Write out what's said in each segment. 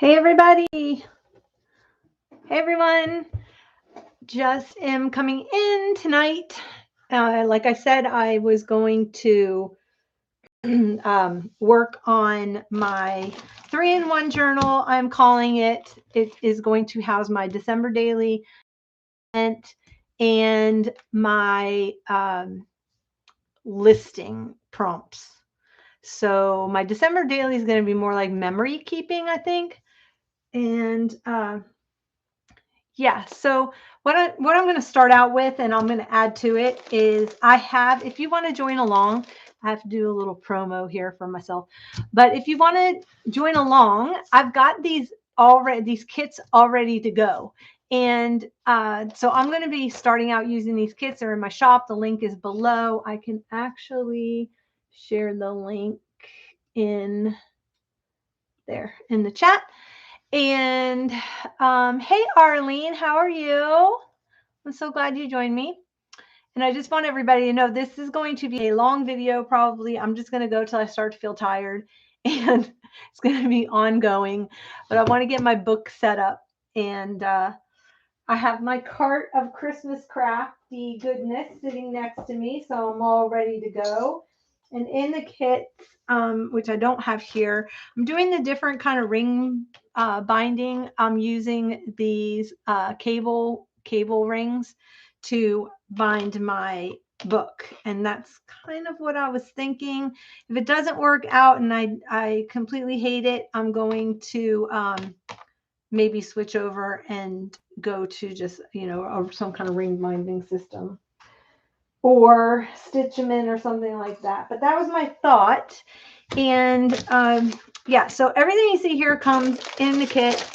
Hey everybody. Hey everyone. Just am coming in tonight. Like I said, I was going to work on my 3-in-1 journal. I'm calling it. It is going to house my December daily and my listing prompts. So my December daily is going to be more like memory keeping, I think. And yeah, so what I'm going to start out with, and I'm going to add to it, is I have, if you want to join along, I have to do a little promo here for myself. But if you want to join along, I've got these kits all ready to go. And so I'm going to be starting out using these kits. They're in my shop. The link is below. I can actually share the link in there in the chat. And hey, Arlene, how are you? I'm so glad you joined me. And I just want everybody to know this is going to be a long video, probably. I'm just going to go till I start to feel tired. And it's going to be ongoing. But I want to get my book set up. And I have my cart of Christmas crafty goodness sitting next to me. So I'm all ready to go. And in the kit, which I don't have here, I'm doing the different kind of ring binding. I'm using these cable rings to bind my book. And that's kind of what I was thinking. If it doesn't work out and I completely hate it, I'm going to maybe switch over and go to just, some kind of ring binding system, or stitch them in or something like that. But that was my thought. And yeah, so everything you see here comes in the kit.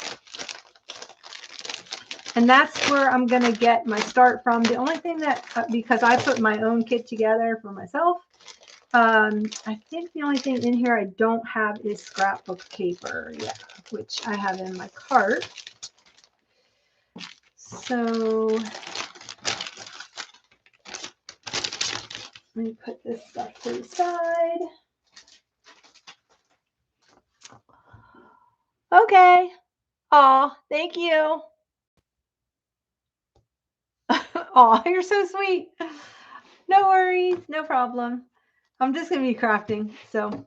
And that's where I'm going to get my start from. The only thing that, because I put my own kit together for myself, I think the only thing in here I don't have is scrapbook paper, which I have in my cart. So let me put this stuff to the side. Okay. Oh, thank you. Oh, you're so sweet. No worries. No problem. I'm just going to be crafting. So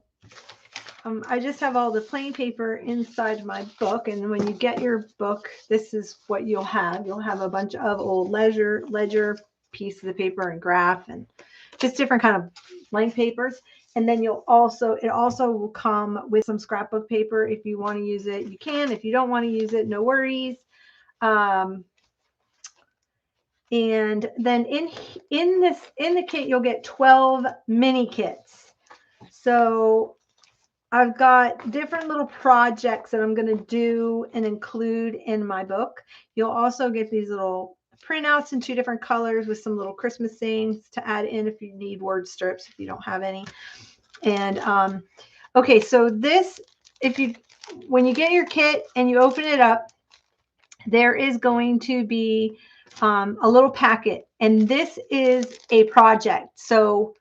I just have all the plain paper inside my book. And when you get your book, this is what you'll have. You'll have a bunch of old ledger pieces of paper and graph and just different kind of blank papers. And then it also will come with some scrapbook paper. If you want to use it, you can. If you don't want to use it, no worries. And then in the kit, you'll get 12 mini kits. So I've got different little projects that I'm going to do and include in my book. You'll also get these little printouts in 2 different colors with some little Christmas things to add in if you need word strips, if you don't have any. And okay, so this, when you get your kit and you open it up, there is going to be a little packet, and this is a project. So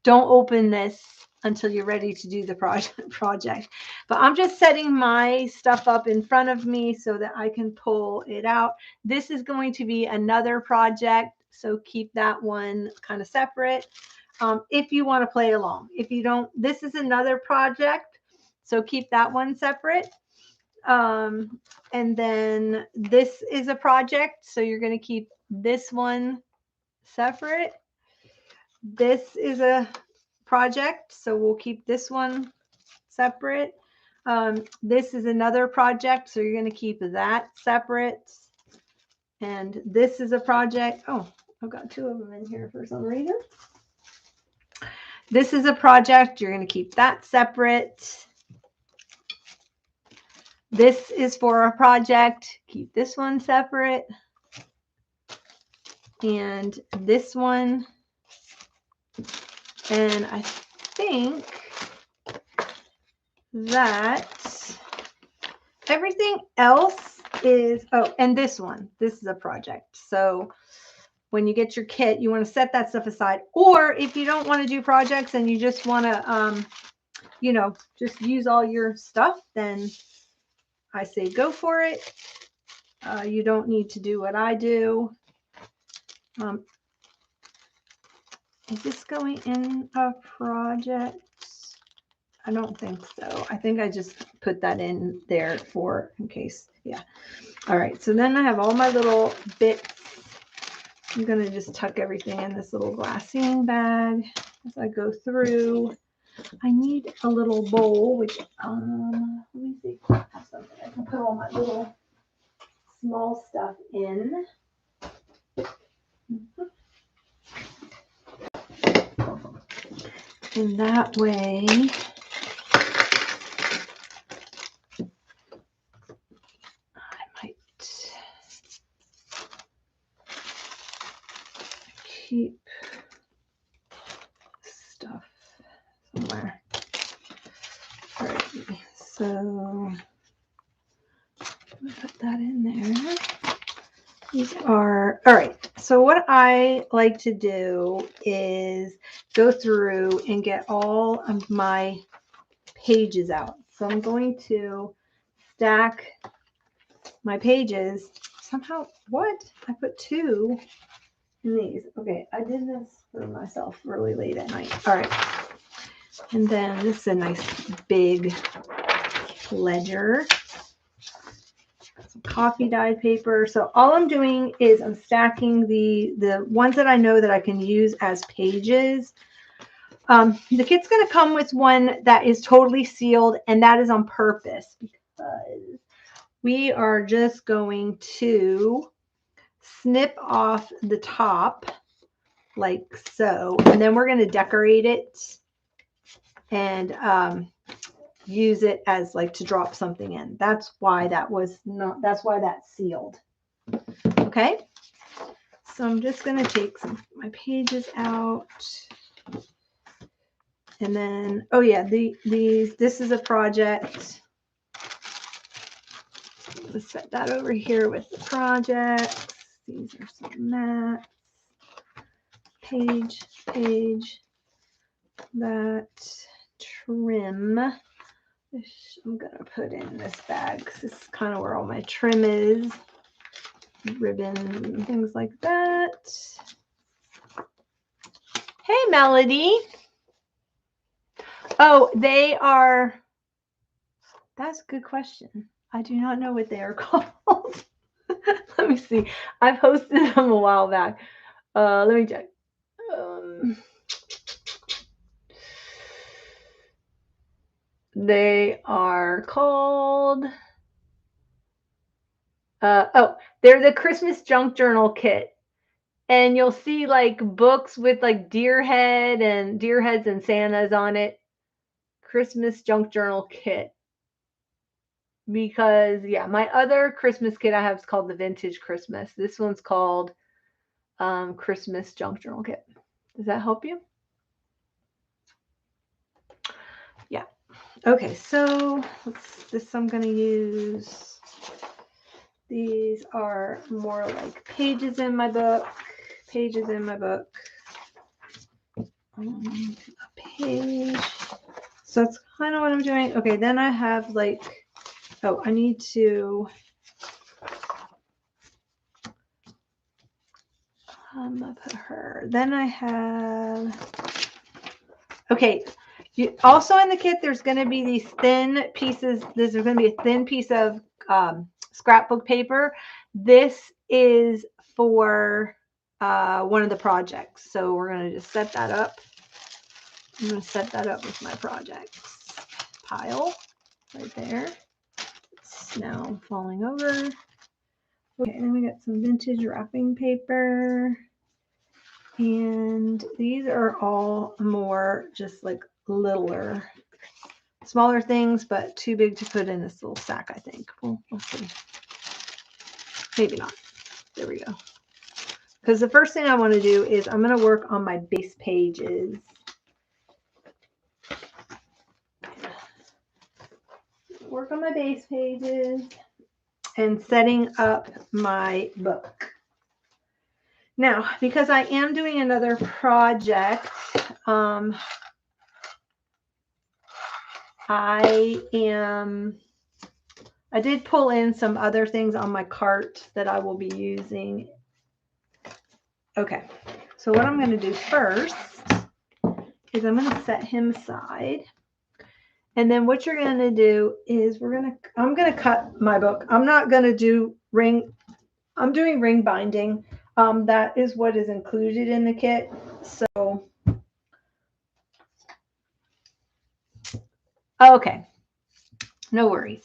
don't open this until you're ready to do the project. But I'm just setting my stuff up in front of me so that I can pull it out. This is going to be another project, so keep that one kind of separate if you want to play along. If you don't, this is another project, so keep that one separate. And then this is a project, so you're going to keep this one separate. This is a project, so we'll keep this one separate. This is another project, so you're going to keep that separate. And this is a project. Oh, I've got 2 of them in here for some reason. This is a project. You're going to keep that separate. This is for a project. Keep this one separate. And this one. And I think that everything else is, and this one. This is a project. So when you get your kit, you want to set that stuff aside. Or if you don't want to do projects and you just want to, just use all your stuff, then I say go for it. You don't need to do what I do. Is this going in a project? I don't think so. I think I just put that in there for in case. Yeah. All right. So then I have all my little bits. I'm going to just tuck everything in this little glassine bag as I go through. I need a little bowl, which, let me see if I have something I can put all my little small stuff in. And that way, I might keep stuff somewhere. All right, so put that in there. These are, all right. So what I like to do is go through and get all of my pages out. So I'm going to stack my pages. Somehow, what? I put 2 in these. Okay, I did this for myself really late at night. All right. And then this is a nice big ledger. Some coffee dyed paper. So all I'm doing is I'm stacking the ones that I know that I can use as pages. The kit's going to come with one that is totally sealed, and that is on purpose because we are just going to snip off the top like so, and then we're going to decorate it and use it as like to drop something in. That's why that was not, that's why that's sealed. Okay. So I'm just going to take some of my pages out. And then, oh yeah, this is a project. Let's set that over here with the projects. These are some mats. Page, that trim. I'm going to put in this bag because this is kind of where all my trim is. Ribbon, things like that. Hey, Melody. Oh, they are, that's a good question. I do not know what they are called. Let me see. I've hosted them a while back. Let me check. They are called, they're the Christmas Junk Journal Kit. And you'll see like books with like deer heads and Santas on it. Christmas Junk Journal Kit. Because, yeah, my other Christmas kit I have is called the Vintage Christmas. This one's called Christmas Junk Journal Kit. Does that help you? Yeah. Okay, so this I'm going to use. These are more like pages in my book. Pages in my book. A page. So that's kind of what I'm doing. Okay, then I have like, oh, I need to put her. Then I have, okay, also in the kit, there's going to be these thin pieces. There's going to be a thin piece of scrapbook paper. This is for one of the projects. So we're going to just set that up. I'm going to set that up with my projects pile right there. It's now falling over. Okay, then we got some vintage wrapping paper. And these are all more just like littler, smaller things, but too big to put in this little sack, I think. We'll see. Maybe not. There we go. Because the first thing I want to do is I'm going to work on my base pages. Work on my base pages and setting up my book. Now, because I am doing another project, I I did pull in some other things on my cart that I will be using. Okay, so what I'm going to do first is I'm going to set him aside. And then what you're going to do is I'm going to cut my book. I'm not going to do I'm doing ring binding. That is what is included in the kit. So, okay, no worries.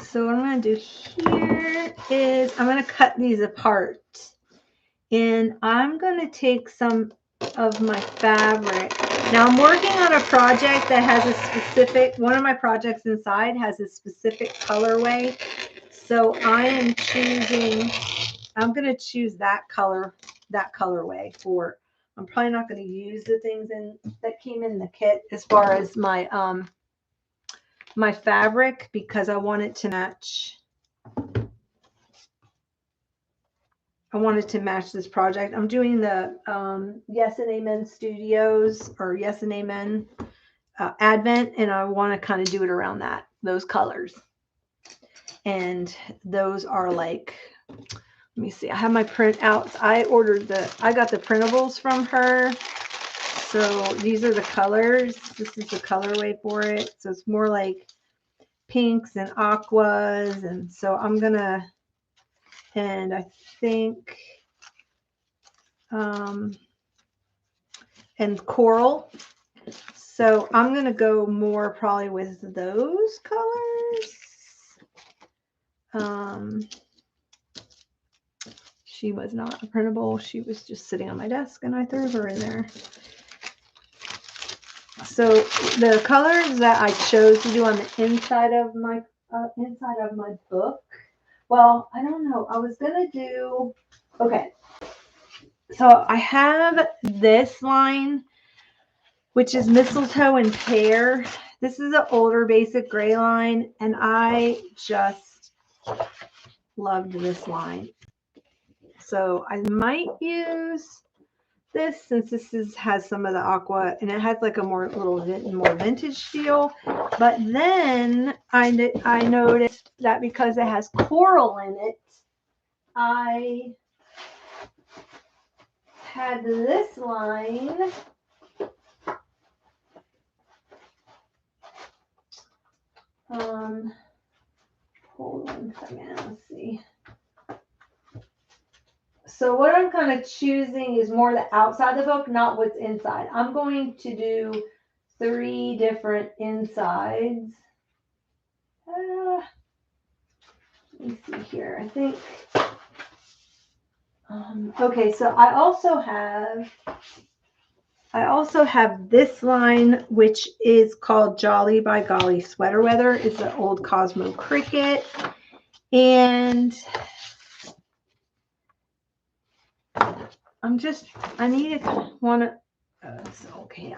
So what I'm going to do here is I'm going to cut these apart. And I'm going to take some of my fabric. Now I'm working on a project that has a specific, one of my projects inside has a specific colorway. So I'm going to choose that colorway for, I'm probably not going to use the things that came in the kit as far as my, my fabric, because I want it to match. I wanted to match this project. I'm doing the Yes and Amen Studios or Yes and Amen Advent, and I want to kind of do it around those colors. And those are like, let me see, I have my printouts. I got the printables from her. So these are the colors. This is the colorway for it. So it's more like pinks and aquas. And so I'm going to, and I think, and coral. So I'm going to go more probably with those colors. She was not a printable. She was just sitting on my desk and I threw her in there. So the colors that I chose to do on the inside of my book. Well, I don't know. I was going to do, okay. So I have this line, which is mistletoe and pear. This is an older basic gray line, and I just loved this line. So I might use this since has some of the aqua, and it has like a more vintage feel. But then I noticed that because it has coral in it, I had this line. Hold on a second, let's see. So what I'm kind of choosing is more the outside of the book, not what's inside. I'm going to do 3 different insides. Let me see here. I think. Okay, so I also have this line, which is called Jolly by Golly Sweater Weather. It's an old Cosmo Cricket. And I need to want to, okay.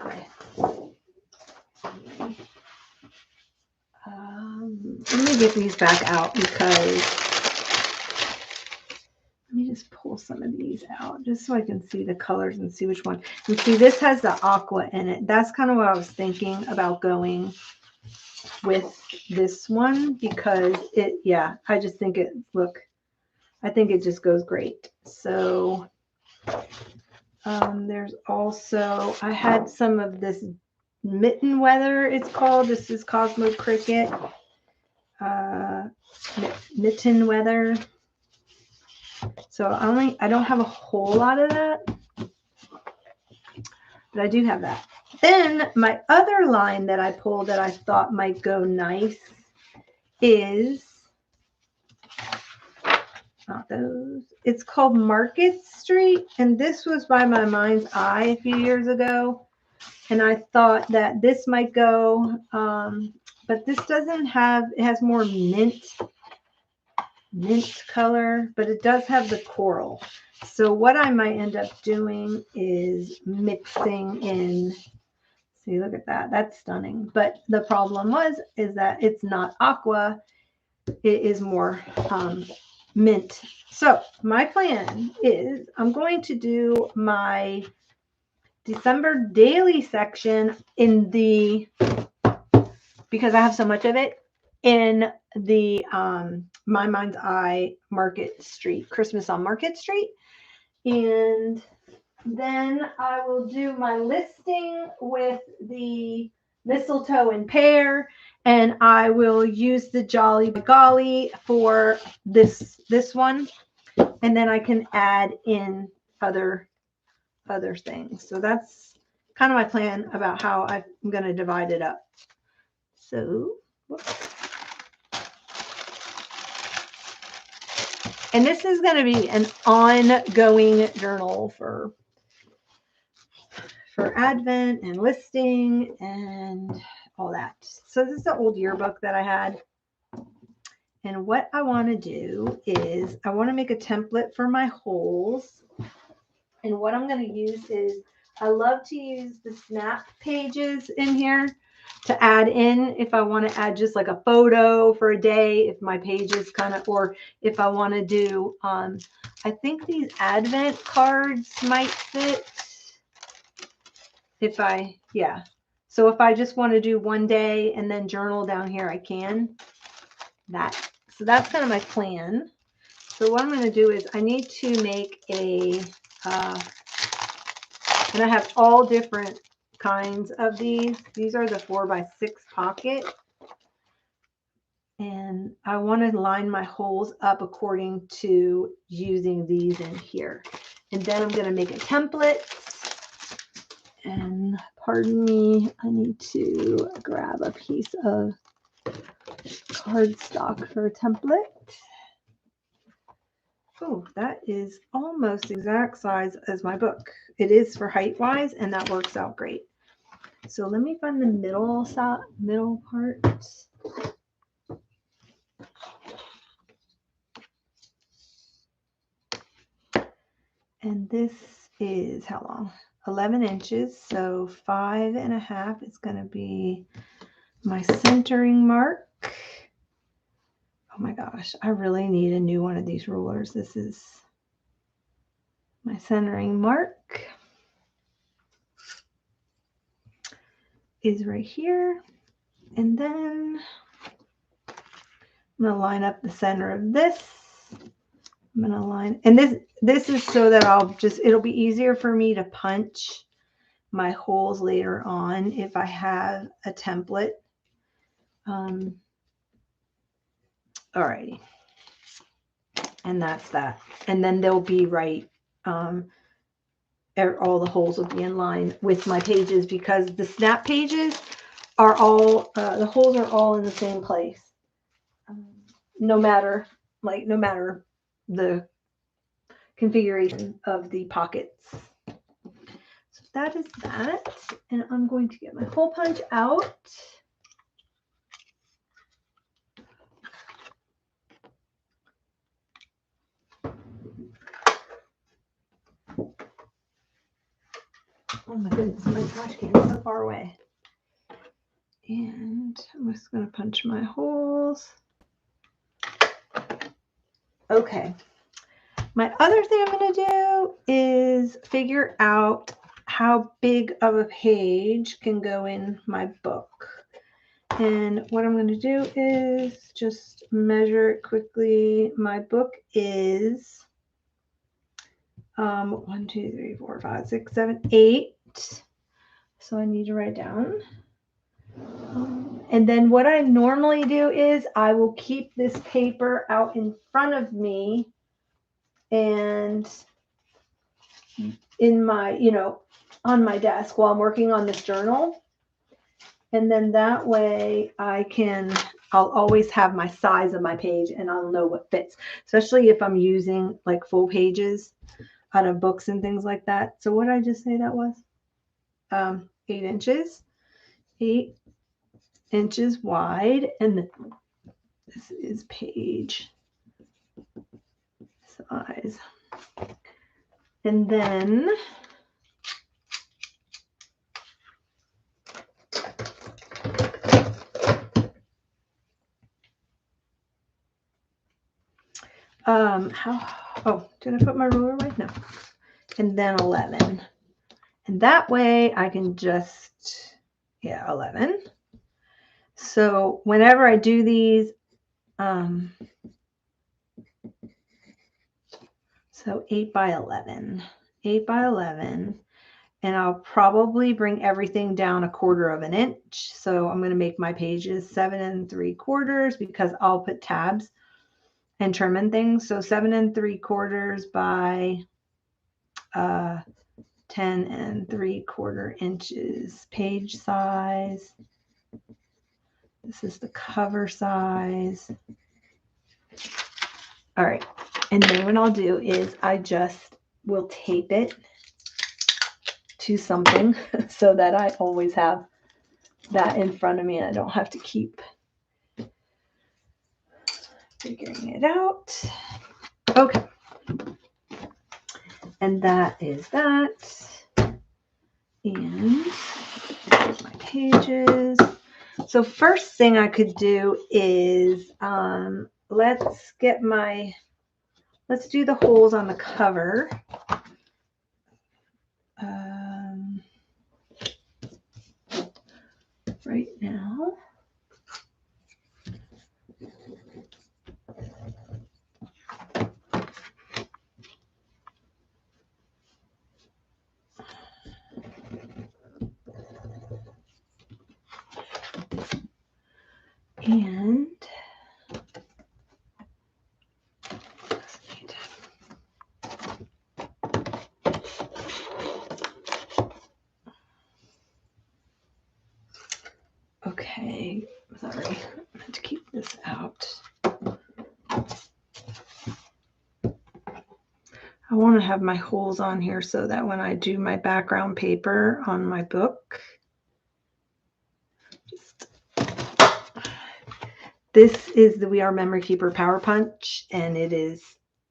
Let me get these back out because let me just pull some of these out just so I can see the colors and see which one. And see, this has the aqua in it. That's kind of what I was thinking about going with this one because I just think I think it just goes great. So there's also, I had some of this mitten weather, it's called. This is Cosmo Cricket. Mitten weather. So I don't have a whole lot of that, but I do have that. Then my other line that I pulled that I thought might go nice is not those. It's called Market Street, and this was by my mind's eye a few years ago, and I thought that this might go, but this doesn't have. It has more mint color, but it does have the coral. So what I might end up doing is mixing in. See, look at that. That's stunning. But the problem is that it's not aqua. It is more mint. So my plan is I'm going to do my December daily section in the because I have so much of it in the My Mind's Eye Market Street, Christmas on Market Street. And then I will do my listing with the mistletoe and pear, and I will use the Jolly by Golly for this one, and then I can add in other things. So that's kind of my plan about how I'm going to divide it up. So, and this is going to be an ongoing journal for Advent and listing and all that. So this is the old yearbook that I had. And what I want to do is I want to make a template for my holes. And what I'm going to use is, I love to use the snap pages in here to add in if I want to add just like a photo for a day, if my page is kind of, or if I want to do, I think these Advent cards might fit. So if I just want to do one day and then journal down here, I can. So that's kind of my plan. So what I'm going to do is I need to make a, and I have all different kinds of these. These are the 4x6 pocket. And I want to line my holes up according to using these in here. And then I'm going to make a template. And pardon me, I need to grab a piece of cardstock for a template. Oh, that is almost exact size as my book. It is for height wise, and that works out great. So let me find the middle part. And this is how long? 11 inches. So 5.5 is going to be my centering mark. Oh my gosh, I really need a new one of these rulers. This is my centering mark. Is right here. And then I'm going to line up the center of this. I'm going to line, and this is so that it'll be easier for me to punch my holes later on if I have a template. Alrighty. And that's that. And then they'll be right. All the holes will be in line with my pages, because the snap pages are all, the holes are all in the same place. No matter the configuration of the pockets. So that is that. And I'm going to get my hole punch out. Oh my goodness, my trash can is so far away. And I'm just going to punch my holes. Okay. My other thing I'm going to do is figure out how big of a page can go in my book. And what I'm going to do is just measure it quickly. My book is 1, 2, 3, 4, 5, 6, 7, 8. So I need to write down. And then what I normally do is I will keep this paper out in front of me and in my, on my desk while I'm working on this journal. And then that way I'll always have my size of my page and I'll know what fits, especially if I'm using like full pages out of books and things like that. So what did I just say that was? 8 inches. 8 inches wide, and this is page size. And then did I put my ruler away? No. And then 11. And that way I can just, 11. So whenever I do these, so 8 by 11, 8 by 11, and I'll probably bring everything down 1/4 of an inch. So I'm going to make my pages 7 3/4 because I'll put tabs and trim and things. So 7 3/4 by 10 3/4 inches page size. This is the cover size. All right. And then what I'll do is I just will tape it to something so that I always have that in front of me and I don't have to keep figuring it out. Okay. And that is that. And my pages. So first thing I could do is let's do the holes on the cover. Right now. And okay, sorry, I have to keep this out. I want to have my holes on here so that when I do my background paper on my book, this is the We Are Memory Keeper Power Punch, and it is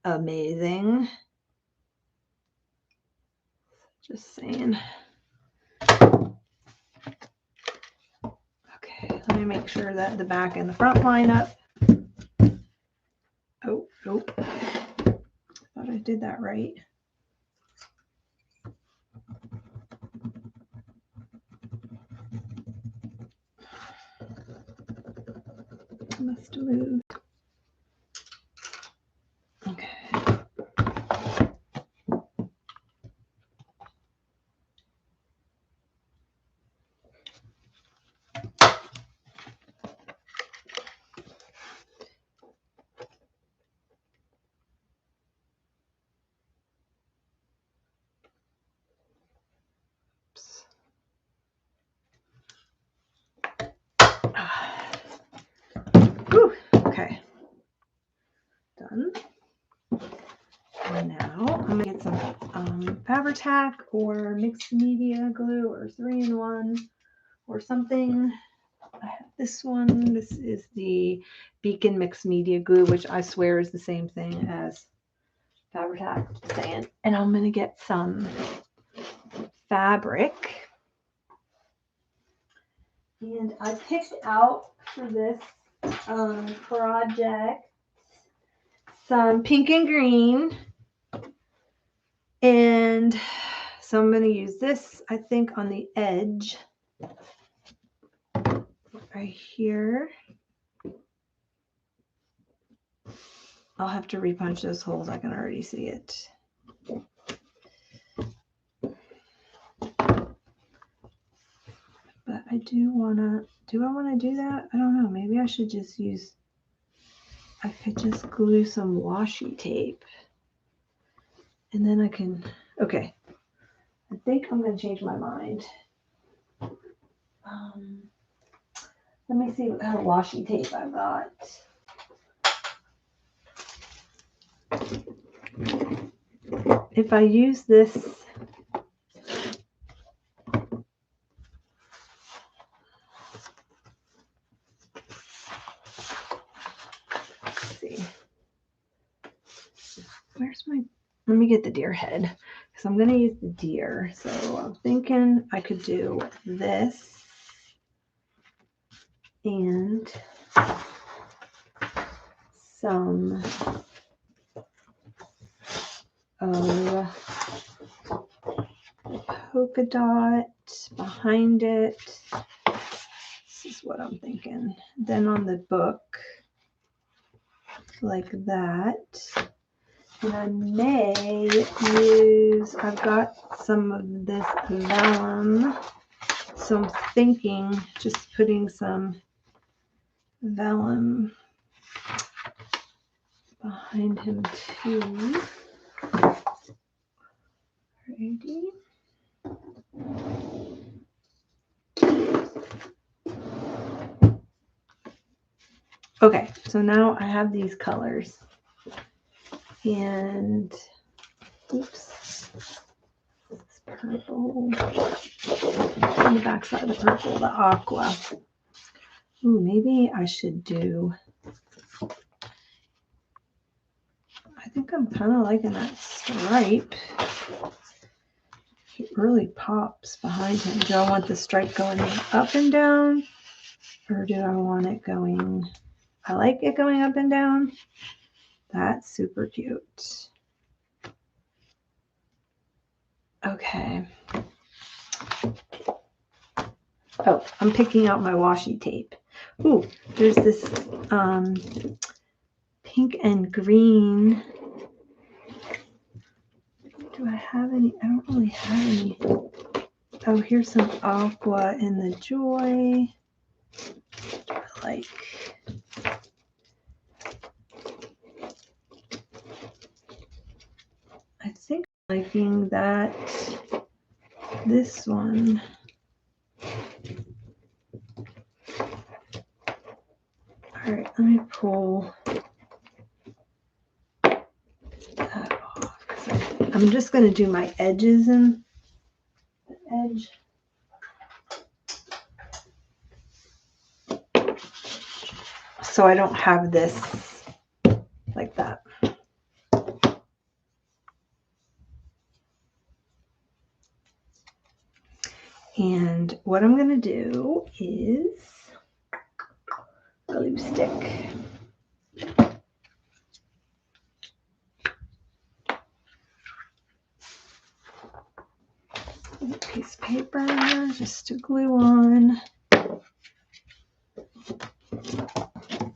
amazing. Just saying. Okay, let me make sure that the back and the front line up. Oh, nope. Thought I did that right. Must have moved. Okay. Whew, okay. Done. And now I'm going to get some Fabri-Tac or mixed media glue or 3-in-1 or something. I have this one. This is the Beacon mixed media glue, which I swear is the same thing as Fabri-Tac. Saying. And I'm going to get some fabric. And I picked out for this project some pink and green. And so I'm going to use this, I think, on the edge right here. I'll have to repunch those holes. I can already see it. But I do I want to do that? I don't know. Maybe I should just I could just glue some washi tape. And then I can, okay. I think I'm going to change my mind. Let me see what kind of washi tape I've got. If I use this, let's see. Where's my, let me get the deer head because I'm going to use the deer. So I'm thinking I could do this and some polka dot behind it. is what I'm thinking. Then on the book, like that. And I may use, I've got some of this vellum, so I'm thinking just putting some vellum behind him too. Ready? Okay, so now I have these colors. And oops, this purple. On the back side of the purple, the aqua. Ooh, maybe I should do. I think I'm kind of liking that stripe. It really pops behind him. Do I want the stripe going up and down? Or do I want it going? I like it going up and down. That's super cute. Okay. Oh, I'm picking out my washi tape. Ooh, there's this pink and green. Do I have any? I don't really have any. Oh, here's some aqua in the joy. I like. I think I'm liking that. This one. All right, let me pull that off. I'm just going to do my edges in the edge. So I don't have this like that. And what I'm going to do is glue stick. A piece of paper just to glue on.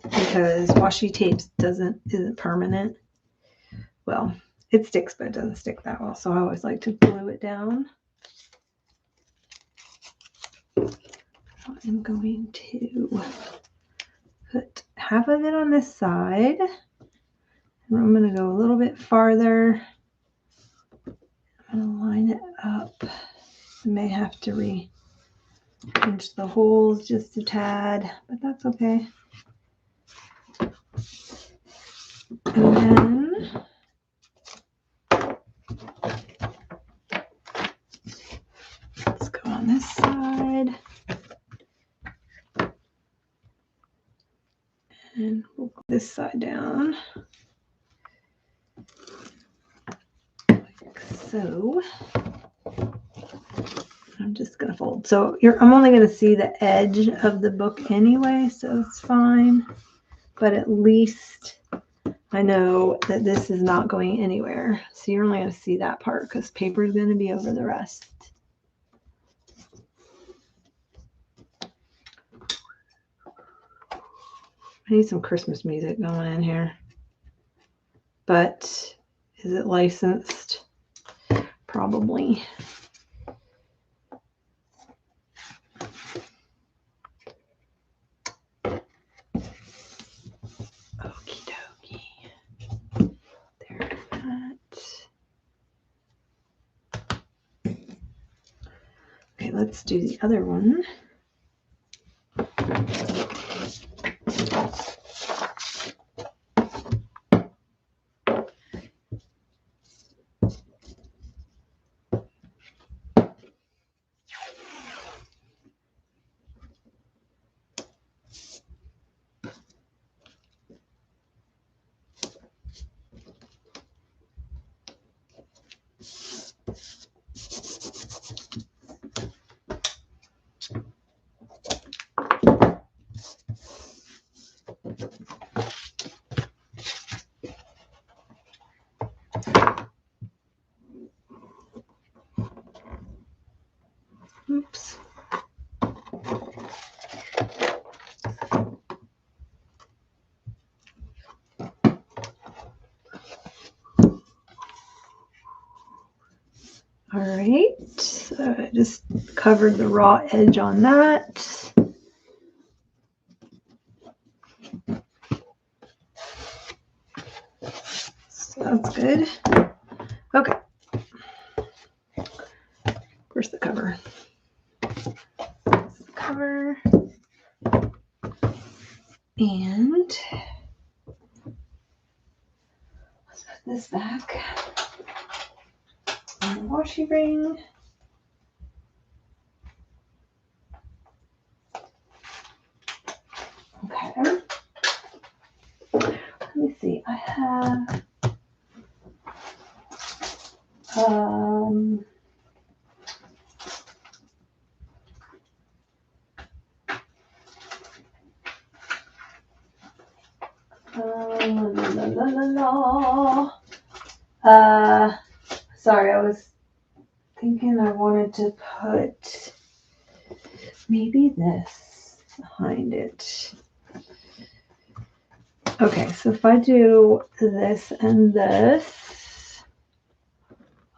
Because washi tape isn't permanent. Well, it sticks, but it doesn't stick that well. So I always like to glue it down. I'm going to put half of it on this side. And I'm going to go a little bit farther. I'm going to line it up. I may have to re-pinch the holes just a tad, but that's okay. And then let's go on this side. And we'll go this side down. Like so. I'm just going to fold. So I'm only going to see the edge of the book anyway, so it's fine. But at least I know that this is not going anywhere. So you're only going to see that part because paper is going to be over the rest. I need some Christmas music going in here. But is it licensed? Probably. Okie dokie. There's that. Okay, let's do the other one. All right, so I just covered the raw edge on that. So that's good. Okay. Where's the cover? The cover. And let's put this back on the washi ring. Okay. Let me see. I have sorry, I was thinking I wanted to put maybe this behind it. Okay, so if I do this and this.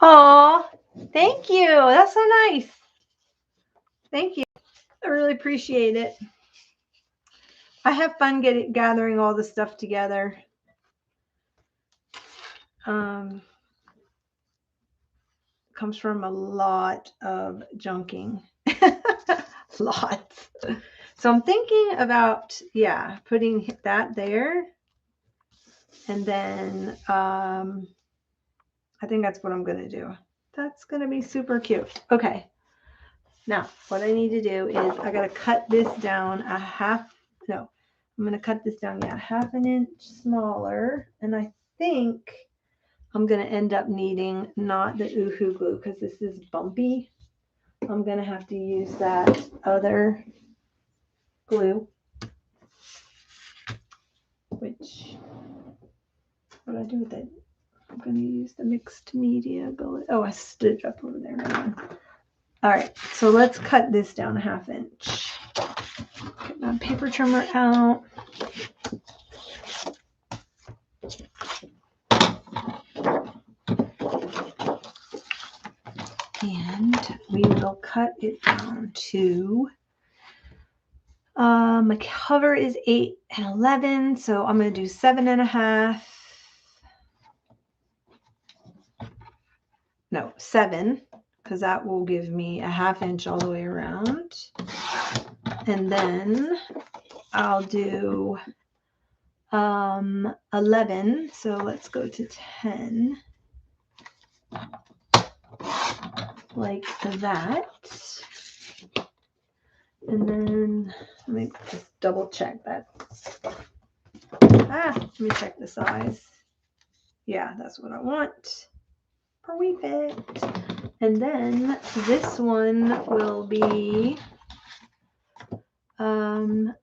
Oh, thank you. That's so nice. Thank you. I really appreciate it. I have fun gathering all the stuff together. Comes from a lot of junking. Lots. So I'm thinking about, yeah, putting that there. And then I think that's what I'm going to do. That's going to be super cute. Okay. Now, what I need to do is I got to cut this down I'm going to cut this down, half an inch smaller. And I think I'm going to end up needing not the Oohoo glue because this is bumpy. I'm going to have to use that other glue, which, what do I do with it? I'm going to use the mixed media glue. Oh, I stood it up over there. All right, so let's cut this down a half inch. Get my paper trimmer out. And we will cut it down to, my cover is 8 and 11, so I'm going to do 7.5. No, 7, because that will give me a half inch all the way around. And then I'll do 11, so let's go to 10, like that. And then let me just double check that. Let me check the size. Yeah, that's what I want. Perfect. And then this one will be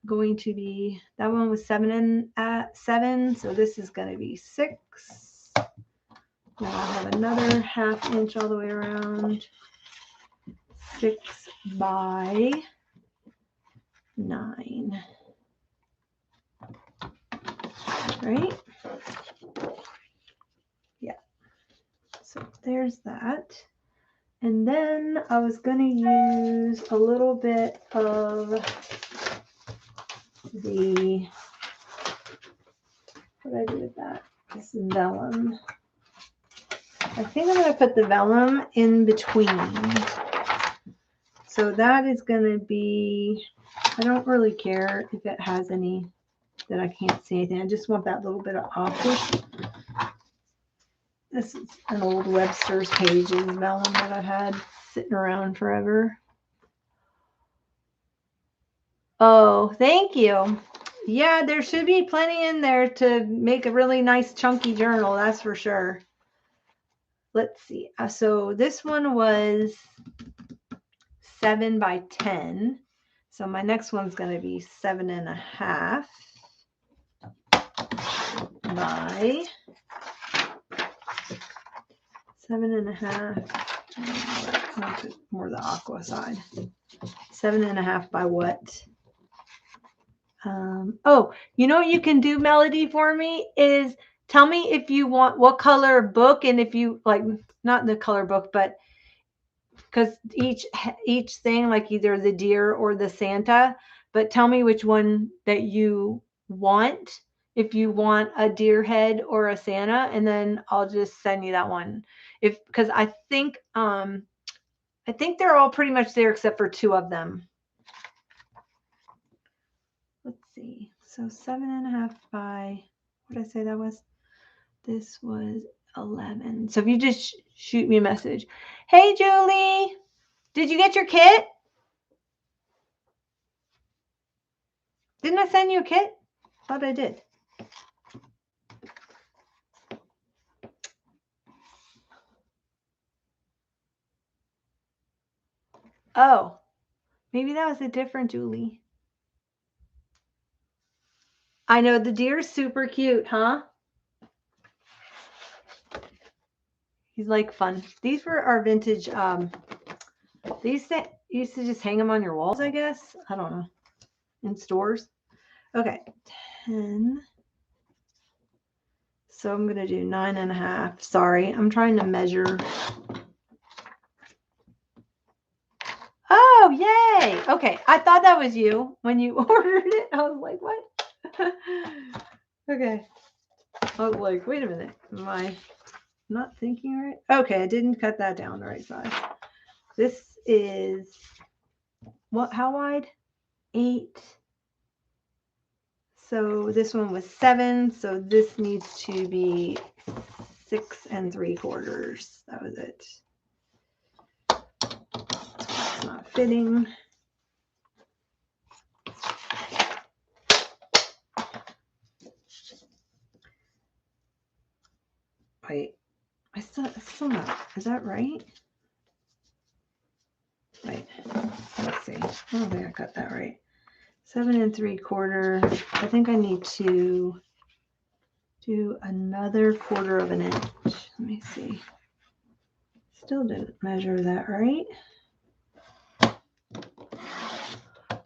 going to be, that one was 7, so this is going to be 6. Now I'll have another half inch all the way around. 6 by 9. Right? Yeah. So there's that. And then I was going to use a little bit of the, what did I do with that? This vellum. I think I'm going to put the vellum in between. So that is going to be, I don't really care if it has any that I can't see anything. I just want that little bit of optic. This is an old Webster's Pages vellum that I've had sitting around forever. Oh, thank you. Yeah, there should be plenty in there to make a really nice chunky journal, that's for sure. Let's see. So this one was 7 by 10. So my next one's going to be 7.5 by 7.5. I'll put more the aqua side. 7.5 by what? Oh, you know what you can do, Melody, for me is tell me if you want what color book, and if you like, not the color book, but because each thing, like either the deer or the Santa, but tell me which one that you want. If you want a deer head or a Santa, and then I'll just send you that one. Because I think they're all pretty much there except for 2 of them. Let's see. So 7.5 by, what did I say that was? This was 11. So if you just shoot me a message. Hey, Julie, did you get your kit? Didn't I send you a kit? Thought I did. Oh, maybe that was a different Julie. I know the deer's super cute, huh? He's like fun. These were our vintage. These used to just hang them on your walls, I guess. I don't know. In stores. Okay, 10. So I'm gonna do 9.5. Sorry, I'm trying to measure. Oh, yay! Okay, I thought that was you when you ordered it. I was like, what? Okay. I was like, wait a minute. Am I not thinking right? Okay, I didn't cut that down the right size. This is what? How wide? 8. So this one was 7. So this needs to be 6 3/4. That was it. It's not fitting. Wait, I still not. Is that right? Wait, let's see. I don't think I got that right. 7 3/4. I think I need to do another 1/4 of an inch. Let me see. Still didn't measure that right.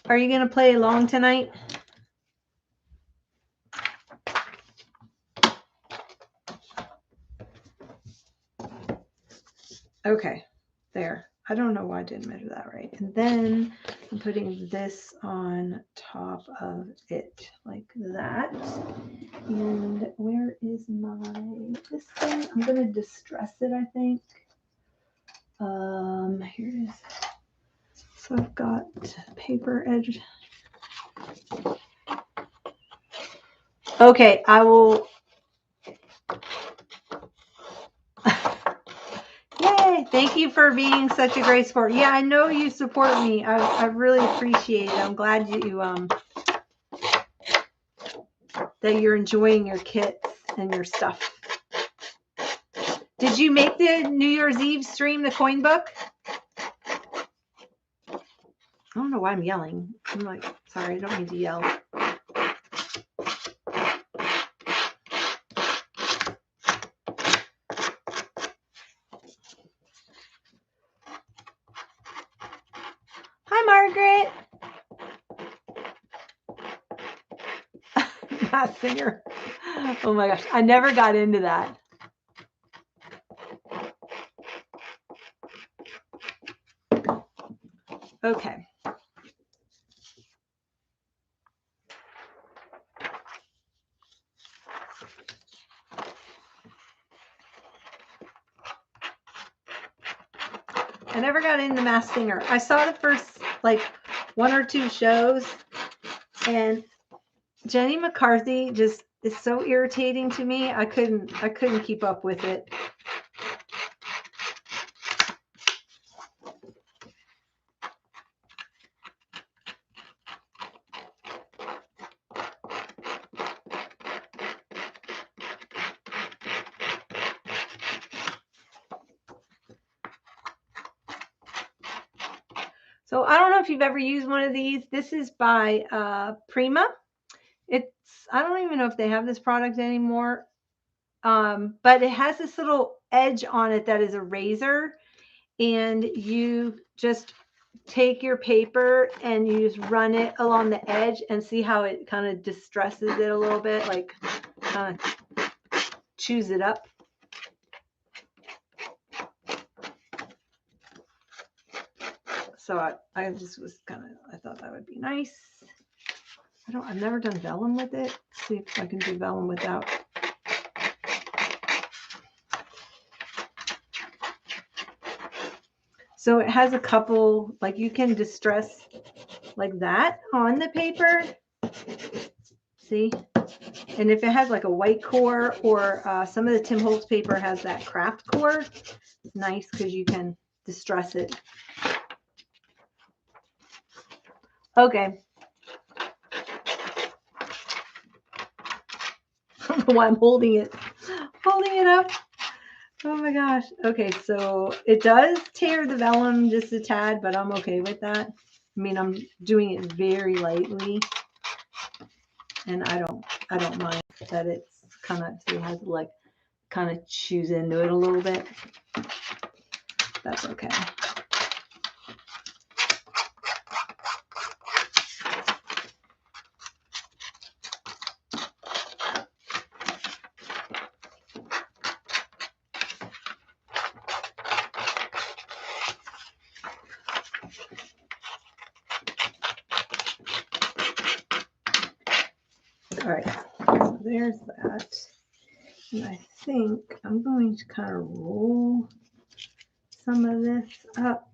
Are you going to play along tonight? Okay, there. I don't know why I didn't measure that right. And then I'm putting this on top of it like that. And where is this thing? I'm going to distress it, I think. Here it is. So I've got paper edge. Okay, I will. Yay! Thank you for being such a great sport. Yeah, I know you support me. I really appreciate it. I'm glad that you're enjoying your kits and your stuff. Did you make the New Year's Eve stream the coin book? I don't know why I'm yelling. I'm like, sorry, I don't mean to yell. Hi, Margaret. Masked Singer. Oh my gosh, I never got into that. Okay. I never got into Masked Singer. I saw the first like 1 or 2 shows, and Jenny McCarthy just is so irritating to me. I couldn't keep up with it. So I don't know if you've ever used one of these. This is by Prima. I don't even know if they have this product anymore. But it has this little edge on it that is a razor, and you just take your paper and you just run it along the edge and see how it kind of distresses it a little bit, like kind of chews it up. So I just was I thought that would be nice. I've never done vellum with it. Let's see if I can do vellum without. So it has a couple, like you can distress like that on the paper. See? And if it has like a white core or some of the Tim Holtz paper has that craft core, it's nice because you can distress it. Okay. I don't know why I'm holding it up. Oh my gosh. Okay, so it does tear the vellum just a tad, but I'm okay with that. I mean, I'm doing it very lightly, and I don't mind that it's kind of, see, it has like kind of chews into it a little bit. That's okay. All right, so there's that. And I think I'm going to kind of roll some of this up,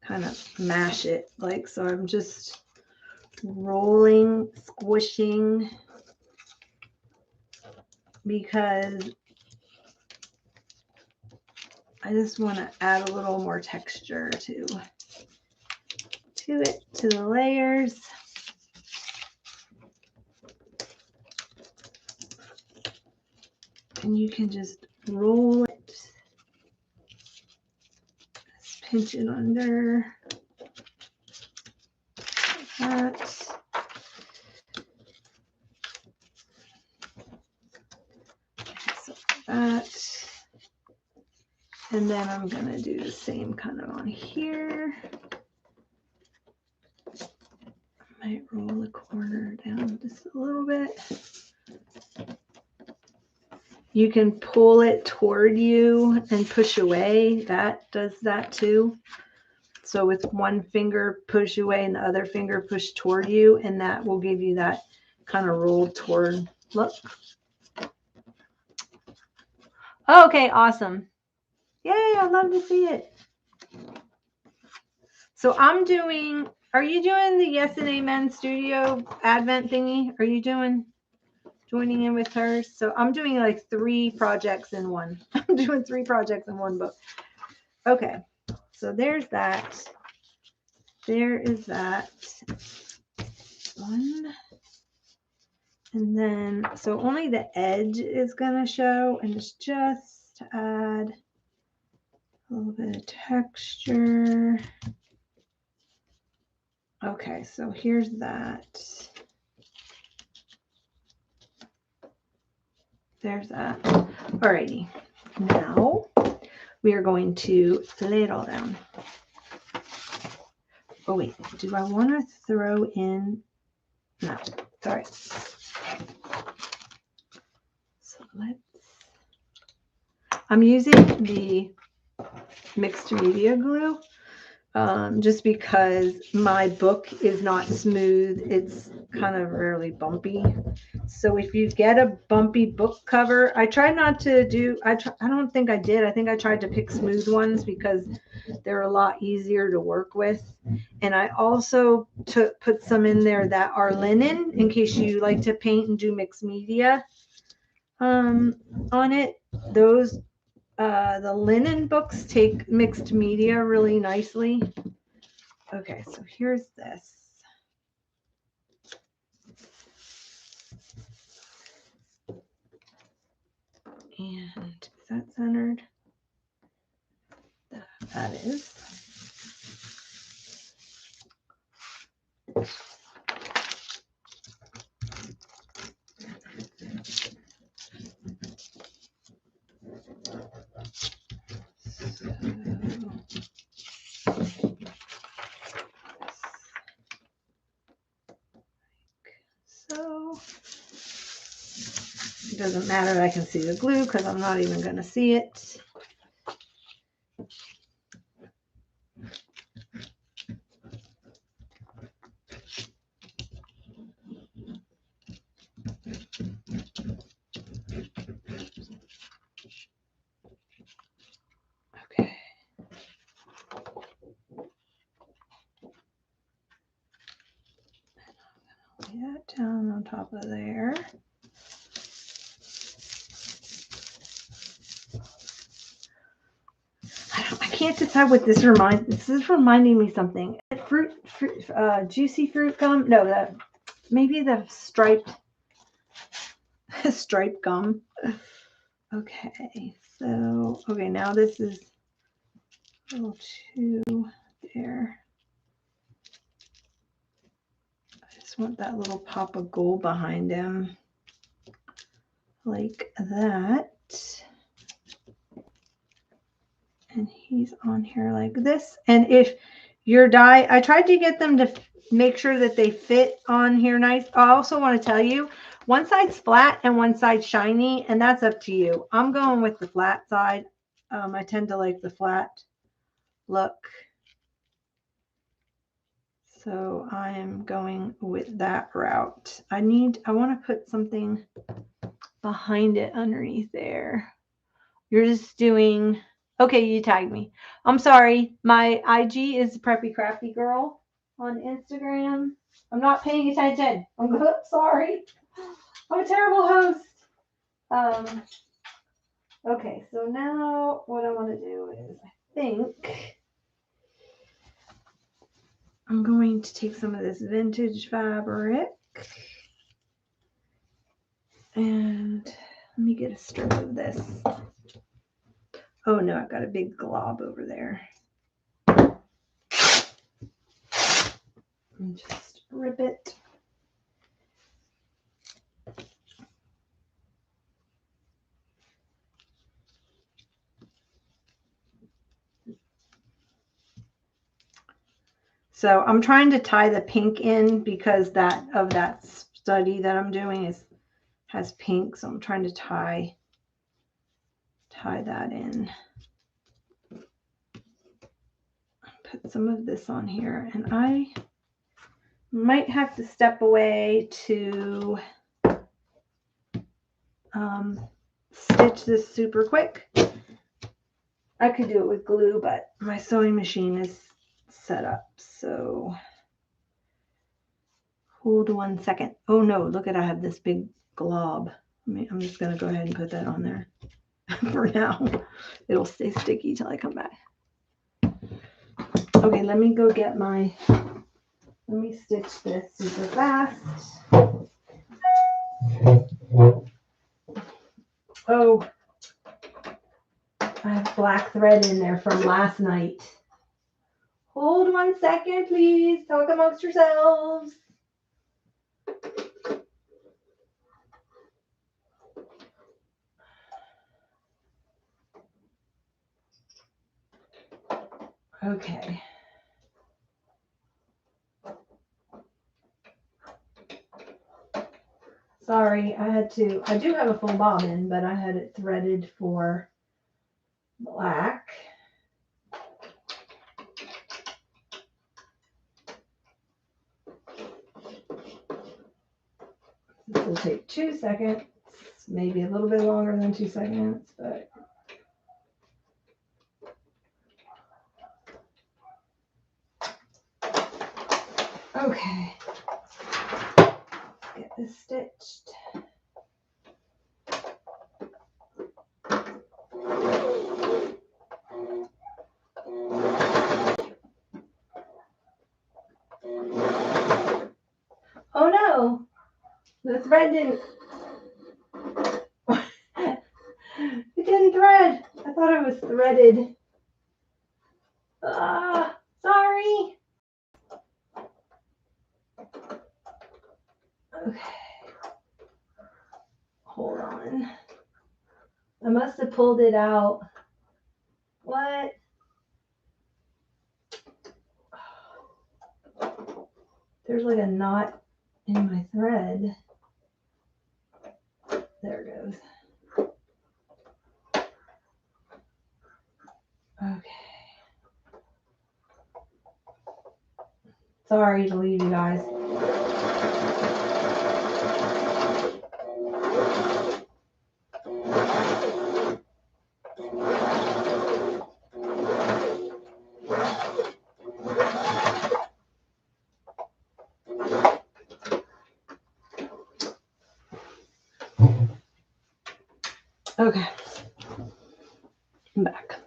kind of mash it, like, so I'm just rolling, squishing, because I just want to add a little more texture to it, to the layers. And you can just roll it, just pinch it under, like that. So that. And then I'm going to do the same kind of on here. I might roll the corner down just a little bit. You can pull it toward you and push away. That does that too. So with one finger push away and the other finger push toward you, and that will give you that kind of rolled toward look. Okay, awesome. Yay, I love to see it. So I'm doing, are you doing the Yes and Amen Studio Advent thingy? Are you joining in with hers? So I'm doing like 3 projects in one. I'm doing 3 projects in one book. Okay, so there's that. There is that one. And then, so only the edge is going to show, and it's just to add a little bit of texture. Okay, so here's that. There's that. Alrighty. Now we are going to lay it all down. Oh wait, do I want to throw in? No, sorry. So I'm using the mixed media glue just because my book is not smooth. It's kind of really bumpy. So if you get a bumpy book cover, I try not to do, I don't think I did. I think I tried to pick smooth ones because they're a lot easier to work with. And I also put some in there that are linen in case you like to paint and do mixed media on it. Those the linen books take mixed media really nicely. Okay, so here's this. And is that centered? That is. So it doesn't matter that I can see the glue because I'm not even going to see it. Lay that down on top of there. I can't decide what this reminds. This is reminding me something. Juicy fruit gum. No, maybe the striped gum. Okay, so now this is a little too there. I just want that little pop of gold behind him, like that. And he's on here like this. And if your die, I tried to get them to make sure that they fit on here nice. I also want to tell you, one side's flat and one side's shiny, and that's up to you. I'm going with the flat side. I tend to like the flat look. So I am going with that route. I want to put something behind it underneath there. You're just doing, okay, you tagged me. I'm sorry. My IG is Preppy Crafty Girl on Instagram. I'm not paying attention. I'm sorry. I'm a terrible host. Okay, so now what I want to do is I think I'm going to take some of this vintage fabric and let me get a strip of this. Oh no, I've got a big glob over there. And just rip it. So I'm trying to tie the pink in because that study that I'm doing has pink. So I'm trying to tie that in. Put some of this on here, and I might have to step away to stitch this super quick. I could do it with glue, but my sewing machine is set up. So hold 1 second. Oh no, look at, I have this big glob. I'm just going to go ahead and put that on there for now. It'll stay sticky till I come back. Okay, let me go get let me stitch this super fast. Oh, I have black thread in there from last night. Hold 1 second, please. Talk amongst yourselves. Okay. Sorry, I do have a full bobbin, but I had it threaded for black. This will take 2 seconds, maybe a little bit longer than 2 seconds, but okay. Get this stitched. Oh no, the thread didn't. It didn't thread. I thought it was threaded. Sorry. Okay. Hold on. I must have pulled it out. What? There's like a knot in my thread. There it goes. Okay. Sorry to leave you guys. Okay. I'm back.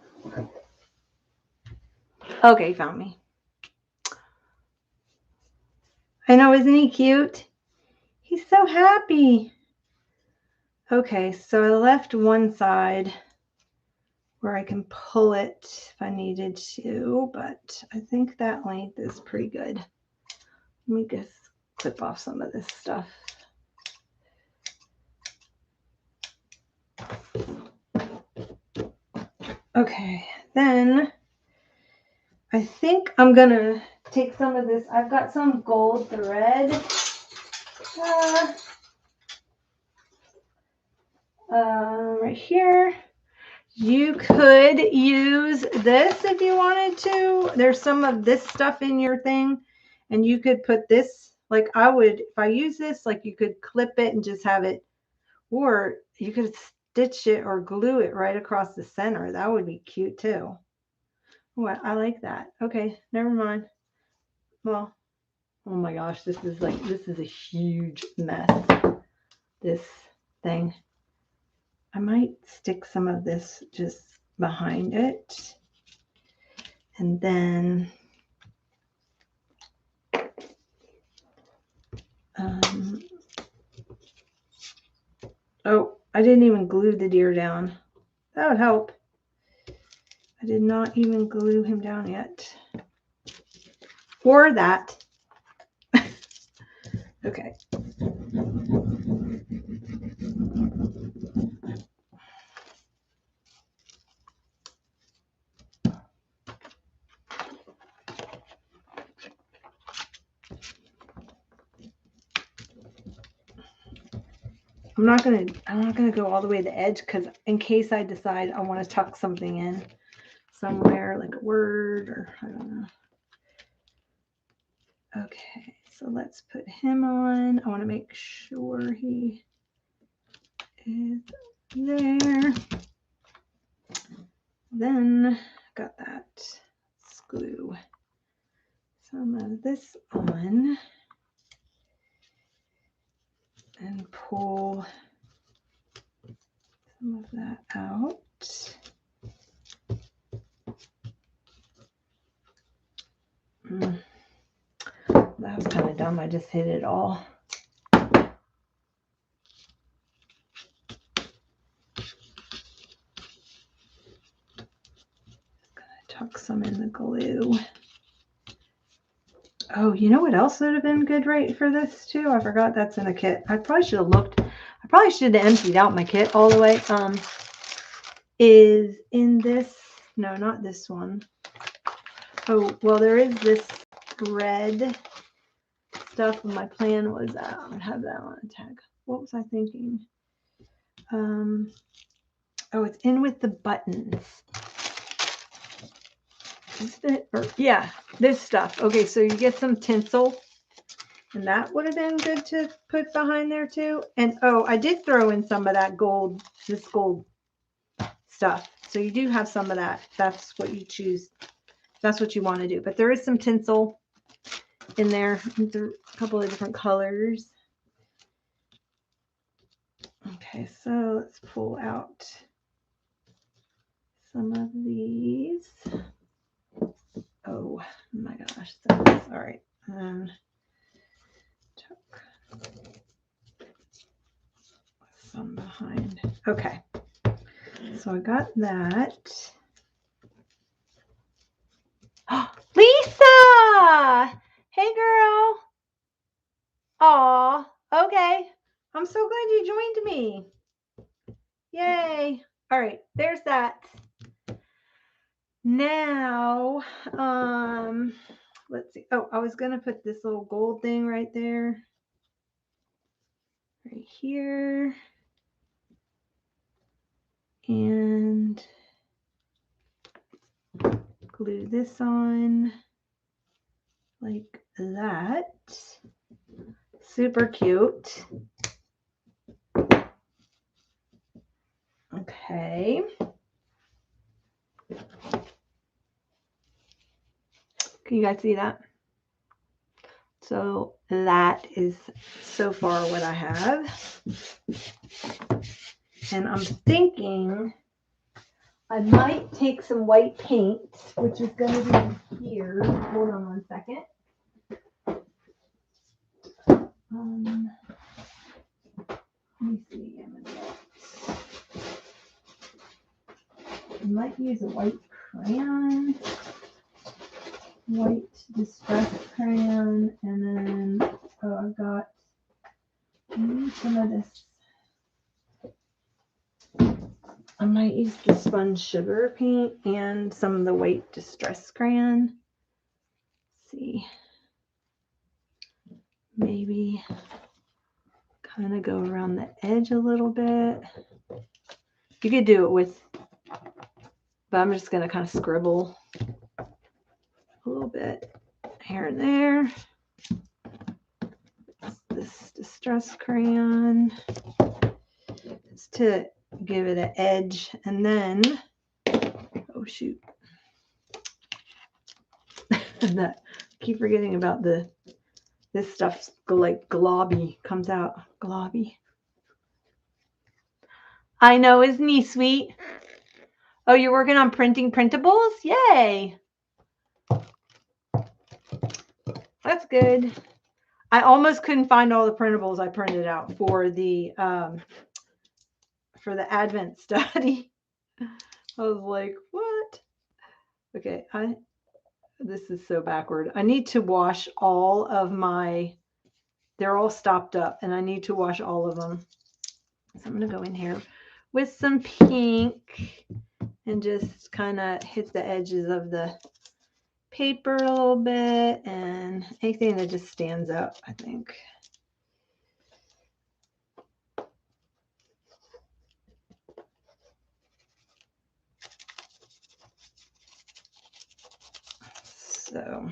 Okay, found me. I know, isn't he cute? He's so happy. Okay, so I left one side where I can pull it if I needed to, but I think that length is pretty good. Let me just clip off some of this stuff. Okay, then I think I'm gonna take some of this. I've got some gold thread. Right here. You could use this if you wanted to. There's some of this stuff in your thing, and you could put this, like I would, if I use this, like you could clip it and just have it, or you could stitch it or glue it right across the center. That would be cute too. What? I like that. Okay, never mind. Well, oh my gosh, this is a huge mess. This thing. I might stick some of this just behind it. And then oh, I didn't even glue the deer down. That would help. I did not even glue him down yet. Or that. Okay. I'm not gonna go all the way to the edge because in case I decide I want to tuck something in somewhere, like a word or I don't know. Okay, so let's put him on. I want to make sure he is there. Then got that. Let's glue some of this on and pull some of that out. That was kind of dumb. I just hit it all. Tuck some in the glue. Oh, you know what else would have been good right for this too? I forgot that's in a kit. I probably should have looked. I probably should have emptied out my kit all the way. Is in this. No, not this one. Oh, well, there is this red stuff. My plan was I would have that on a tag. What was I thinking? Oh, it's in with the buttons. Yeah, this stuff. Okay, so you get some tinsel, and that would have been good to put behind there too. And oh, I did throw in some of that gold, this gold stuff. So you do have some of that. That's what you choose. That's what you want to do. But there is some tinsel in there. A couple of different colors. Okay, so let's pull out some of these. Oh my gosh, that's all right. Tuck some behind. Okay, so I got that. Lisa! Hey, girl. Aw, okay. I'm so glad you joined me. Yay. All right, there's that. Now, let's see. Oh, I was going to put this little gold thing right there. Right here. And glue this on like that. Super cute. Okay. Can you guys see that? So that is so far what I have. And I'm thinking I might take some white paint, which is going to be here. Hold on one second. Let me see. I might use a white crayon, white distress crayon, and then I've got some of this. I might use the sponge sugar paint and some of the white distress crayon. Let's see, maybe kind of go around the edge a little bit. You could do it with, but I'm just going to kind of scribble a little bit here and there. This distress crayon is to give it an edge, and then, oh shoot, that keep forgetting about this stuff's like globby, comes out globby. I know, isn't he sweet? Oh, you're working on printing printables? Yay! That's good. I almost couldn't find all the printables I printed out for the Advent study. I was like, what? Okay, this is so backward. I need to wash all of my, they're all stopped up, and I need to wash all of them. So I'm going to go in here with some pink and just kind of hit the edges of the paper a little bit, and anything that just stands up, I think. So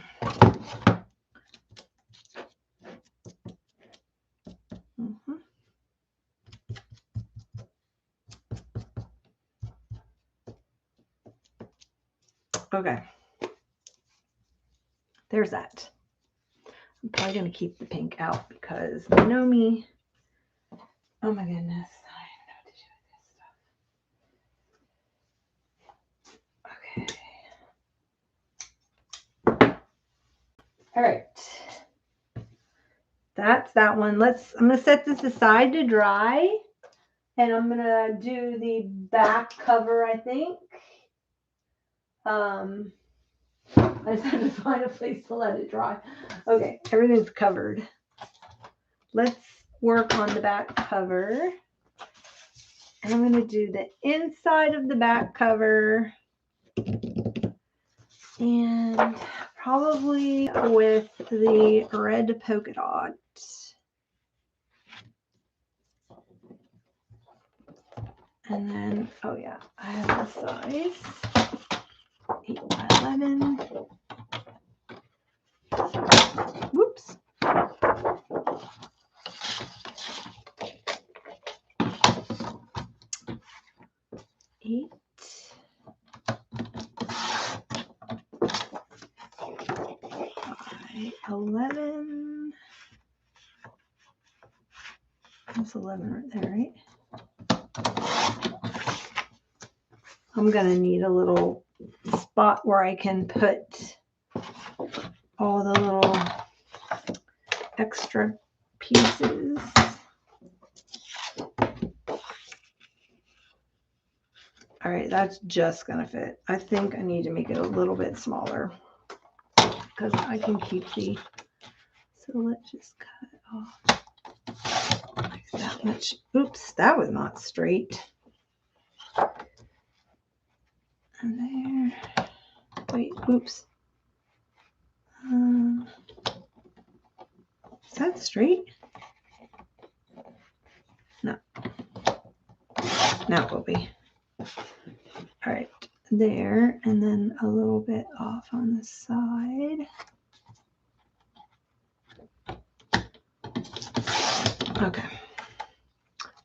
okay, there's that. I'm probably going to keep the pink out because you know me. Oh my goodness, I don't know what to do with this stuff. Okay. All right. That's that one. I'm going to set this aside to dry, and I'm going to do the back cover, I think. I just have to find a place to let it dry. Okay, everything's covered. Let's work on the back cover. And I'm going to do the inside of the back cover. And probably with the red polka dot. And then, oh yeah, I have the size 8 by 11. Whoops. Eight. 11. That's 11 right there, right? I'm going to need a little spot where I can put all the little extra pieces. All right, that's just going to fit. I think I need to make it a little bit smaller because I can keep the, so let's just cut it off like that much. Oops, that was not straight. And there, wait, oops. Is that straight? No. Now it will be. All right, there, and then a little bit off on the side. Okay.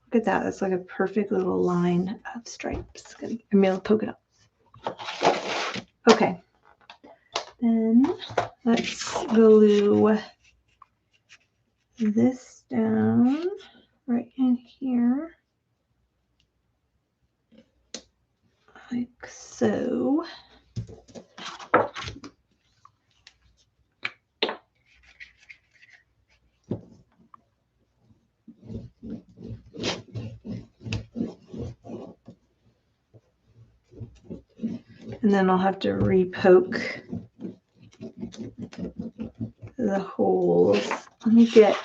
Look at that. That's like a perfect little line of stripes. I mean, polka dots. Okay. Then let's glue this down right in here. like so. And then I'll have to re-poke the holes. Let me get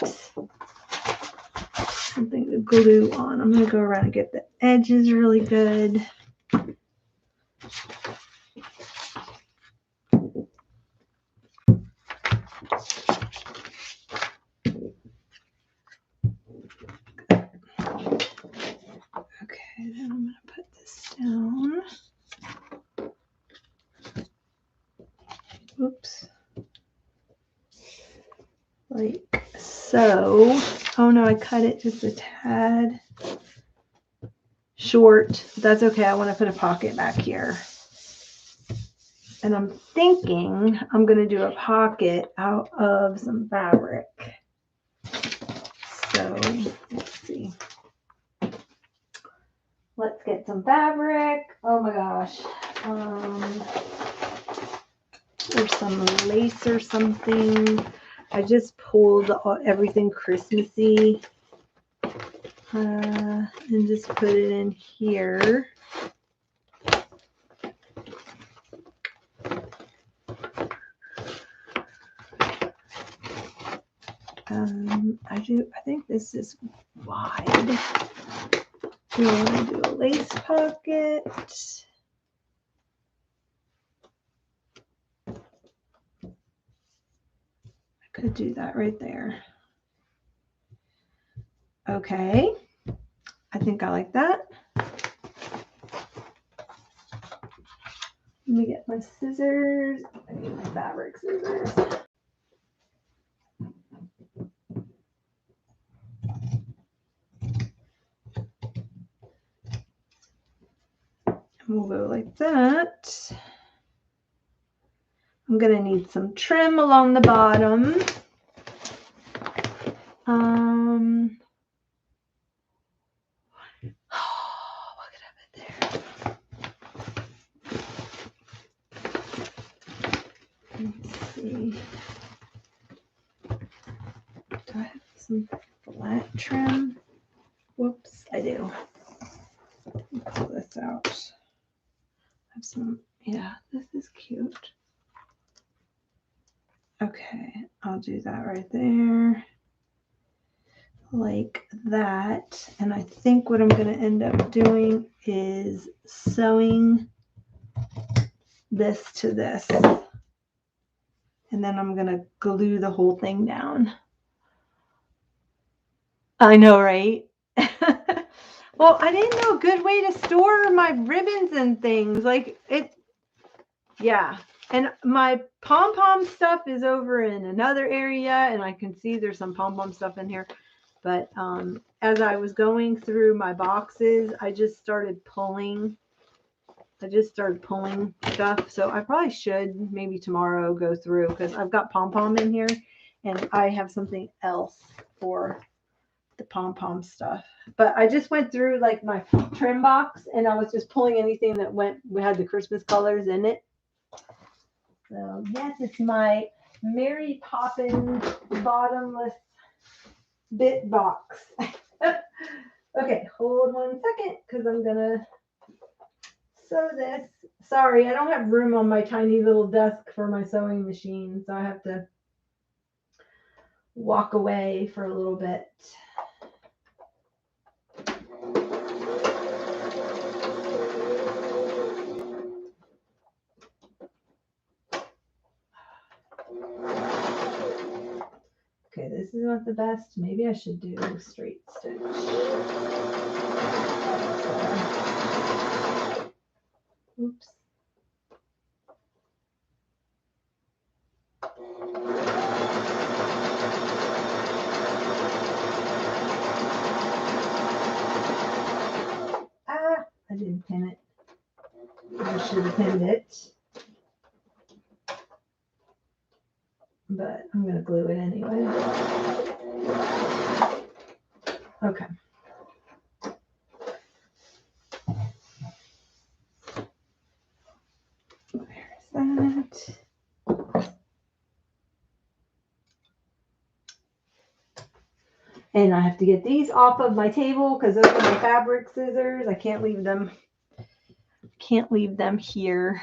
something to glue on. I'm going to go around and get the edges really good. Okay, then I'm going to put this down. Oops. Like so. Oh no, I cut it just a tad short. That's okay. I want to put a pocket back here. And I'm thinking I'm going to do a pocket out of some fabric. So let's see. Let's get some fabric. Oh my gosh. Or some lace or something. I just pulled everything Christmassy and just put it in here. I think this is wide. Do I want to do a lace pocket? I could do that right there. Okay. I think I like that. Let me get my scissors. I need my fabric scissors. We'll go like that. I'm going to need some trim along the bottom. What could I put there? Let's see. Do I have some flat trim? Whoops, I do. Let me pull this out. I have some, yeah, this is cute. Okay, I'll do that right there. Like that. And I think what I'm going to end up doing is sewing this to this. And then I'm going to glue the whole thing down. I know, right? Well, I didn't know a good way to store my ribbons and things. Like it, yeah. And my pom-pom stuff is over in another area, and I can see there's some pom-pom stuff in here. But as I was going through my boxes, I just started pulling stuff. So I probably should maybe tomorrow go through, because I've got pom-pom in here, and I have something else for the pom-pom stuff. But I just went through like my trim box, and I was just pulling anything that had the Christmas colors in it. So yes, it's my Mary Poppins bottomless bit box. Okay, hold 1 second, because I'm gonna sew this. Sorry, I don't have room on my tiny little desk for my sewing machine, so I have to walk away for a little bit. Okay, this is not the best. Maybe I should do a straight stitch. Oops. I didn't pin it. I should have pinned it. But I'm going to glue it anyway. Okay. And I have to get these off of my table because those are my fabric scissors. I can't leave them here.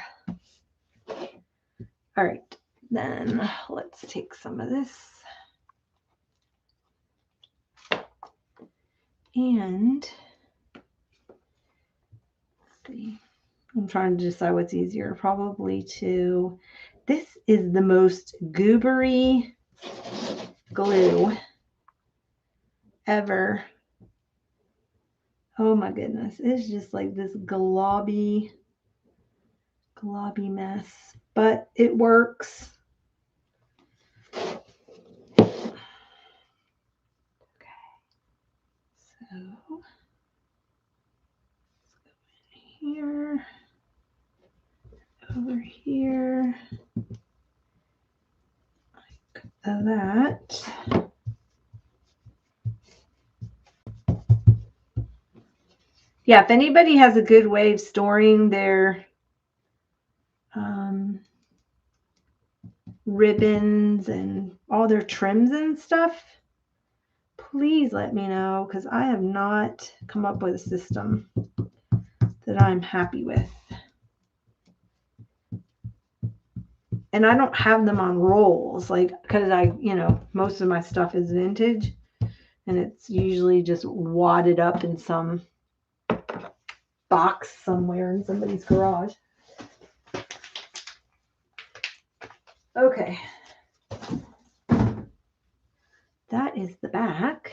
All right, then let's take some of this. And see, I'm trying to decide what's easier. Probably to, this is the most goobery glue ever. Oh my goodness. It's just like this globby mess, but it works. Okay. So let's go in here, over here, like that. Yeah, if anybody has a good way of storing their ribbons and all their trims and stuff, please let me know, because I have not come up with a system that I'm happy with. And I don't have them on rolls, like, because most of my stuff is vintage and it's usually just wadded up in some box somewhere in somebody's garage. Okay. That is the back.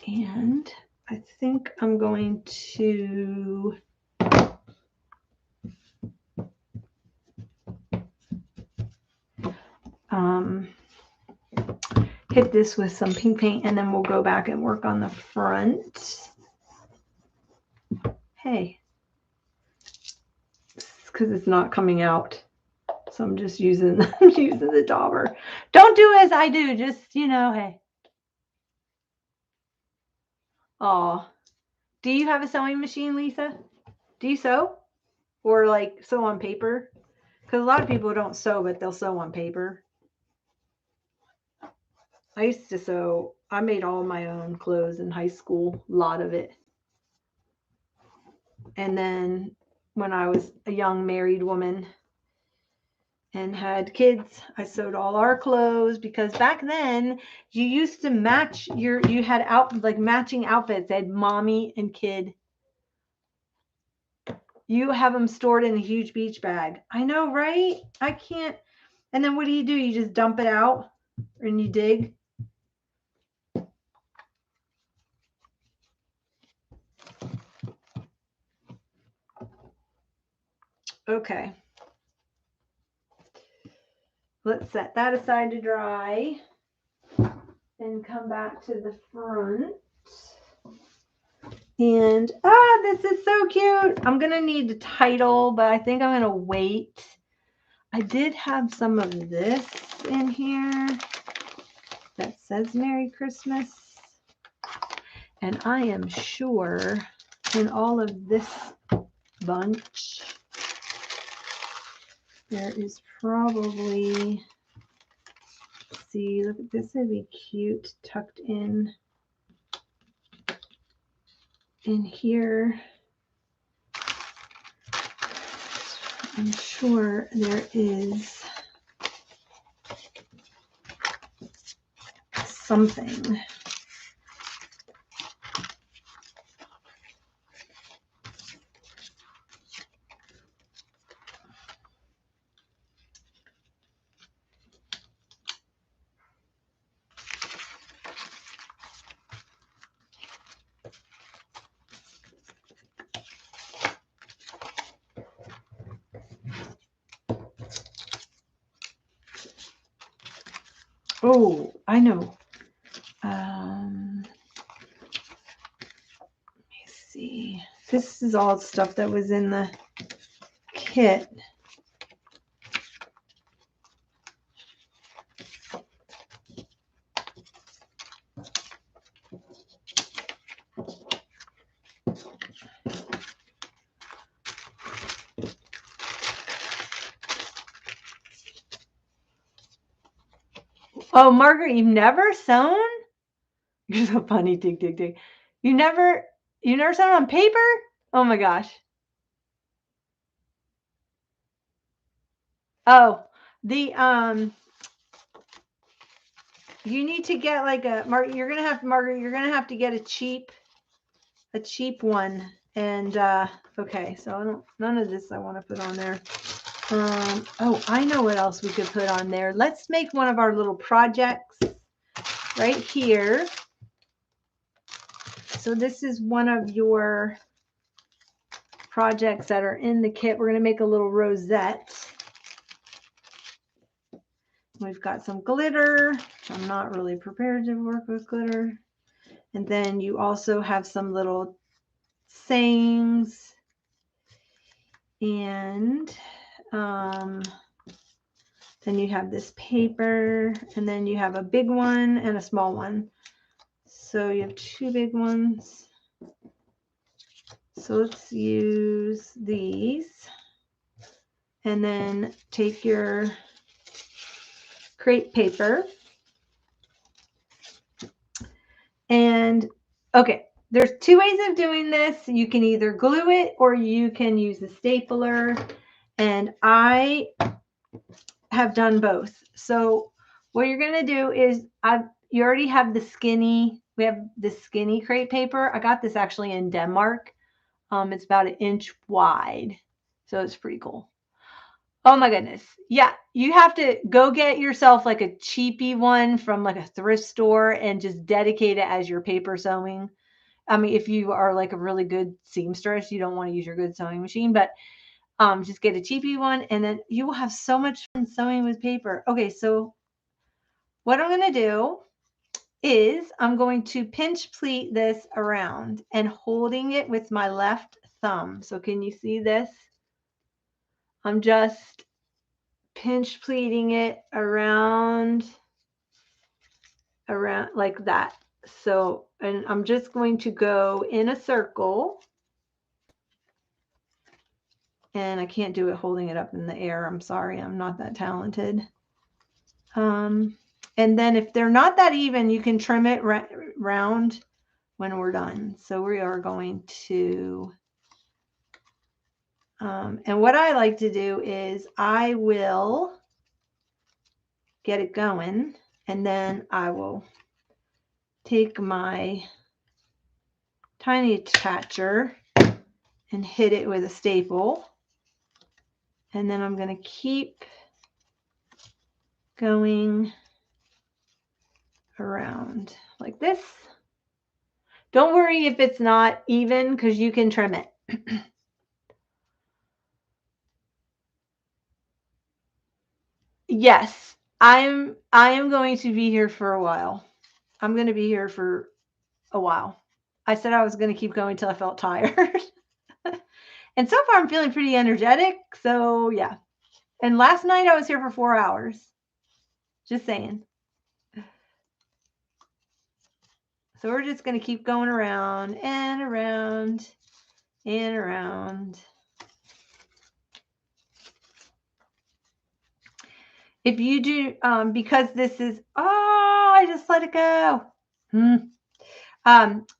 And I think I'm going to hit this with some pink paint, and then we'll go back and work on the front. Hey, because it's not coming out, so I'm just using the dauber. Don't do as I do, just hey. Oh, do you have a sewing machine, Lisa? Do you sew, or like sew on paper? Because a lot of people don't sew, but they'll sew on paper. I used to sew. I made all my own clothes in high school, a lot of it. And then when I was a young married woman and had kids, I sewed all our clothes, because back then you used to match you had matching outfits. They had mommy and kid. You have them stored in a huge beach bag. I know, right? I can't. And then what do? You just dump it out and you dig? Okay. Let's set that aside to dry and come back to the front. And this is so cute. I'm going to need a title, but I think I'm going to wait. I did have some of this in here that says Merry Christmas. And I am sure in all of this bunch, there is probably, see, look at this, would be cute tucked in here. I'm sure there is something. Oh, I know. Let me see. This is all stuff that was in the kit. Oh, Margaret, you've never sewn? You're so funny, Dig Dig Dig. You never sewn on paper? Oh my gosh. Oh, the you need to get like a Margaret, you're gonna have to get a cheap one. And okay, so none of this I want to put on there. Oh, I know what else we could put on there. Let's make one of our little projects right here. So this is one of your projects that are in the kit. We're going to make a little rosette. We've got some glitter. I'm not really prepared to work with glitter. And then you also have some little sayings. And then you have this paper, and then you have a big one and a small one. So you have two big ones. So let's use these. And then take your crepe paper. And okay, there's two ways of doing this. You can either glue it or you can use a stapler. And I have done both. So what you're going to do is you already have we have the skinny crepe paper. I got this actually in Denmark. It's about 1 inch wide. So it's pretty cool. Oh my goodness. Yeah, you have to go get yourself like a cheapy one from like a thrift store and just dedicate it as your paper sewing. I mean, if you are like a really good seamstress, you don't want to use your good sewing machine, but just get a cheapy one and then you will have so much fun sewing with paper. Okay, so what I'm going to do is I'm going to pinch pleat this around and holding it with my left thumb. So can you see this? I'm just pinch pleating it around like that. So, and I'm just going to go in a circle. And I can't do it holding it up in the air. I'm sorry, I'm not that talented. And then if they're not that even, you can trim it round when we're done. So we are going to, and what I like to do is I will get it going and then I will take my tiny attacher and hit it with a staple. And then I'm going to keep going around like this. Don't worry if it's not even because you can trim it. Yes, I am going to be here for a while. I'm going to be here for a while. I said I was going to keep going till I felt tired. And so far I'm feeling pretty energetic. So yeah. And last night I was here for 4 hours. Just saying. So we're just going to keep going around and around and around. If you do, because this is, oh, I just let it go.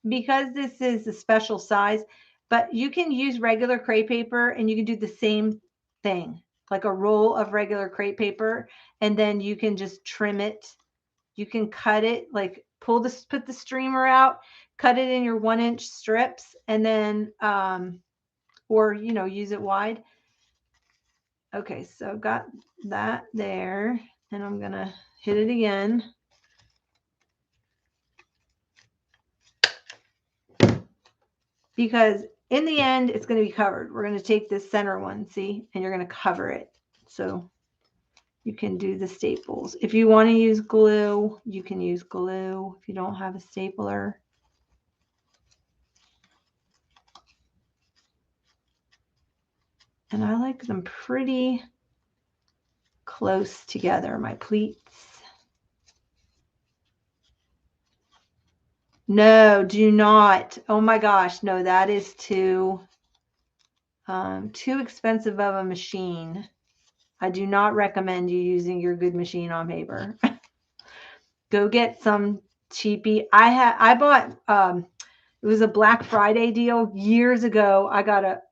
Because this is a special size, but you can use regular crepe paper and you can do the same thing, like a roll of regular crepe paper, and then you can just trim it. You can cut it, like put the streamer out, cut it in your 1 inch strips, and then, or, use it wide. Okay, so got that there, and I'm going to hit it again. Because in the end, it's going to be covered. We're going to take this center one, see, and you're going to cover it. So you can do the staples. If you want to use glue, you can use glue if you don't have a stapler. And I like them pretty close together, my pleats. No, do not. Oh my gosh, no, that is too expensive of a machine. I do not recommend you using your good machine on paper. go get some cheapy. I bought it was a Black Friday deal years ago. I got a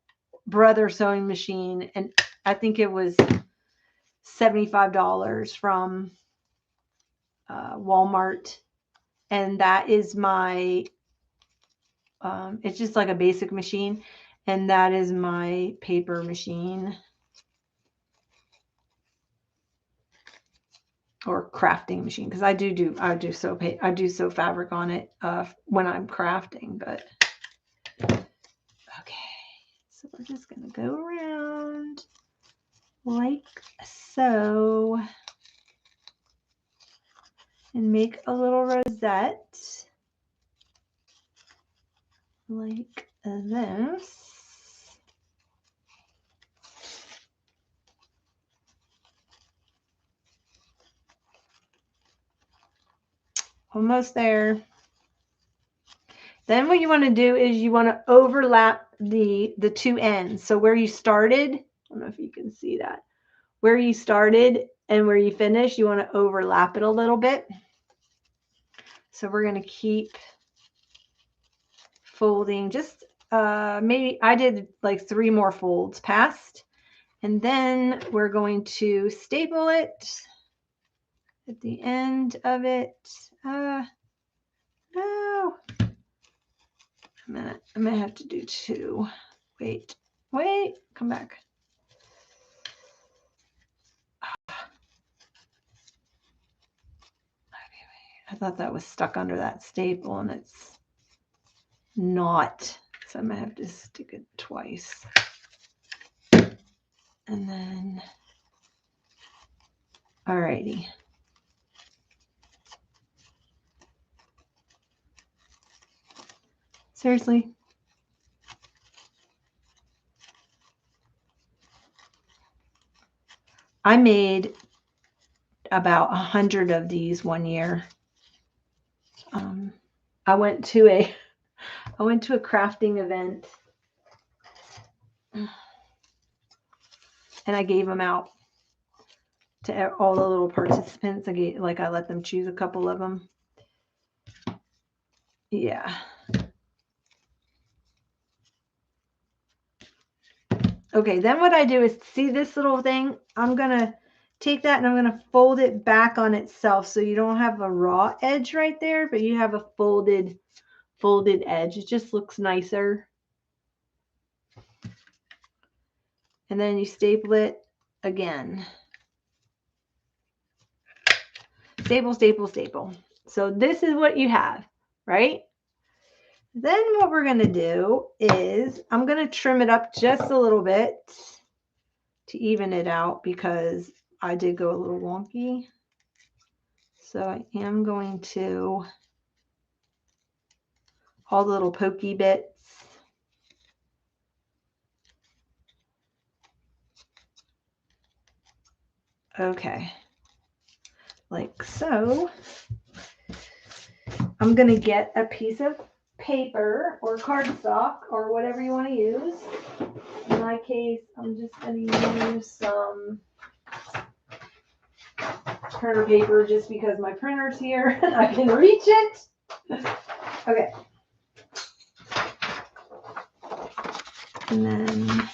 brother sewing machine, and I think it was $75 from Walmart, and that is my it's just like a basic machine, and that is my paper machine or crafting machine, because I do sew fabric on it when I'm crafting. But okay, so we're just gonna go around like so and make a little rosette like this. Almost there. Then what you want to do is you want to overlap the two ends. So where you started, I don't know if you can see that, where you started and where you finished, you want to overlap it a little bit. So we're going to keep folding, just maybe I did like 3 more folds past, and then we're going to staple it at the end of it. No, I'm gonna have to do 2. Wait, come back. I thought that was stuck under that staple, and it's not. So I'm gonna have to stick it twice. And then, alrighty. Seriously. I made about 100 of these one year. I went to a crafting event, and I gave them out to all the little participants. I let them choose a couple of them. Yeah. Okay, then what I do is, see this little thing? I'm gonna take that and I'm gonna fold it back on itself, so you don't have a raw edge right there, but you have a folded edge. It just looks nicer. And then you staple it again. Staple, staple, staple. So this is what you have, right? Then what we're going to do is I'm going to trim it up just a little bit to even it out, because I did go a little wonky. So I am going to, all the little pokey bits. Okay, like so. I'm going to get a piece of paper or cardstock or whatever you want to use. In my case, I'm just going to use some printer paper, just because my printer's here and I can reach it. Okay. And then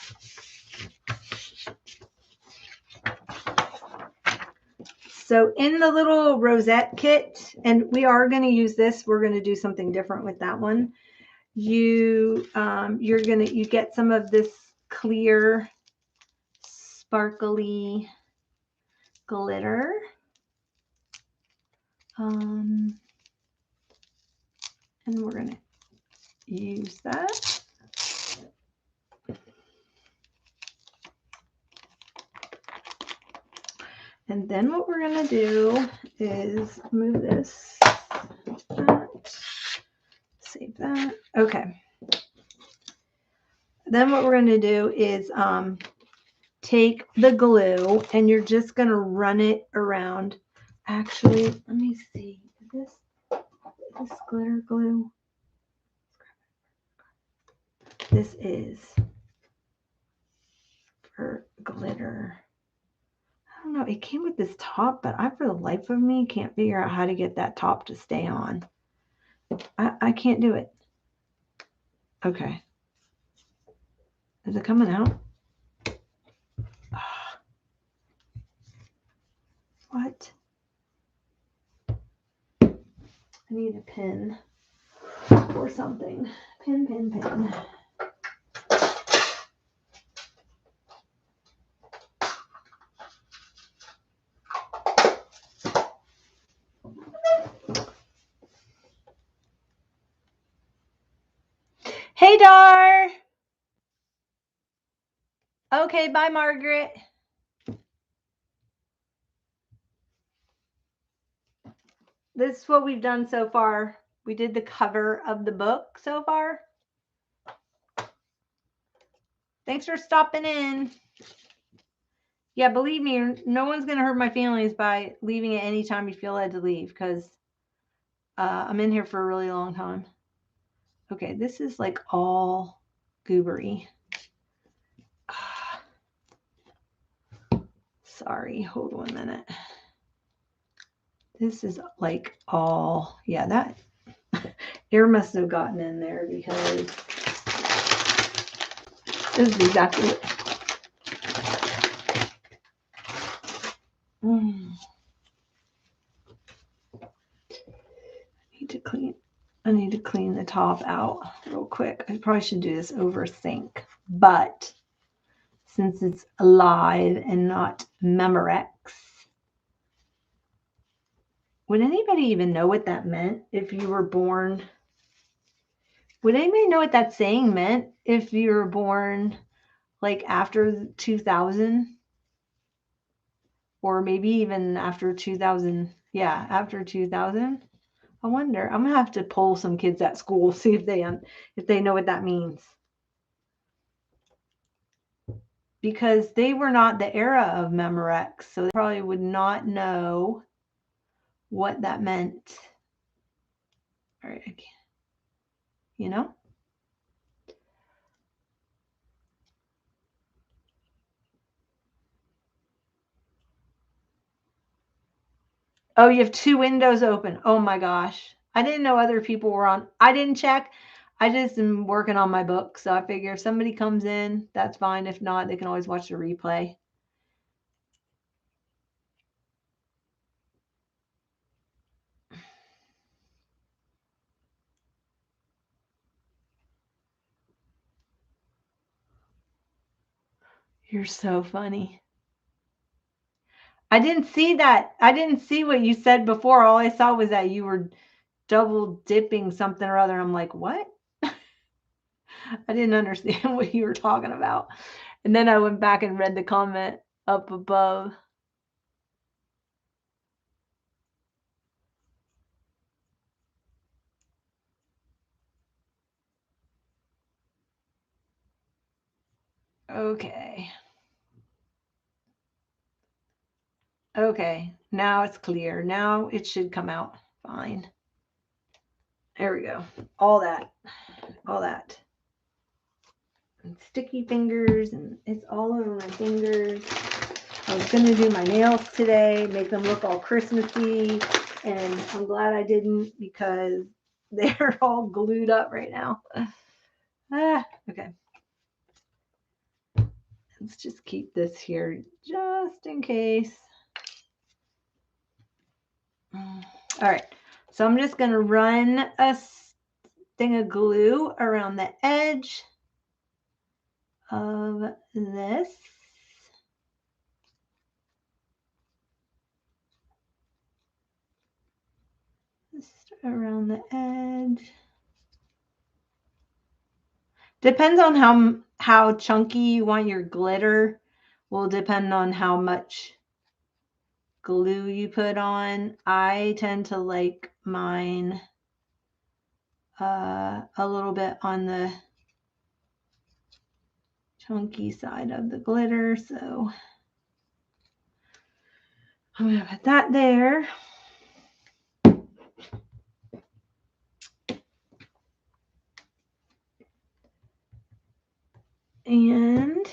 so in the little Rosette kit, and we are going to use this, we're going to do something different with that one. You get some of this clear sparkly glitter. And we're going to use that. And then what we're going to do is move this, save that. Okay. Then what we're going to do is take the glue, and you're just going to run it around. Actually, let me see. Is this glitter glue? This is for glitter. don't know. It came with this top, but I, for the life of me, can't figure out how to get that top to stay on. I can't do it. Okay. Is it coming out? What? I need a pin or something. Pin, pin, pin. Hey, Dar. Okay, bye, Margaret. This is what we've done so far. We did the cover of the book so far. Thanks for stopping in. Yeah, believe me, no one's going to hurt my feelings by leaving at any time you feel led to leave, because I'm in here for a really long time. Okay, this is like all goobery. Sorry, hold 1 minute. This is like all, yeah, that air must have gotten in there, because this is exactly what. I need to clean the top out real quick. I probably should do this over sink, but since it's alive and not Memorex, would anybody even know what that meant if you were born? Would anybody know what that saying meant if you were born like after 2000? Or maybe even after 2000. Yeah, after 2000. I wonder. I'm gonna have to poll some kids at school, see if they know what that means. Because they were not the era of Memorex, so they probably would not know what that meant. All right, you know? Oh, you have 2 windows open. Oh my gosh. I didn't know other people were on. I didn't check. I just am working on my book. So I figure if somebody comes in, that's fine. If not, they can always watch the replay. You're so funny. I didn't see that. I didn't see what you said before. All I saw was that you were double dipping something or other. I'm like, what? I didn't understand what you were talking about. And then I went back and read the comment up above. Okay. Okay. Now it's clear. Now it should come out fine. There we go. All that. All that. And sticky fingers, and it's all over my fingers. I was going to do my nails today, make them look all Christmassy, and I'm glad I didn't, because they're all glued up right now. Okay. Let's just keep this here just in case. All right. So I'm just going to run a thing of glue around the edge of this. Just around the edge. Depends on how chunky you want your glitter. Will depend on how much glue you put on. I tend to like mine a little bit on the chunky side of the glitter, so I'm going to put that there. And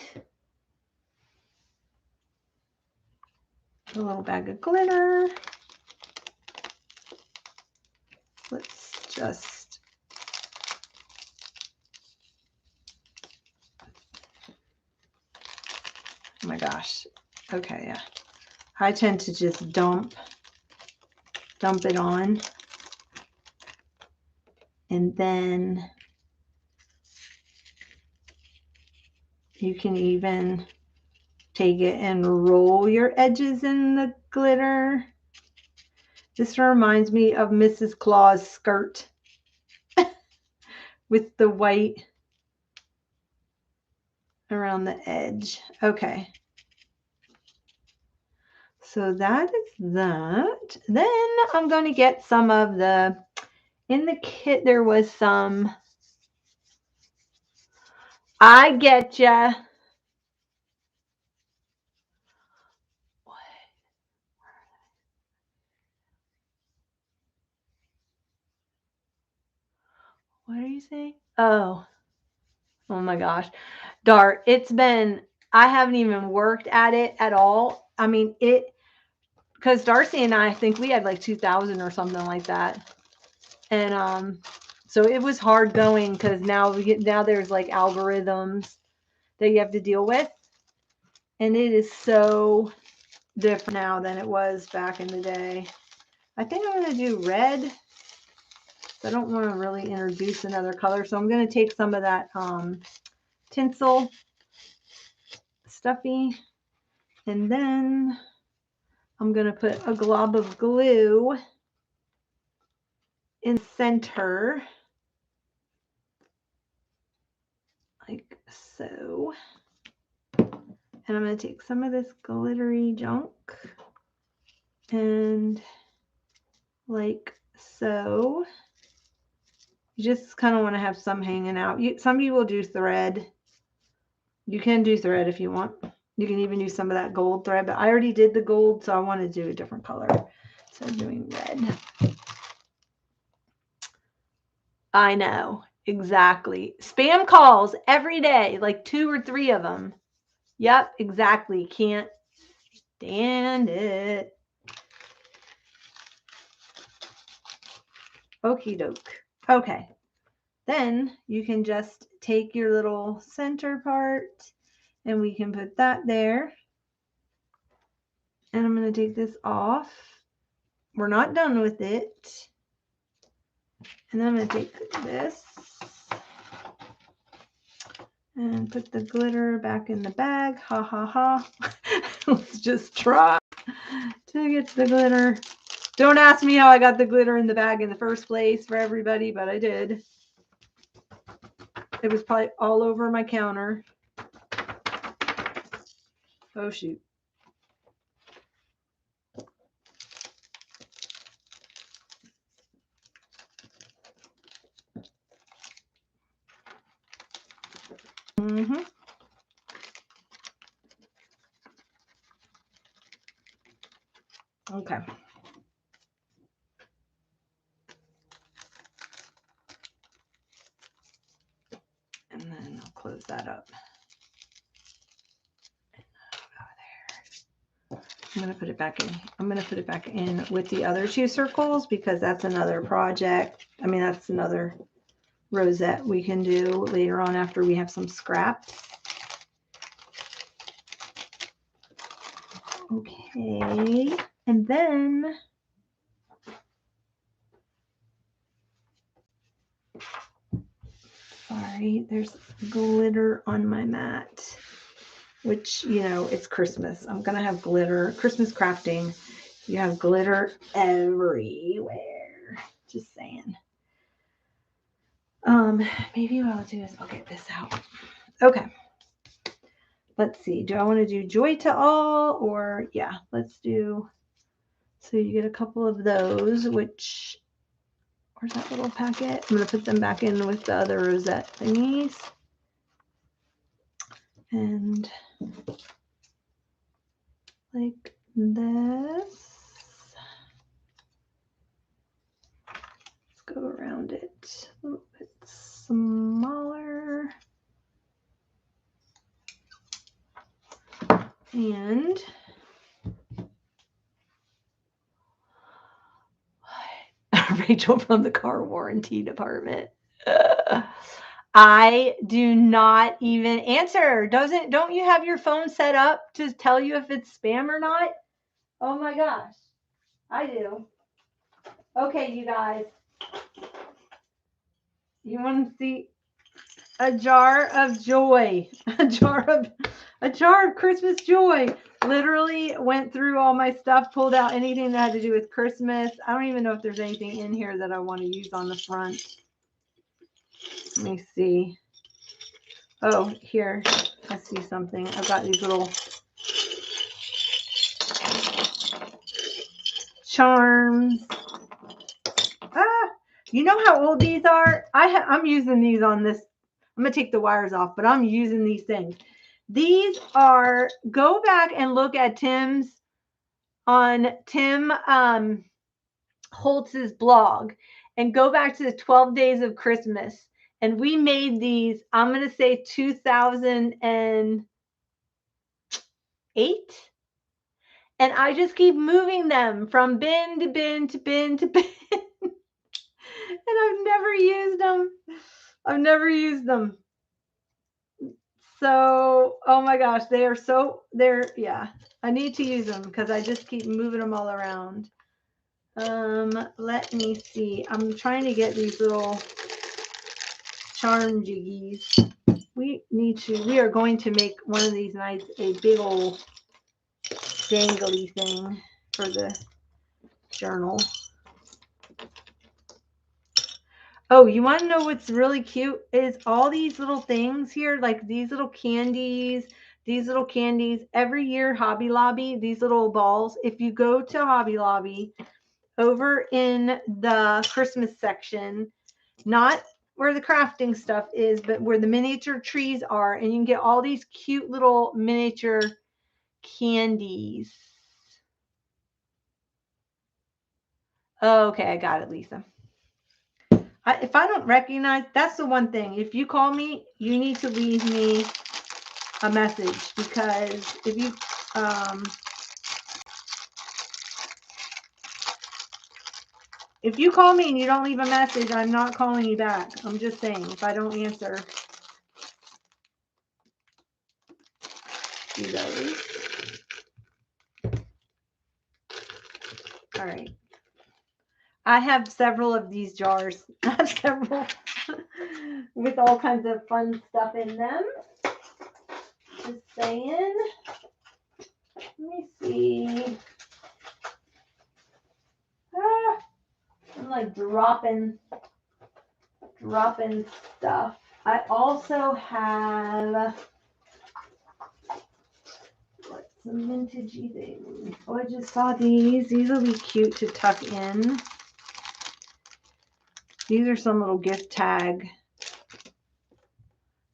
a little bag of glitter. Let's just oh my gosh. Okay, yeah. I tend to just dump it on. And then you can even take it and roll your edges in the glitter. This reminds me of Mrs. Claus' skirt with the white around the edge. Okay. So that is that. Then I'm going to get some of the, in the kit there was some, I get ya. What are you saying? Oh my gosh. Dart, it's been, I haven't even worked at it at all. I mean, because Darcy and I think we had like 2,000 or something like that. And so it was hard going because now there's like algorithms that you have to deal with. And it is so different now than it was back in the day. I think I'm going to do red. I don't want to really introduce another color. So I'm going to take some of that tinsel stuffy. And then I'm going to put a glob of glue in the center. Like so. And I'm going to take some of this glittery junk and like so. You just kind of want to have some hanging out. Some people do thread. You can do thread if you want. You can even use some of that gold thread, but I already did the gold, so I want to do a different color. So I'm doing red. I know, exactly. Spam calls every day, like 2 or 3 of them. Yep, exactly. Can't stand it. Okie doke. Okay. Then you can just take your little center part and we can put that there. And I'm going to take this off. We're not done with it. And then I'm going to take this and put the glitter back in the bag. Ha ha ha. Let's just try to get the glitter. Don't ask me how I got the glitter in the bag in the first place for everybody, but I did. It was probably all over my counter. Oh, shoot. Mm-hmm. Okay. And then I'll close that up. I'm going to put it back in. I'm going to put it back in with the other 2 circles because that's another project. I mean, that's another rosette we can do later on after we have some scraps. Okay. And then sorry, there's glitter on my mat, which, you know, it's Christmas. I'm going to have glitter. Christmas crafting. You have glitter everywhere. Just saying. Maybe what I'll do is I'll get this out. Okay. Let's see. Do I want to do Joy to All or yeah, let's do. So you get a couple of those, which where's that little packet? I'm going to put them back in with the other rosette thingies. And like this. Let's go around it a little bit smaller. And Rachel from the car warranty department. I do not even answer. Don't you have your phone set up to tell you if it's spam or not? Oh my gosh. I do. Okay, you guys. You want to see a jar of joy? A jar of Christmas joy. Literally went through all my stuff, pulled out anything that had to do with Christmas. I don't even know if there's anything in here that I want to use on the front. Let me see. Oh, here. I see something. I've got these little charms. You know how old these are? I'm using these on this. I'm going to take the wires off, but I'm using these things. These are, go back and look at Tim Holtz's blog and go back to the 12 Days of Christmas. And we made these, I'm going to say 2008. And I just keep moving them from bin to bin to bin to bin. And I've never used them. So, oh my gosh, yeah, I need to use them because I just keep moving them all around. Let me see. I'm trying to get these little charm jiggies. We are going to make one of these nights a big old dangly thing for the journal. Oh, you want to know what's really cute is all these little things here, like these little candies, every year, Hobby Lobby, these little balls. If you go to Hobby Lobby, over in the Christmas section, not where the crafting stuff is, but where the miniature trees are, and you can get all these cute little miniature candies. Okay, I got it, Lisa. If I don't recognize, that's the one thing. If you call me, you need to leave me a message, because if you call me and you don't leave a message, I'm not calling you back. I'm just saying, if I don't answer. See those? All right. I have several of these jars. I have several with all kinds of fun stuff in them. Just saying. Let me see. I'm like dropping stuff. I also have some vintagey things. Oh, I just saw these. These will be cute to tuck in. These are some little gift tag.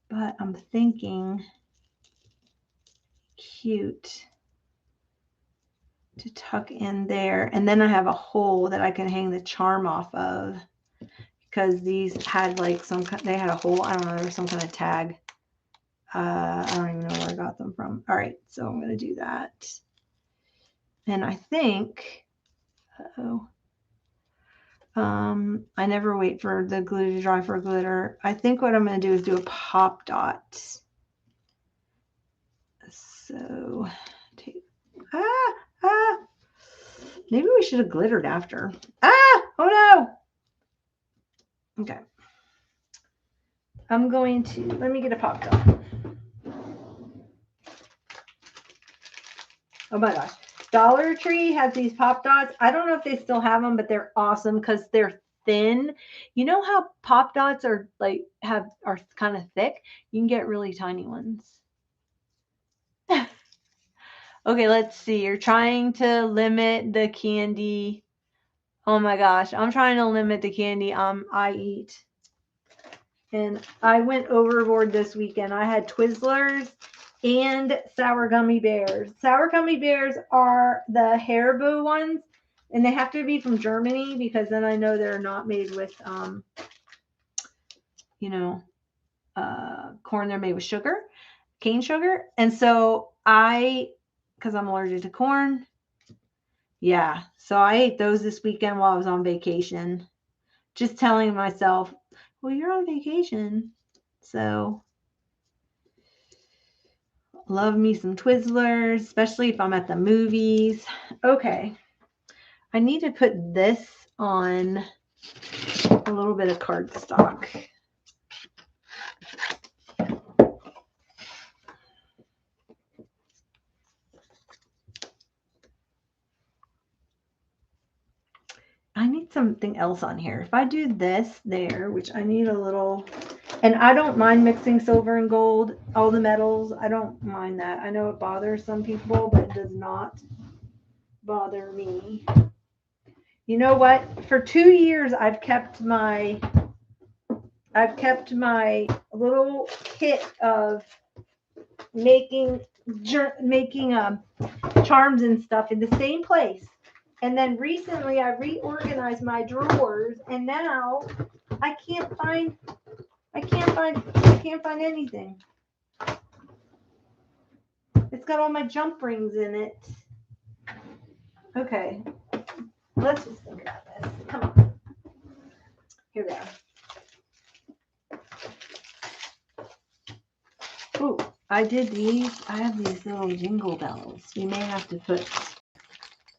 But I'm thinking cute to tuck in there. And then I have a hole that I can hang the charm off of, because these had like they had a hole. I don't know, there was some kind of tag. I don't even know where I got them from. All right, so I'm going to do that. And I think, I never wait for the glue to dry for glitter. I think what I'm going to do is do a pop dot. So, maybe we should have glittered after. Oh no. Okay. I'm going to, let me get a pop dot. Oh my gosh. Dollar Tree has these pop dots. I don't know if they still have them, but they're awesome because they're thin. You know how pop dots are like are kind of thick? You can get really tiny ones. Okay, let's see. You're trying to limit the candy. Oh my gosh. I'm trying to limit the candy I eat. And I went overboard this weekend. I had Twizzlers and sour gummy bears. Sour gummy bears are the Haribo ones, and they have to be from Germany, because then I know they're not made with, corn. They're made with sugar, cane sugar. And so because I'm allergic to corn. Yeah. So I ate those this weekend while I was on vacation. just telling myself, well, you're on vacation. So love me some Twizzlers, especially if I'm at the movies. Okay. I need to put this on a little bit of cardstock. I need something else on here. If I do this there, which I need a little, and I don't mind mixing silver and gold, all the metals. I don't mind that. I know it bothers some people, but it does not bother me. You know what? For 2 years, I've kept my little kit of making charms and stuff in the same place. And then recently I reorganized my drawers, and now I can't find anything. It's got all my jump rings in it. Okay. Let's just think about this. Come on. Here they are. Ooh, I did these. I have these little jingle bells. We may have to put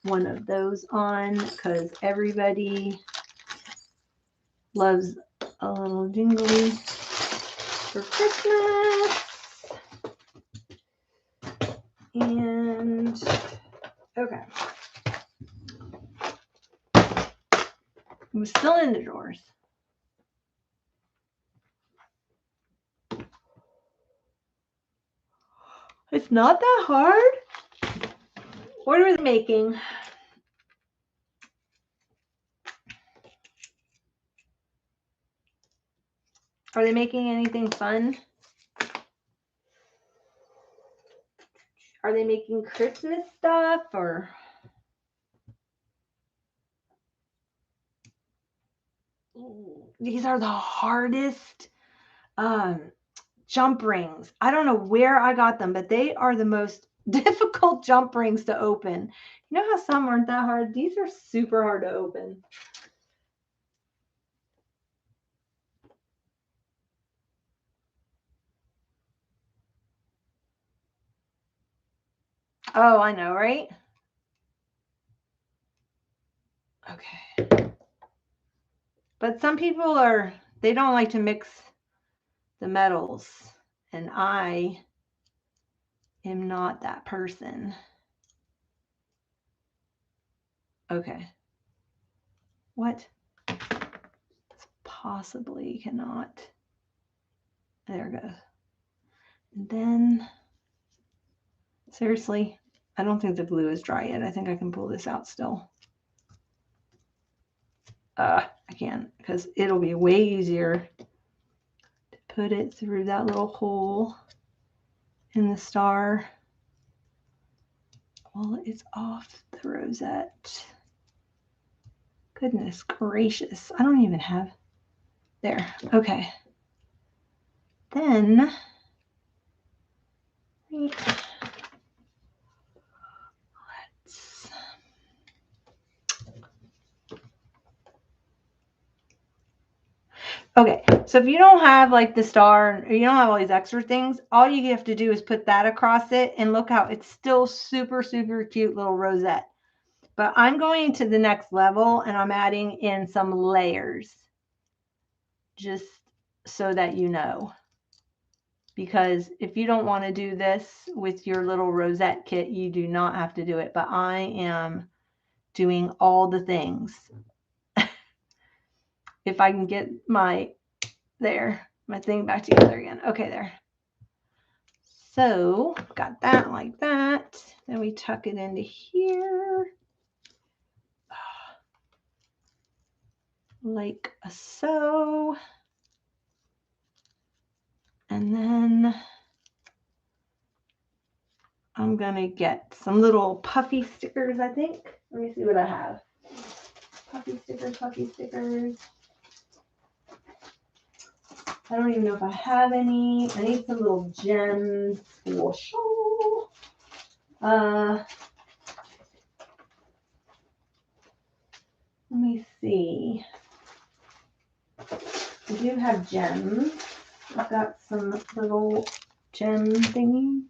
one of those on because everybody loves a little jingly for Christmas. And okay, I'm still in the drawers. It's not that hard. What are they making? Are they making anything fun? Are they making Christmas stuff or? These are the hardest jump rings. I don't know where I got them, but they are the most difficult jump rings to open. You know how some aren't that hard? These are super hard to open. Oh, I know, right? Okay. But some people they don't like to mix the metals, and I am not that person. Okay. What? Possibly cannot. There it goes. And then, seriously, I don't think the glue is dry yet. I think I can pull this out still. I can't because it'll be way easier to put it through that little hole in the star while it's off the rosette. Goodness gracious. I don't even have. There. Okay. Then, let's. Okay, so if you don't have like the star, or you don't have all these extra things, all you have to do is put that across it, and look how it's still super, super cute little rosette. But I'm going to the next level, and I'm adding in some layers, just so that you know. Because if you don't want to do this with your little rosette kit, you do not have to do it. But I am doing all the things. If I can get my thing back together again. Okay, there. So got that like that. Then we tuck it into here. Like so. And then I'm gonna get some little puffy stickers, I think. Let me see what I have. Puffy stickers, puffy stickers. I don't even know if I have any. I need some little gems for sure. Let me see. I do have gems. I've got some little gem thingies.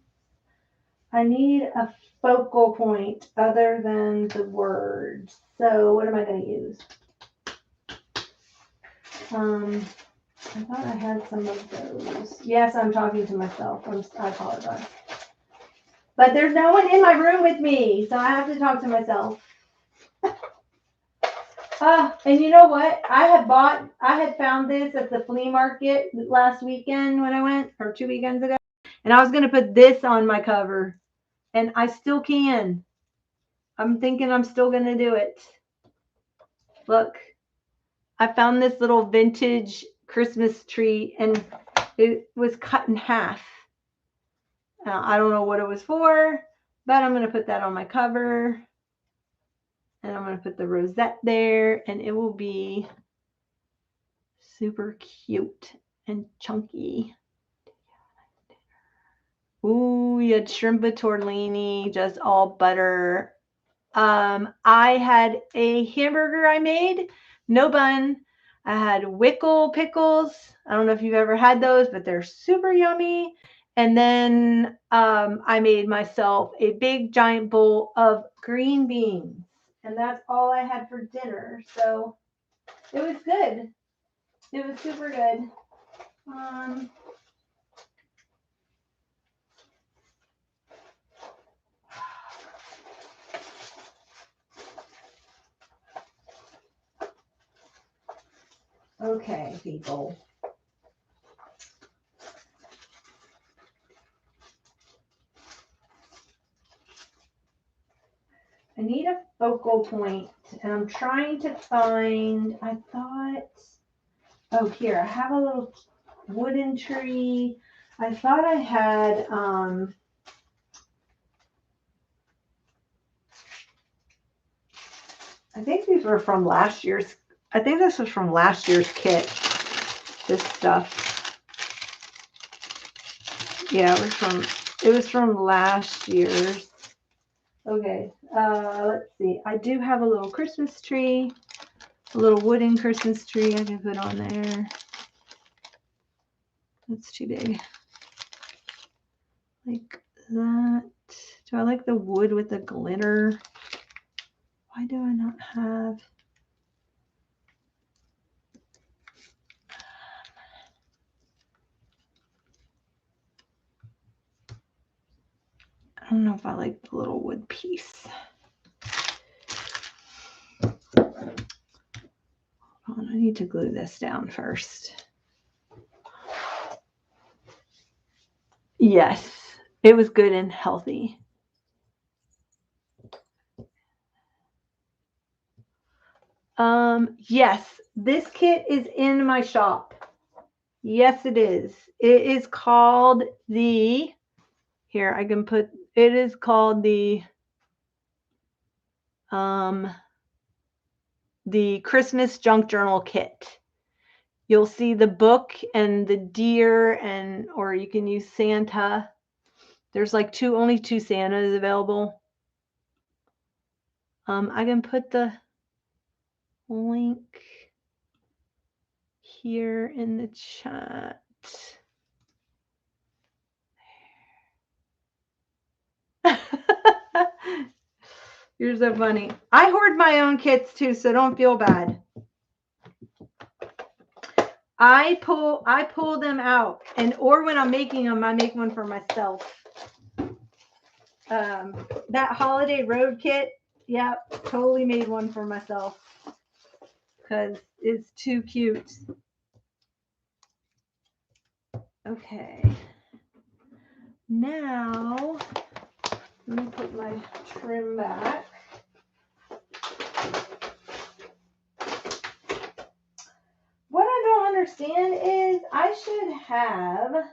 I need a focal point other than the words. So what am I going to use? I thought I had some of those. Yes, I'm talking to myself. I apologize. But there's no one in my room with me, so I have to talk to myself. And you know what? I had found this at the flea market last weekend when I went, or 2 weekends ago. And I was going to put this on my cover. And I still can. I'm thinking I'm still going to do it. Look. I found this little vintage Christmas tree, and it was cut in half. Now, I don't know what it was for, but I'm going to put that on my cover. And I'm going to put the rosette there, and it will be super cute and chunky. Ooh, you had shrimp tortellini, just all butter. I had a hamburger I made, no bun. I had wickle pickles. I don't know if you've ever had those, but they're super yummy. And then I made myself a big giant bowl of green beans. And that's all I had for dinner. So it was good. It was super good. Okay, people. I need a focal point, and I'm trying to find, I thought, oh, here, I have a little wooden tree. I thought I had, I think these were from last year's, I think this was from last year's kit, this stuff. Yeah, it was from last year's. Okay, let's see. I do have a little Christmas tree, a little wooden Christmas tree I can put on there. That's too big. Like that. Do I like the wood with the glitter? Why do I not have? I don't know if I like the little wood piece. Hold on, I need to glue this down first. Yes, it was good and healthy. Yes, this kit is in my shop. Yes, it is. It is called the, here, I can put, it is called the Christmas Junk Journal Kit. You'll see the book and the deer, and or you can use Santa. There's like only two Santas available. I can put the link here in the chat. You're so funny. I hoard my own kits too, so don't feel bad. I pull them out, or when I'm making them, I make one for myself. That holiday road kit, yeah, totally made one for myself because it's too cute. Okay, now let me put my trim back. What I don't understand is I should have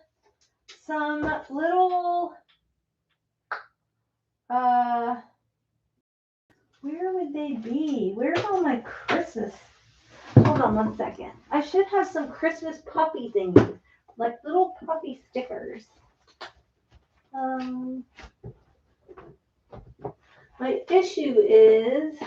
some little, where would they be? Where's all my Christmas? Hold on one second. I should have some Christmas puppy things, like little puppy stickers. My issue is,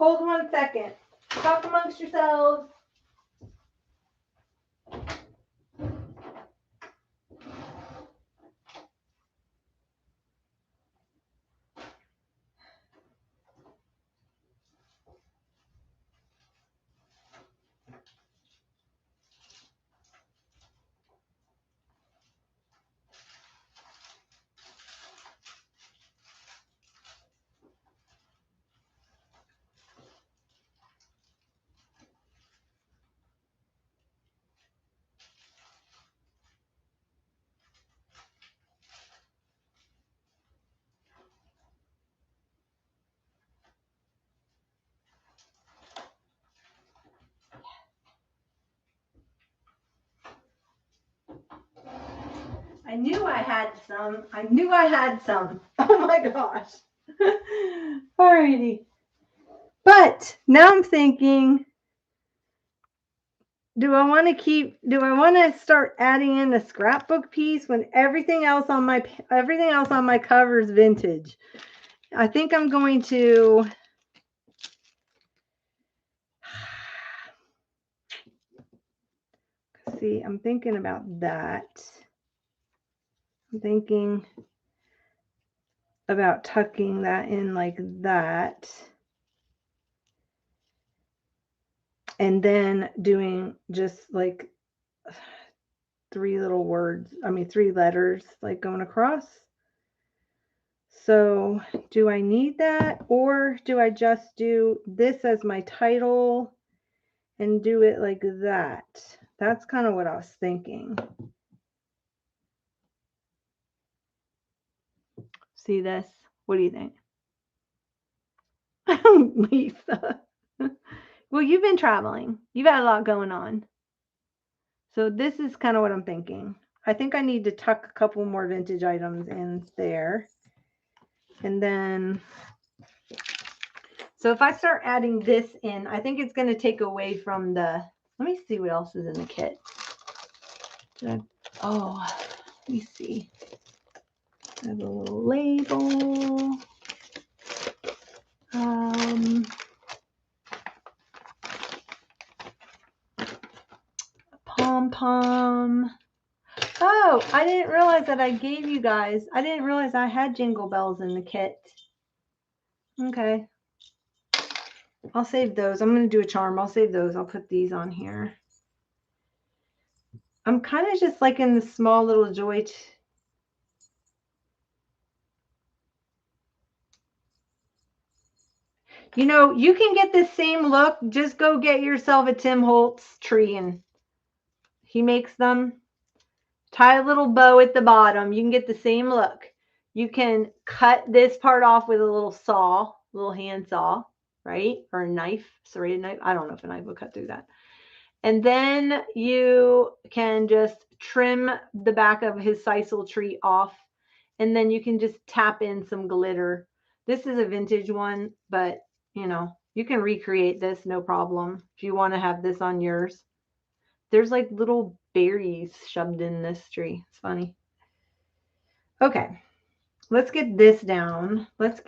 Hold 1 second. Talk amongst yourselves. I knew I had some. I knew I had some. Oh my gosh. Alrighty. But now I'm thinking, do I want to start adding in a scrapbook piece when everything else on my cover is vintage? I think I'm going to see, I'm thinking about that. I'm thinking about tucking that in like that. And then doing just like 3 letters like going across. So do I need that, or do I just do this as my title and do it like that? That's kind of what I was thinking. See this? What do you think? Lisa. Well, you've been traveling. You've had a lot going on. So this is kind of what I'm thinking. I think I need to tuck a couple more vintage items in there. And then, so if I start adding this in, I think it's going to take away from the, let me see what else is in the kit. Let me see. I have a little label. Pom-pom. Oh, I didn't realize that I gave you guys. I didn't realize I had jingle bells in the kit. Okay. I'll save those. I'm going to do a charm. I'll save those. I'll put these on here. I'm kind of just liking the small little joy. You know, you can get the same look. Just go get yourself a Tim Holtz tree, and he makes them. Tie a little bow at the bottom. You can get the same look. You can cut this part off with a little saw, little hand saw, right? Or a knife, serrated knife. I don't know if a knife will cut through that. And then you can just trim the back of his sisal tree off. And then you can just tap in some glitter. This is a vintage one, but you know, you can recreate this, no problem. If you want to have this on yours. There's like little berries shoved in this tree. It's funny. Okay, let's get this down. Let's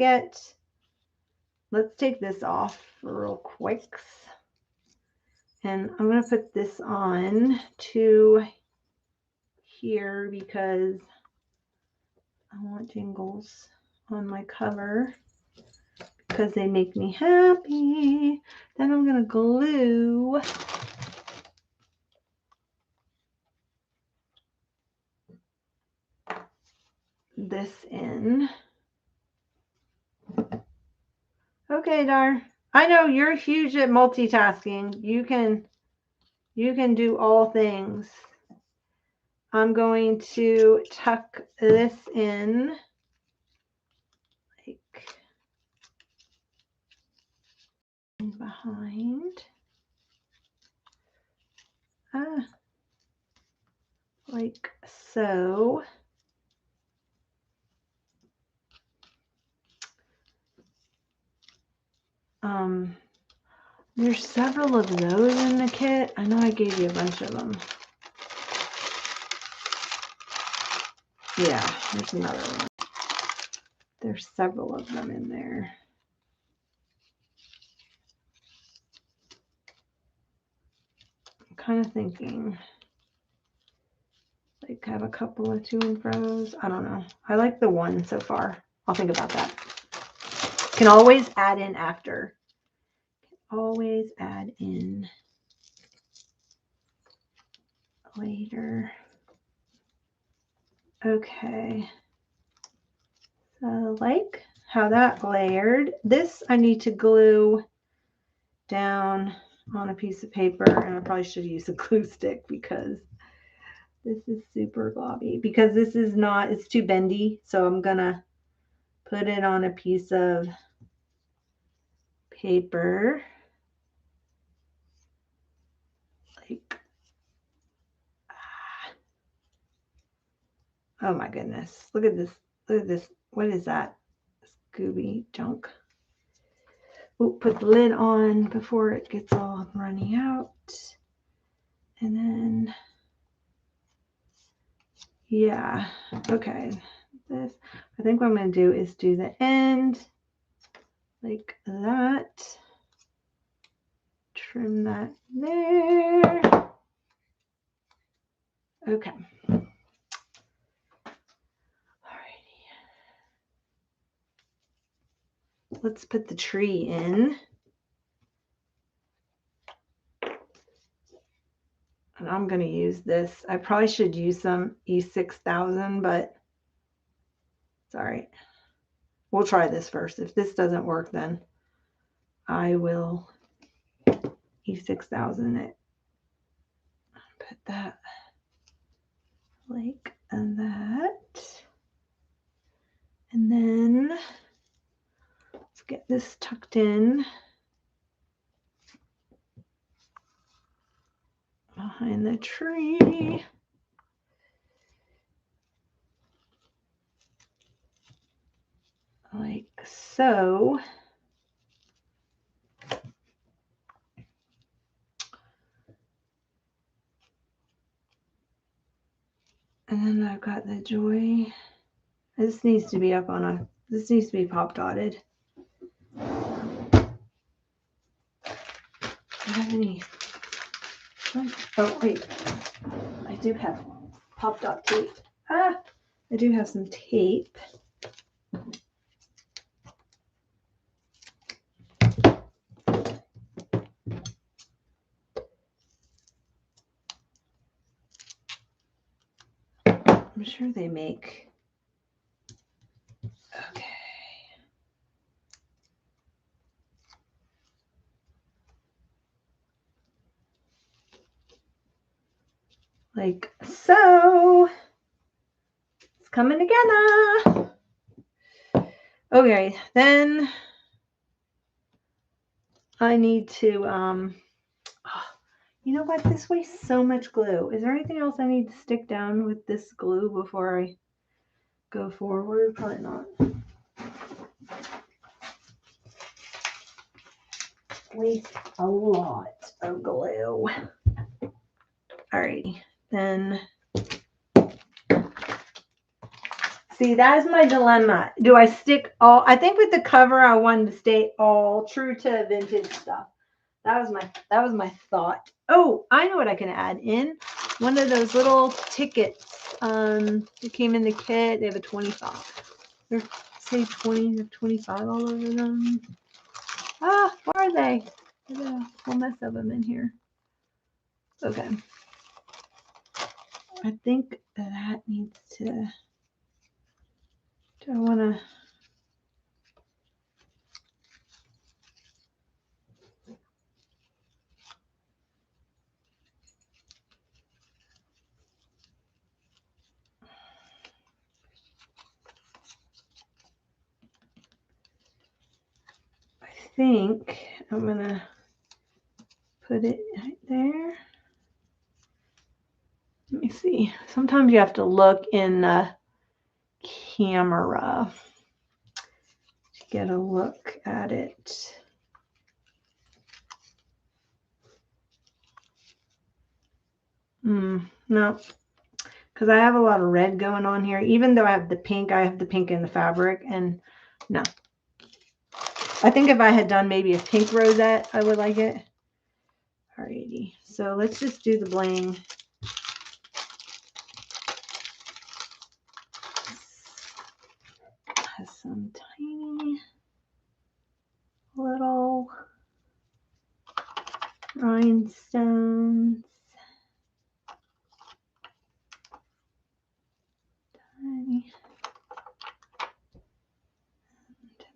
take this off real quick. And I'm going to put this on to here because I want jingles on my cover because they make me happy. Then I'm going to glue this in. Okay, Dar. I know you're huge at multitasking. You can do all things. I'm going to tuck this in like behind. Like so. There's several of those in the kit. I know I gave you a bunch of them. Yeah, there's another one. There's several of them in there. kind of thinking like have a couple of to and fro's. I don't know. I like the one so far. I'll think about that. Can always add in after. Always add in later. Okay. So like how that layered. This I need to glue down on a piece of paper, and I probably should use a glue stick because this is super globby, because this is not, it's too bendy. So I'm gonna put it on a piece of paper like, oh my goodness, look at this, look at this. What is that? Scooby junk. Ooh, put the lid on before it gets all runny out. And then, yeah, okay. This, I think what I'm going to do is do the end like that. Trim that there. Okay. Alrighty. Let's put the tree in. And I'm going to use this. I probably should use some E6000, but it's all right. We'll try this first. If this doesn't work, then I will E6000 it. Put that like that. And then let's get this tucked in behind the tree. Like so. And then I've got the joy. This needs to be up on a, this needs to be pop dotted. Do I have any? Oh, wait. I do have pop dot tape. I do have some tape. I'm sure they make. Okay. Like so. It's coming together. Okay, then I need to, you know what? This wastes so much glue. Is there anything else I need to stick down with this glue before I go forward? Probably not. Waste a lot of glue. Alrighty, then. See, that is my dilemma. Do I stick all, I think with the cover, I wanted to stay all true to vintage stuff. That was my thought. Oh, I know what I can add in. One of those little tickets. It came in the kit. They have a 25. They're say 20, they have 25 all over them. Ah, where are they? There's a whole mess of them in here. Okay. I think that needs to, do I want to, I think I'm going to put it right there. Let me see. Sometimes you have to look in the camera to get a look at it. No, because I have a lot of red going on here. Even though I have the pink in the fabric, and no. I think if I had done maybe a pink rosette, I would like it. Alrighty, so let's just do the bling. Has some tiny little rhinestones. Tiny.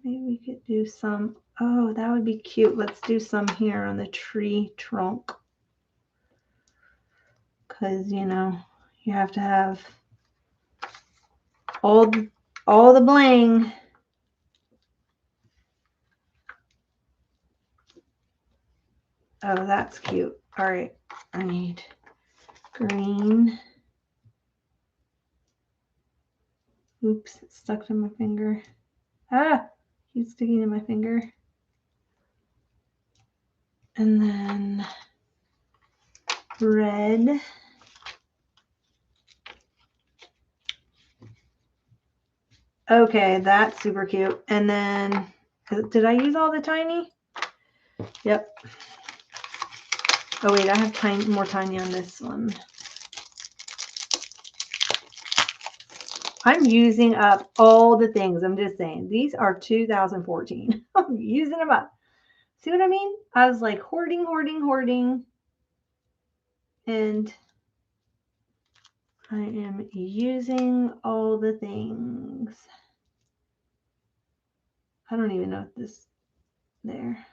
Maybe we could do some. Oh, that would be cute. Let's do some here on the tree trunk. Because, you know, you have to have all the bling. Oh, that's cute. All right, I need green. Oops, it's stuck to my finger. Ah, he's sticking to my finger. And then red. Okay, that's super cute. And then, did I use all the tiny? Yep. Oh wait, I have more tiny on this one. I'm using up all the things. I'm just saying. These are 2014. I'm using them up. See what I mean? I was like hoarding. And I am using all the things. I don't even know if this there.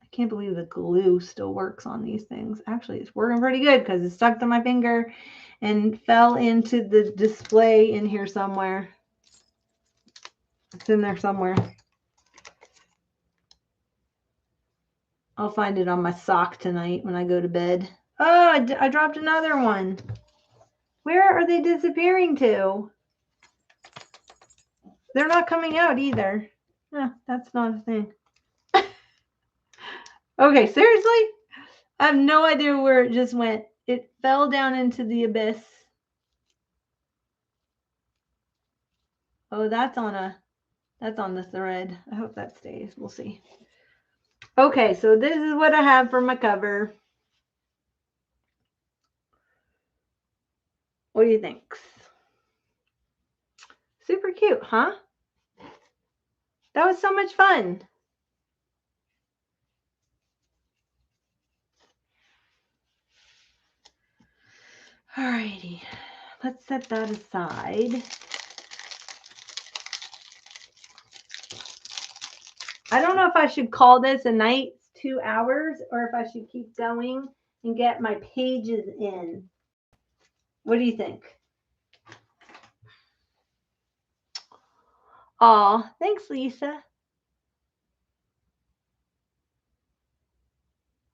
I can't believe the glue still works on these things. Actually, it's working pretty good because it stuck to my finger and fell into the display in here somewhere. It's in there somewhere. I'll find it on my sock tonight when I go to bed. Oh, I dropped another one. Where are they disappearing to? They're not coming out either. No, that's not a thing. Okay, seriously? I have no idea where it just went. It fell down into the abyss. Oh, that's on the thread. I hope that stays. We'll see. Okay, so this is what I have for my cover. What do you think? Super cute, huh? That was so much fun. Alrighty, let's set that aside. I don't know if I should call this a night 2 hours or if I should keep going and get my pages in. What do you think? Aw, thanks, Lisa.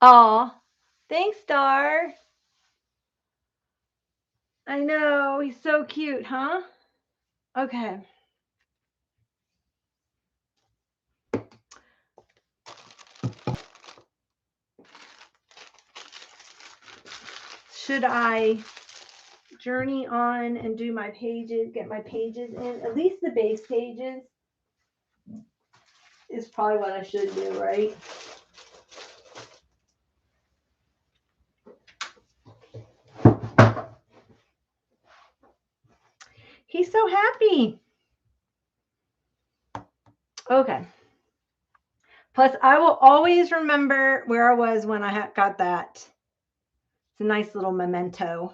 Aw, thanks, Star. I know, he's so cute, huh? Okay. Should I journey on and do my pages, get my pages in? At least the base pages is probably what I should do, right? He's so happy. Okay. Plus, I will always remember where I was when I got that. It's a nice little memento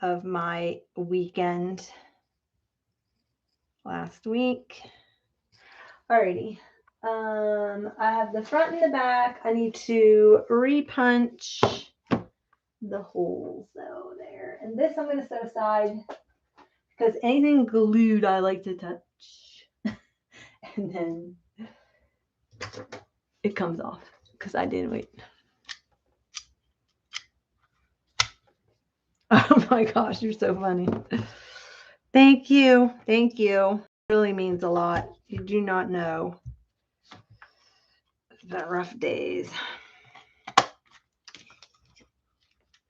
of my weekend last week. Alrighty. I have the front and the back. I need to repunch the holes though there. And this I'm going to set aside because anything glued I like to touch. And then it comes off because I didn't wait. Oh my gosh, you're so funny. Thank you. Thank you. It really means a lot. You do not know the rough days.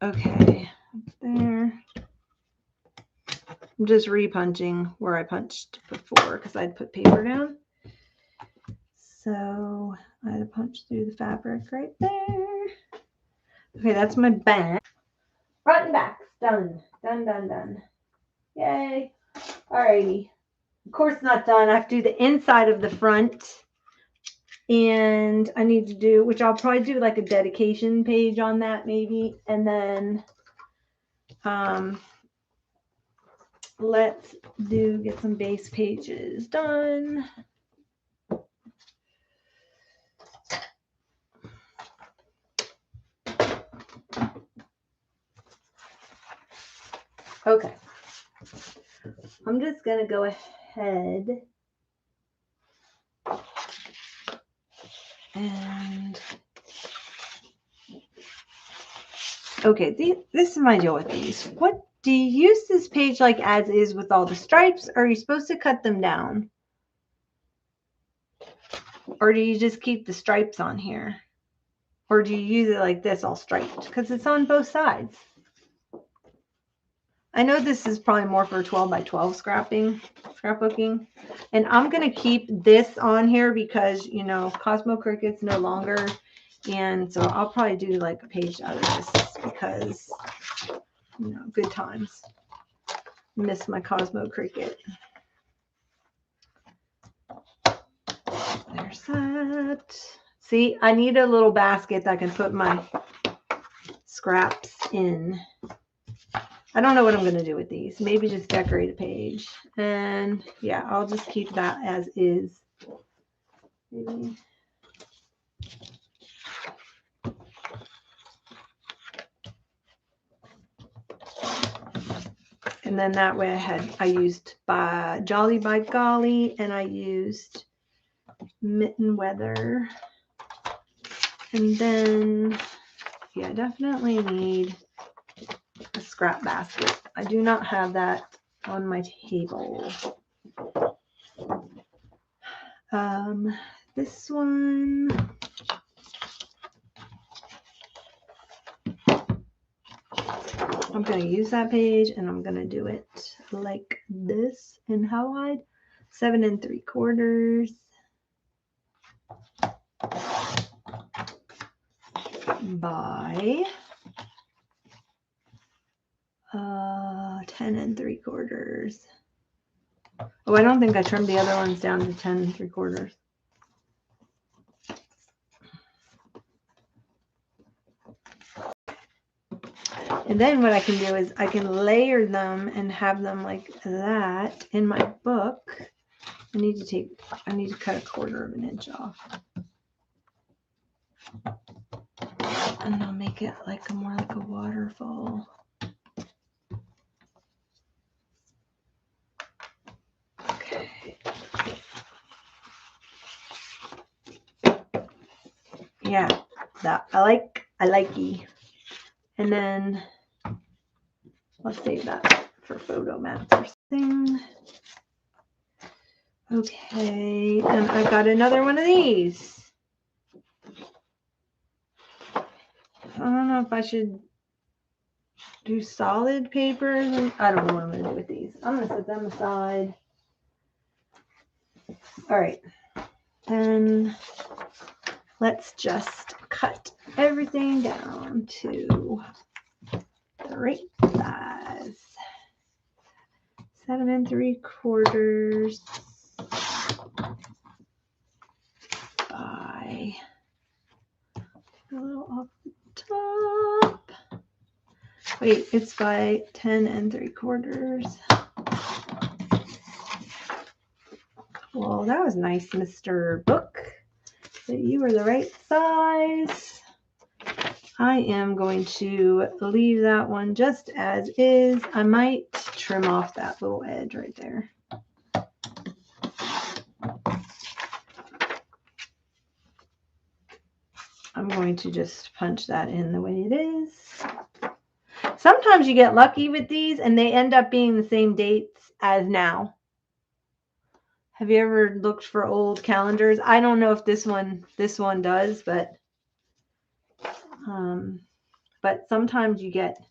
Okay, there. I'm just repunching where I punched before because I'd put paper down. So I had to punch through the fabric right there. Okay, that's my back. Front and back. Done. Done, done, done. Yay. Alrighty. Of course not done. I have to do the inside of the front. And I need to do, which I'll probably do like a dedication page on that maybe. And then let's get some base pages done. Okay. I'm just going to go ahead and okay, this is my deal with these. What do you use this page like as is with all the stripes, or are you supposed to cut them down? Or do you just keep the stripes on here? Or do you use it like this all striped? Because it's on both sides. I know this is probably more for 12 by 12 scrapbooking. And I'm going to keep this on here because, you know, Cosmo Cricut's no longer. And so I'll probably do like a page out of this because, you know, good times. Miss my Cosmo Cricut. There's that. See, I need a little basket that I can put my scraps in. I don't know what I'm going to do with these. Maybe just decorate a page. And yeah, I'll just keep that as is. Maybe. And then that way I used Jolly by Golly, and I used Mitten Weather. And then, yeah, I definitely need a scrap basket. I do not have that on my table. This one, I'm going to use that page and I'm going to do it like this. And how wide? 7 3/4 by 10 3/4. Oh, I don't think I trimmed the other ones down to 10 3/4. And then what I can do is I can layer them and have them like that in my book. I need to cut 1/4 inch off. And I'll make it like more like a waterfall. Okay. Yeah, that I likey. And then I'll save that for photo mats or something. Okay, and I got another one of these. I don't know if I should do solid papers. I don't know what I'm going to do with these. I'm going to set them aside. All right. Then let's just cut everything down to the right size. 7 3/4 by a little off the top. Wait, it's by 10 3/4. Well, that was nice, Mr. Book, that you were the right size. I am going to leave that one just as is. I might trim off that little edge right there. I'm going to just punch that in the way it is. Sometimes you get lucky with these and they end up being the same dates as now. Have you ever looked for old calendars? I don't know if this one does, but sometimes you get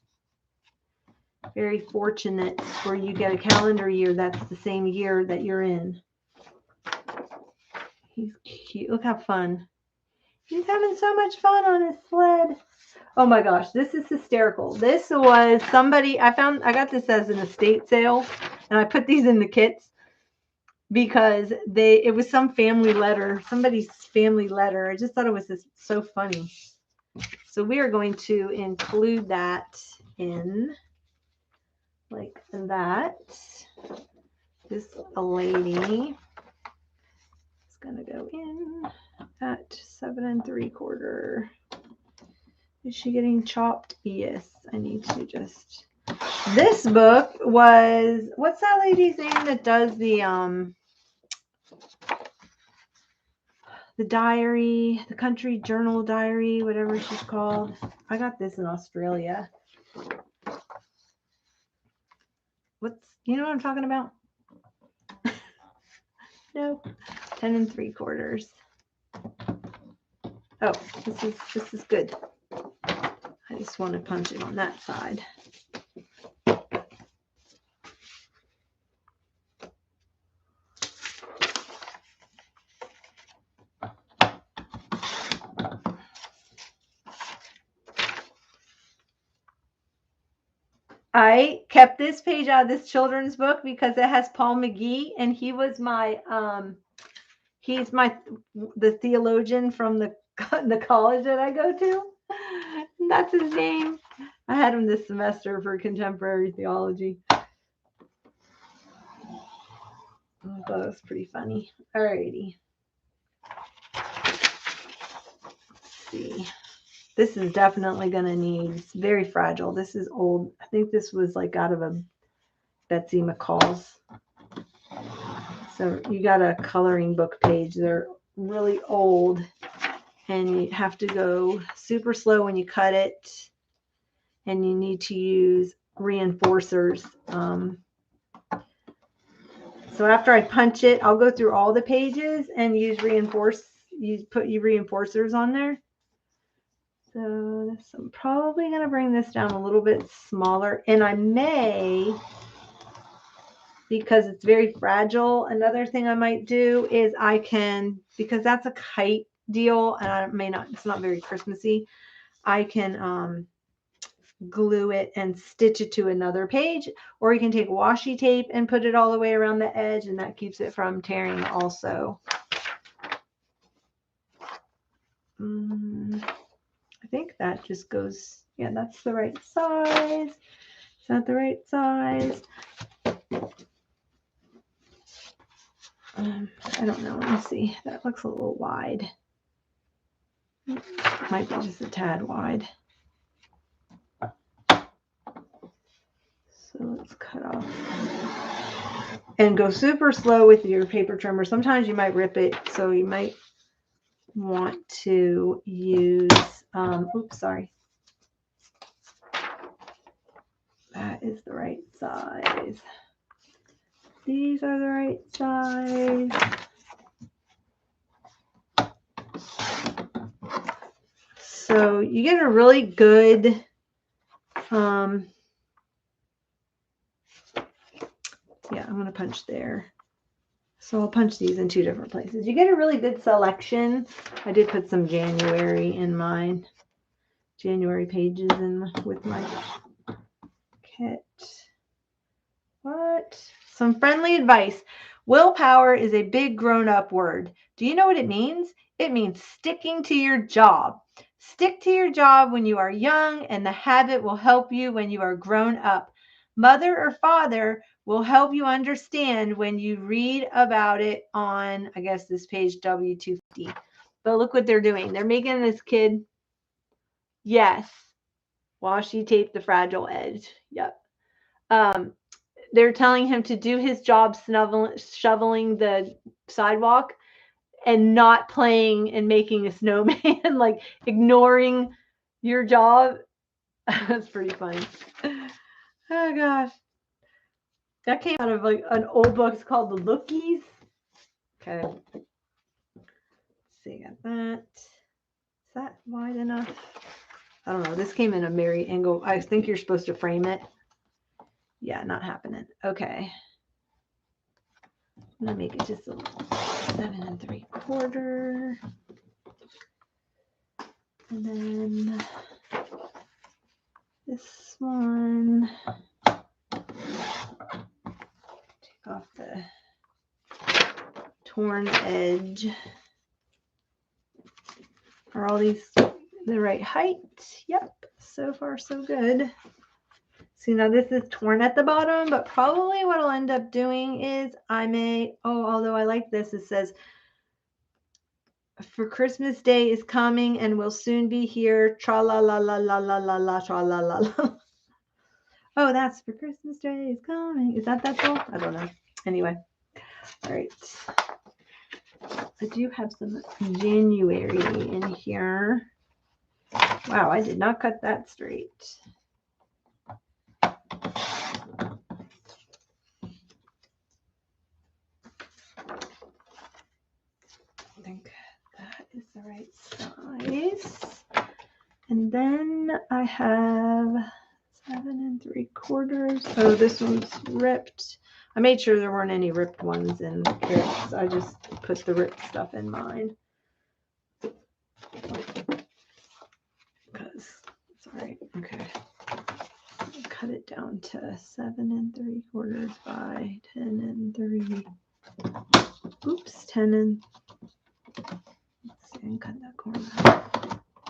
very fortunate where you get a calendar year that's the same year that you're in. He's cute. Look how fun. He's having so much fun on his sled. Oh my gosh, this is hysterical. This was somebody, I got this as an estate sale, and I put these in the kits because it was some family letter, somebody's family letter. I just thought it was so funny. So we are going to include that in like that. This a lady is going to go in at 7 3/4. Is she getting chopped? Yes, I need to just. This book was, what's that lady's name that does the diary, the country journal diary, whatever she's called. I got this in Australia. You know what I'm talking about? No, 10 3/4. Oh, this is good. I just want to punch it on that side. I kept this page out of this children's book because it has Paul McGee, and he was my he's the theologian from the college that I go to. And that's his name. I had him this semester for contemporary theology. I thought it was pretty funny. Alrighty. Let's see. This is definitely going to need, it's very fragile. This is old. I think this was like out of a Betsy McCall's. So you got a coloring book page. They're really old, and you have to go super slow when you cut it, and you need to use reinforcers. So after I punch it, I'll go through all the pages and put reinforcers on there. So I'm probably going to bring this down a little bit smaller, and I may, because it's very fragile, another thing I might do is because that's a kite deal, and it's not very Christmassy, I can glue it and stitch it to another page, or you can take washi tape and put it all the way around the edge, and that keeps it from tearing also. I think that just goes, yeah, that's the right size. Is that the right size? I don't know. Let me see. That looks a little wide. Might be just a tad wide. So let's cut off. And go super slow with your paper trimmer. Sometimes you might rip it, so you might want to use, oops, sorry. That is the right size. These are the right size. So you get a really good, yeah, I'm going to punch there. So I'll punch these in 2 different places. You get a really good selection. I did put some January in mine. January pages with my kit. What? Some friendly advice. Willpower is a big grown-up word. Do you know what it means? It means sticking to your job. Stick to your job when you are young, and the habit will help you when you are grown up. Mother or father will help you understand when you read about it on, I guess, this page W250. But look what they're doing. They're making this kid, yes, washi tape the fragile edge. Yep. They're telling him to do his job shoveling the sidewalk and not playing and making a snowman, like ignoring your job. That's pretty funny. Oh gosh. That came out of like an old book. It's called The Lookies. Okay. Let's see, got that. Is that wide enough? I don't know. This came in a Mary Engel. I think you're supposed to frame it. Yeah, not happening. Okay. I'm gonna make it just a little 7 3/4. And then torn edge. Are all these the right height? Yep, so far so good. See, now this is torn at the bottom, but probably what I'll end up doing is I may, although I like this, it says, for Christmas Day is coming and will soon be here. Tra la la la la la la la tra la la la. Oh, that's for Christmas Day is coming. Is that song? I don't know. Anyway, all right. I do have some January in here. Wow, I did not cut that straight. I think that is the right size. And then I have 7 3/4. Oh, this one's ripped. I made sure there weren't any ripped ones in kits. I just put the ripped stuff in mine. Because it's all right. Okay. I'll cut it down to 7 3/4 by 10 3. Oops, 10 let's see, and cut that corner.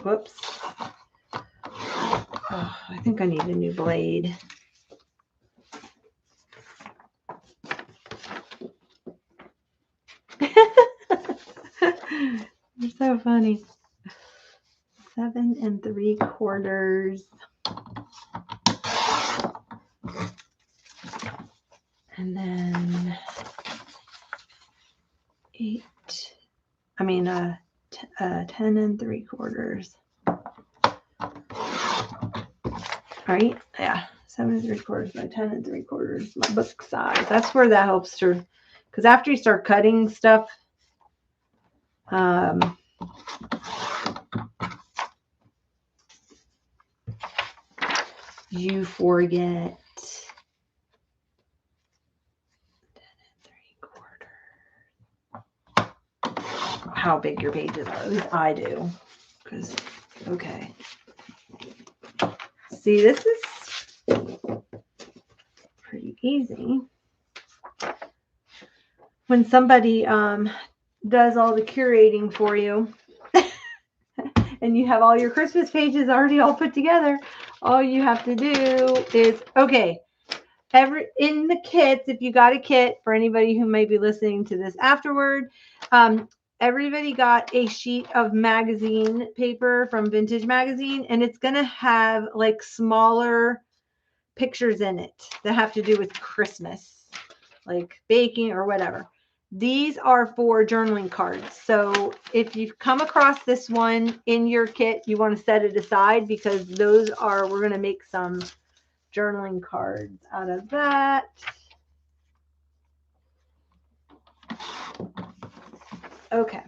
Whoops. Oh, I think I need a new blade. You're so funny. 7 3/4. And then 10 3/4. Right? Yeah. 7 3/4 by 10 3/4. My book size. That's where that helps to, because after you start cutting stuff, you forget 10 3/4 how big your pages are. At least I do. Because, okay. See, this is pretty easy. When somebody does all the curating for you and you have all your Christmas pages already all put together, all you have to do is, okay, in the kits, if you got a kit, for anybody who may be listening to this afterward, everybody got a sheet of magazine paper from Vintage Magazine, and it's going to have like smaller pictures in it that have to do with Christmas, like baking or whatever. These are for journaling cards. So if you've come across this one in your kit, you want to set it aside, because those are, we're going to make some journaling cards out of that. Okay.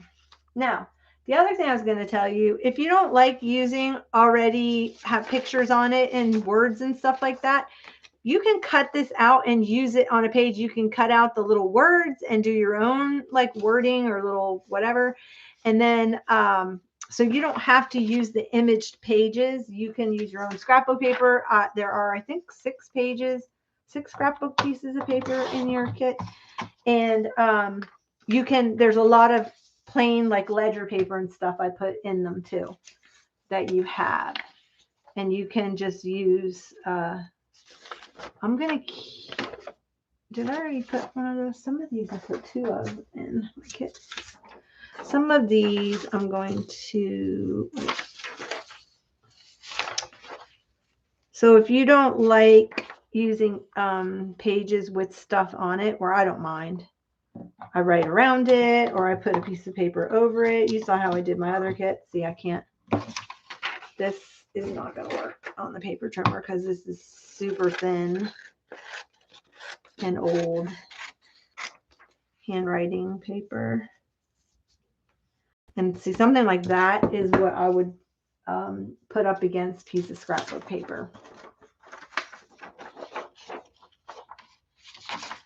Now, the other thing I was going to tell you, if you don't like using already have pictures on it and words and stuff like that, you can cut this out and use it on a page. You can cut out the little words and do your own like wording or little whatever. And then, so you don't have to use the imaged pages. You can use your own scrapbook paper. There are, I think, 6 scrapbook pieces of paper in your kit. And you can, there's a lot of plain like ledger paper and stuff I put in them too that you have. And you can just use, I'm going to, did I already put one of those? Some of these I put 2 of in my kit. Some of these I'm going to, so if you don't like using pages with stuff on it, or I don't mind, I write around it or I put a piece of paper over it. You saw how I did my other kit. See, I can't, this is not going to work on the paper trimmer because this is super thin and old handwriting paper. And see, something like that is what I would put up against a piece of scrapbook paper.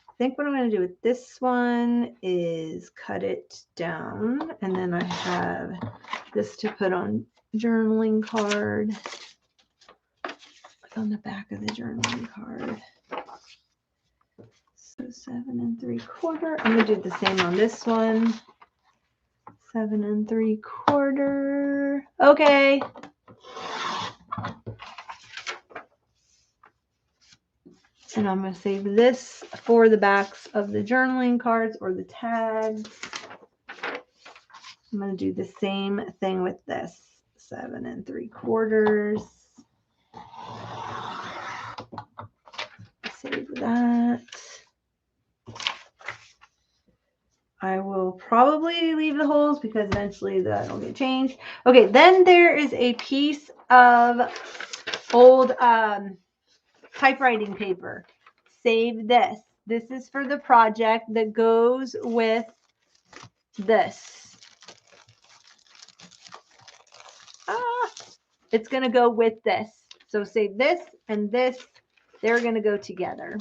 I think what I'm going to do with this one is cut it down, and then I have this to put on journaling card. Put on the back of the journaling card. So 7 3/4. I'm going to do the same on this one. 7 3/4. Okay. And I'm going to save this for the backs of the journaling cards or the tags. I'm going to do the same thing with this. 7 3/4. Save that. I will probably leave the holes because eventually that'll get changed. Okay, then there is a piece of old typewriting paper. Save this. This is for the project that goes with this. It's going to go with this. So save this and this. They're going to go together.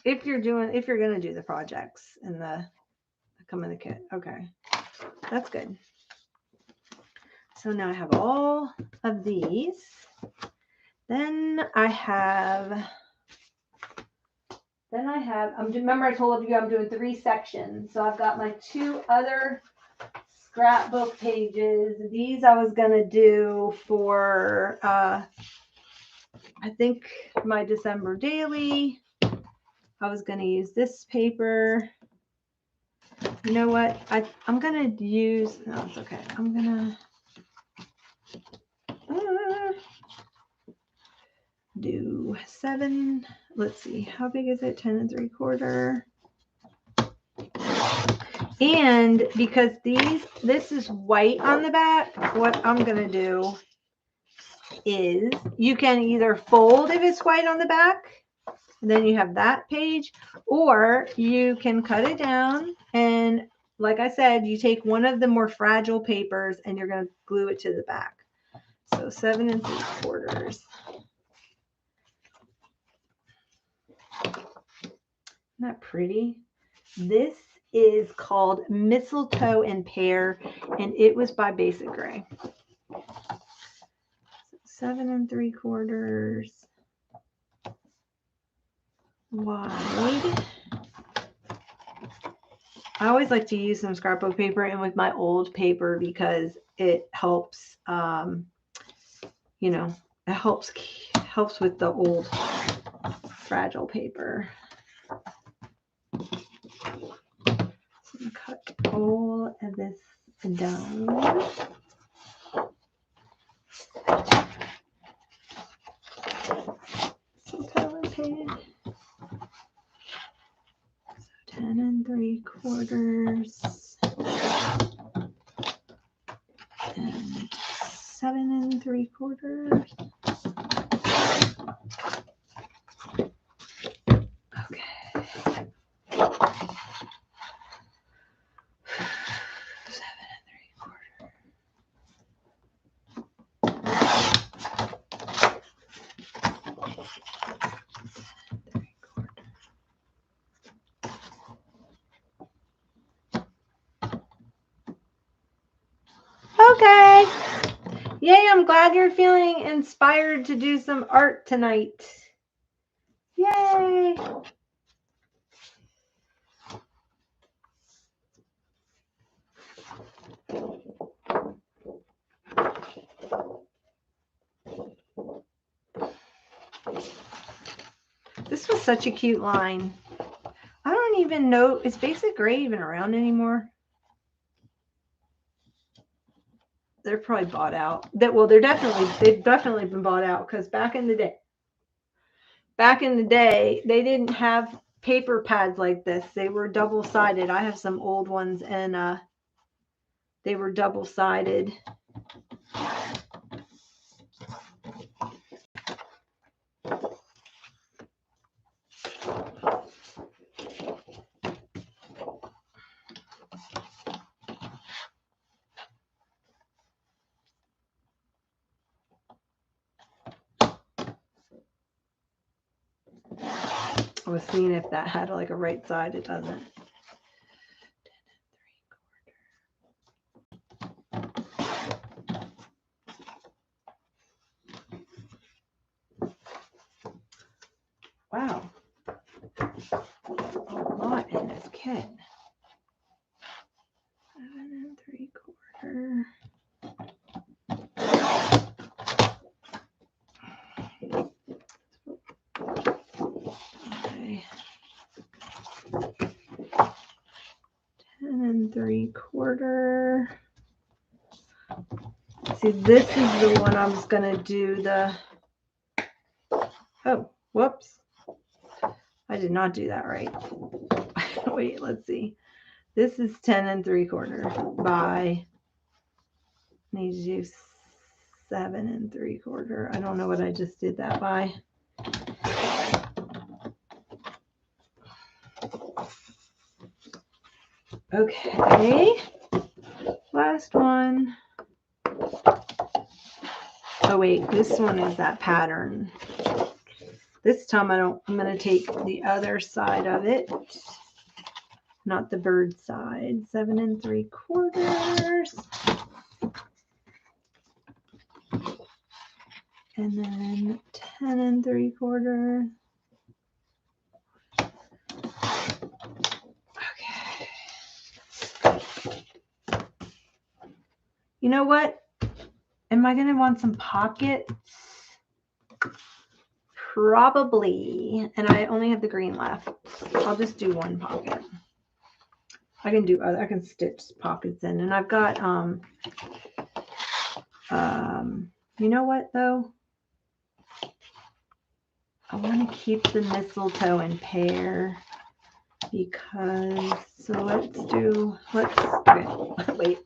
If you're going to do the projects in the come in the kit. Okay. That's good. So now I have all of these. Then I have, remember I told you I'm doing 3 sections. So I've got my 2 other scrapbook pages. These I was going to do for, I think my December daily. I was going to use this paper. You know what? I'm going to use, no, it's okay. I'm going to do 7. Let's see. How big is it? 10 3/4. And because this is white on the back, what I'm going to do is you can either fold if it's white on the back, and then you have that page, or you can cut it down and, like I said, you take one of the more fragile papers and you're going to glue it to the back. So 7 3/4. Isn't that pretty? This is called Mistletoe and Pear, and it was by Basic Gray. 7 3/4 wide. I always like to use some scrapbook paper and with my old paper because it helps, you know, it helps with the old fragile paper. So I'm going to cut all of this down. So talented. 10 3/4 and 7 3/4. Okay. 7 3/4. Okay. Yay, I'm glad you're feeling inspired to do some art tonight. Yay. This was such a cute line. I don't even know, is Basic Gray even around anymore? They're probably bought out. They've definitely been bought out because back in the day, they didn't have paper pads like this. They were double-sided. I have some old ones and they were double-sided. I was seeing if that had like a right side. It doesn't. Wow. A lot in this kit. 7 3/4. Okay. 10 3/4. See, this is the one I was gonna do the. Oh, whoops! I did not do that right. Wait, let's see. This is 10 3/4 by. Need to do 7 3/4. I don't know what I just did that by. Okay, last one. Oh wait, this one is that pattern. This time I'm going to take the other side of it, not the bird side. 7 3/4. And then 10 3/4. Okay. You know what? Am I going to want some pockets? Probably. And I only have the green left. I'll just do one pocket. I can stitch pockets in. And I've got, you know what though? I want to keep the mistletoe in pair because, wait,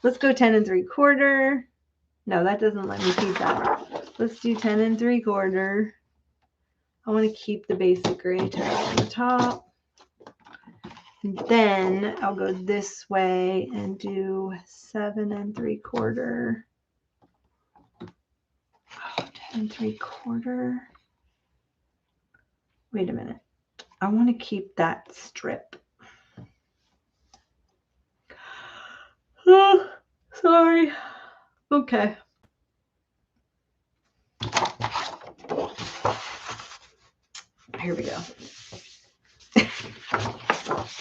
let's go 10 3/4. No, that doesn't let me keep that. Let's do 10 3/4. I want to keep the basic gray tail on the top. And then I'll go this way and do 7 3/4. Oh, 10 3/4. Wait a minute. I want to keep that strip. Oh, sorry. Okay. Here we go.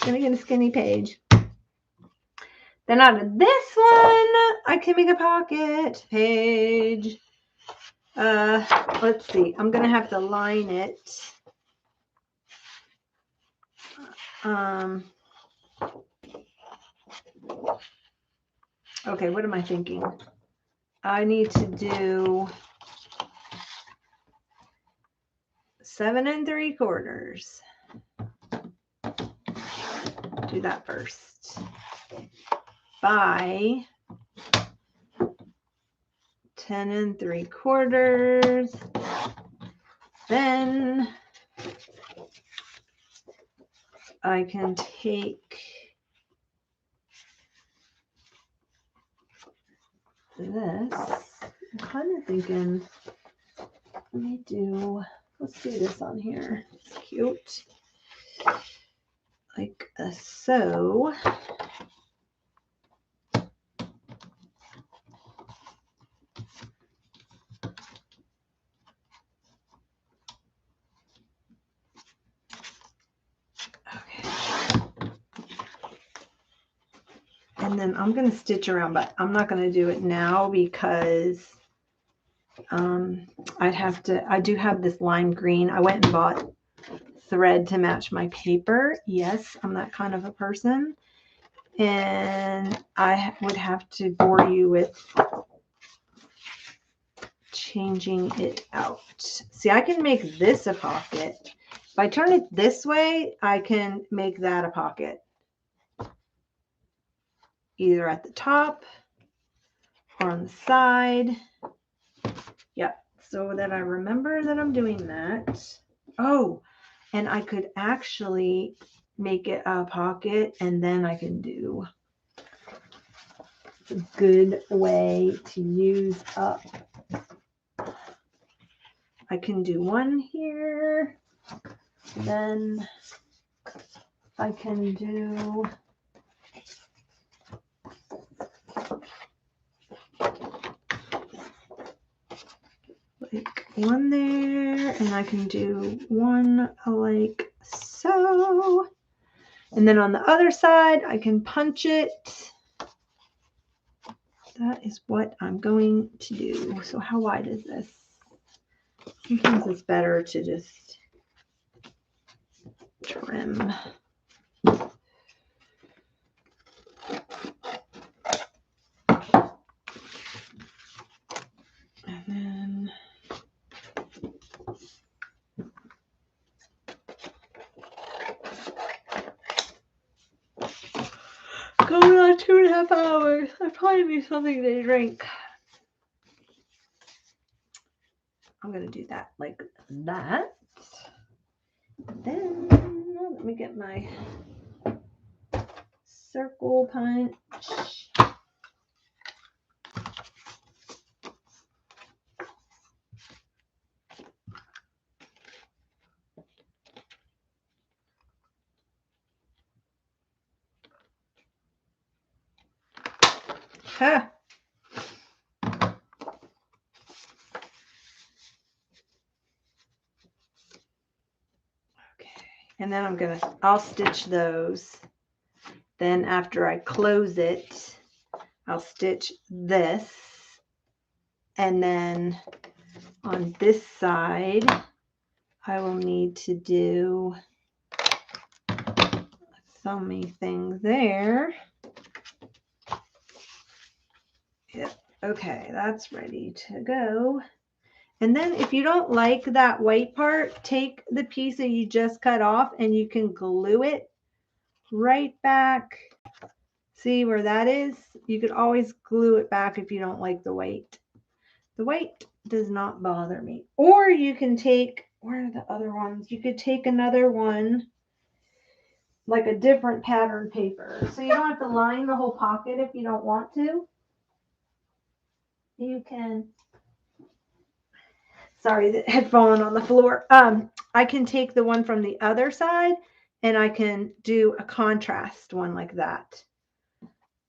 Gonna get a skinny page. Then out of this one, I can make a pocket page. Let's see. I'm gonna have to line it. Okay, what am I thinking? I need to do 7 3/4. Do that first. By 10 3/4. Then I can take this. I'm kind of thinking, let's do this on here. It's cute. Like so. And then I'm going to stitch around, but I'm not going to do it now because I do have this lime green. I went and bought thread to match my paper. Yes, I'm that kind of a person. And I would have to bore you with changing it out. See, I can make this a pocket. If I turn it this way, I can make that a pocket. Either at the top or on the side. Yep. So that I remember that I'm doing that. Oh, and I could actually make it a pocket and then I can do. It's a good way to use up. I can do one here. Then I can do like one there, and I can do one like so. And then on the other side, I can punch it. That is what I'm going to do. So how wide is this? Sometimes it's better to just trim. And then going on 2.5 hours. I probably need something to drink. I'm going to do that like that. Then let me get my circle punch. Huh. Okay, and then I'll stitch those. Then after I close it, I'll stitch this. And then on this side, I will need to do so many things there. Yep. Okay, that's ready to go. And then if you don't like that white part, take the piece that you just cut off and you can glue it right back. See where that is? You could always glue it back if you don't like the white. The white does not bother me. Or you can take, where are the other ones? You could take another one, like a different pattern paper. So you don't have to line the whole pocket if you don't want to. You can, sorry, that had fallen on the floor. I can take the one from the other side and I can do a contrast one like that.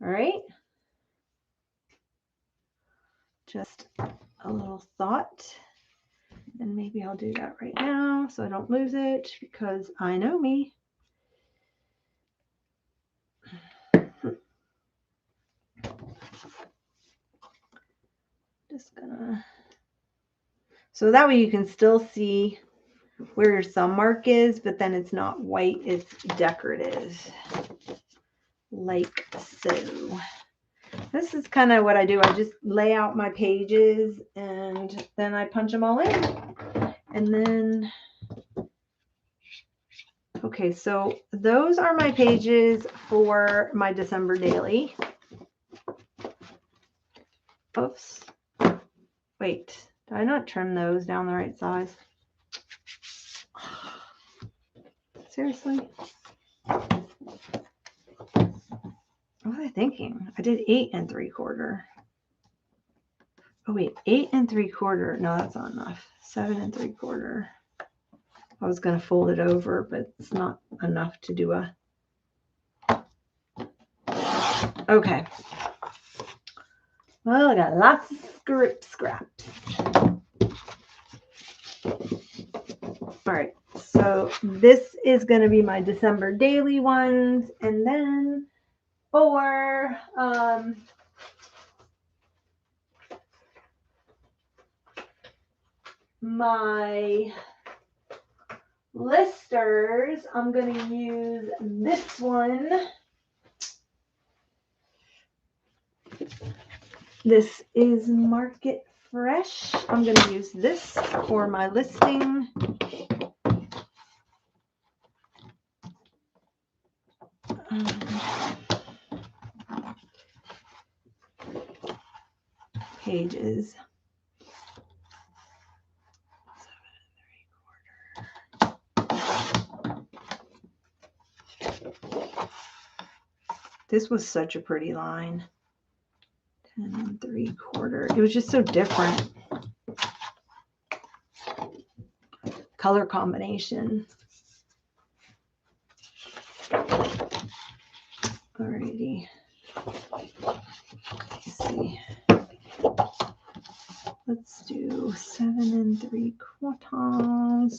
All right. Just a little thought. And maybe I'll do that right now so I don't lose it because I know me. Just gonna, so that way you can still see where your thumb mark is, but then it's not white, it's decorative, like so. This is kind of what I do. I just lay out my pages and then I punch them all in. And then, okay, so those are my pages for my December daily. Oops. Wait, did I not trim those down the right size? Seriously? What was I thinking? I did 8 3/4. Oh wait, 8 3/4. No, that's not enough. 7 3/4. I was going to fold it over, but it's not enough to do a. Okay. Well, I got lots of scraps. All right. So this is going to be my December daily ones, and then for my listers, I'm going to use this one. This is Market Fresh. I'm going to use this for my listing. Pages. 7 3/4. This was such a pretty line. 10 3/4. It was just so different. Color combination. Alrighty. Let's see. Let's do 7 3/4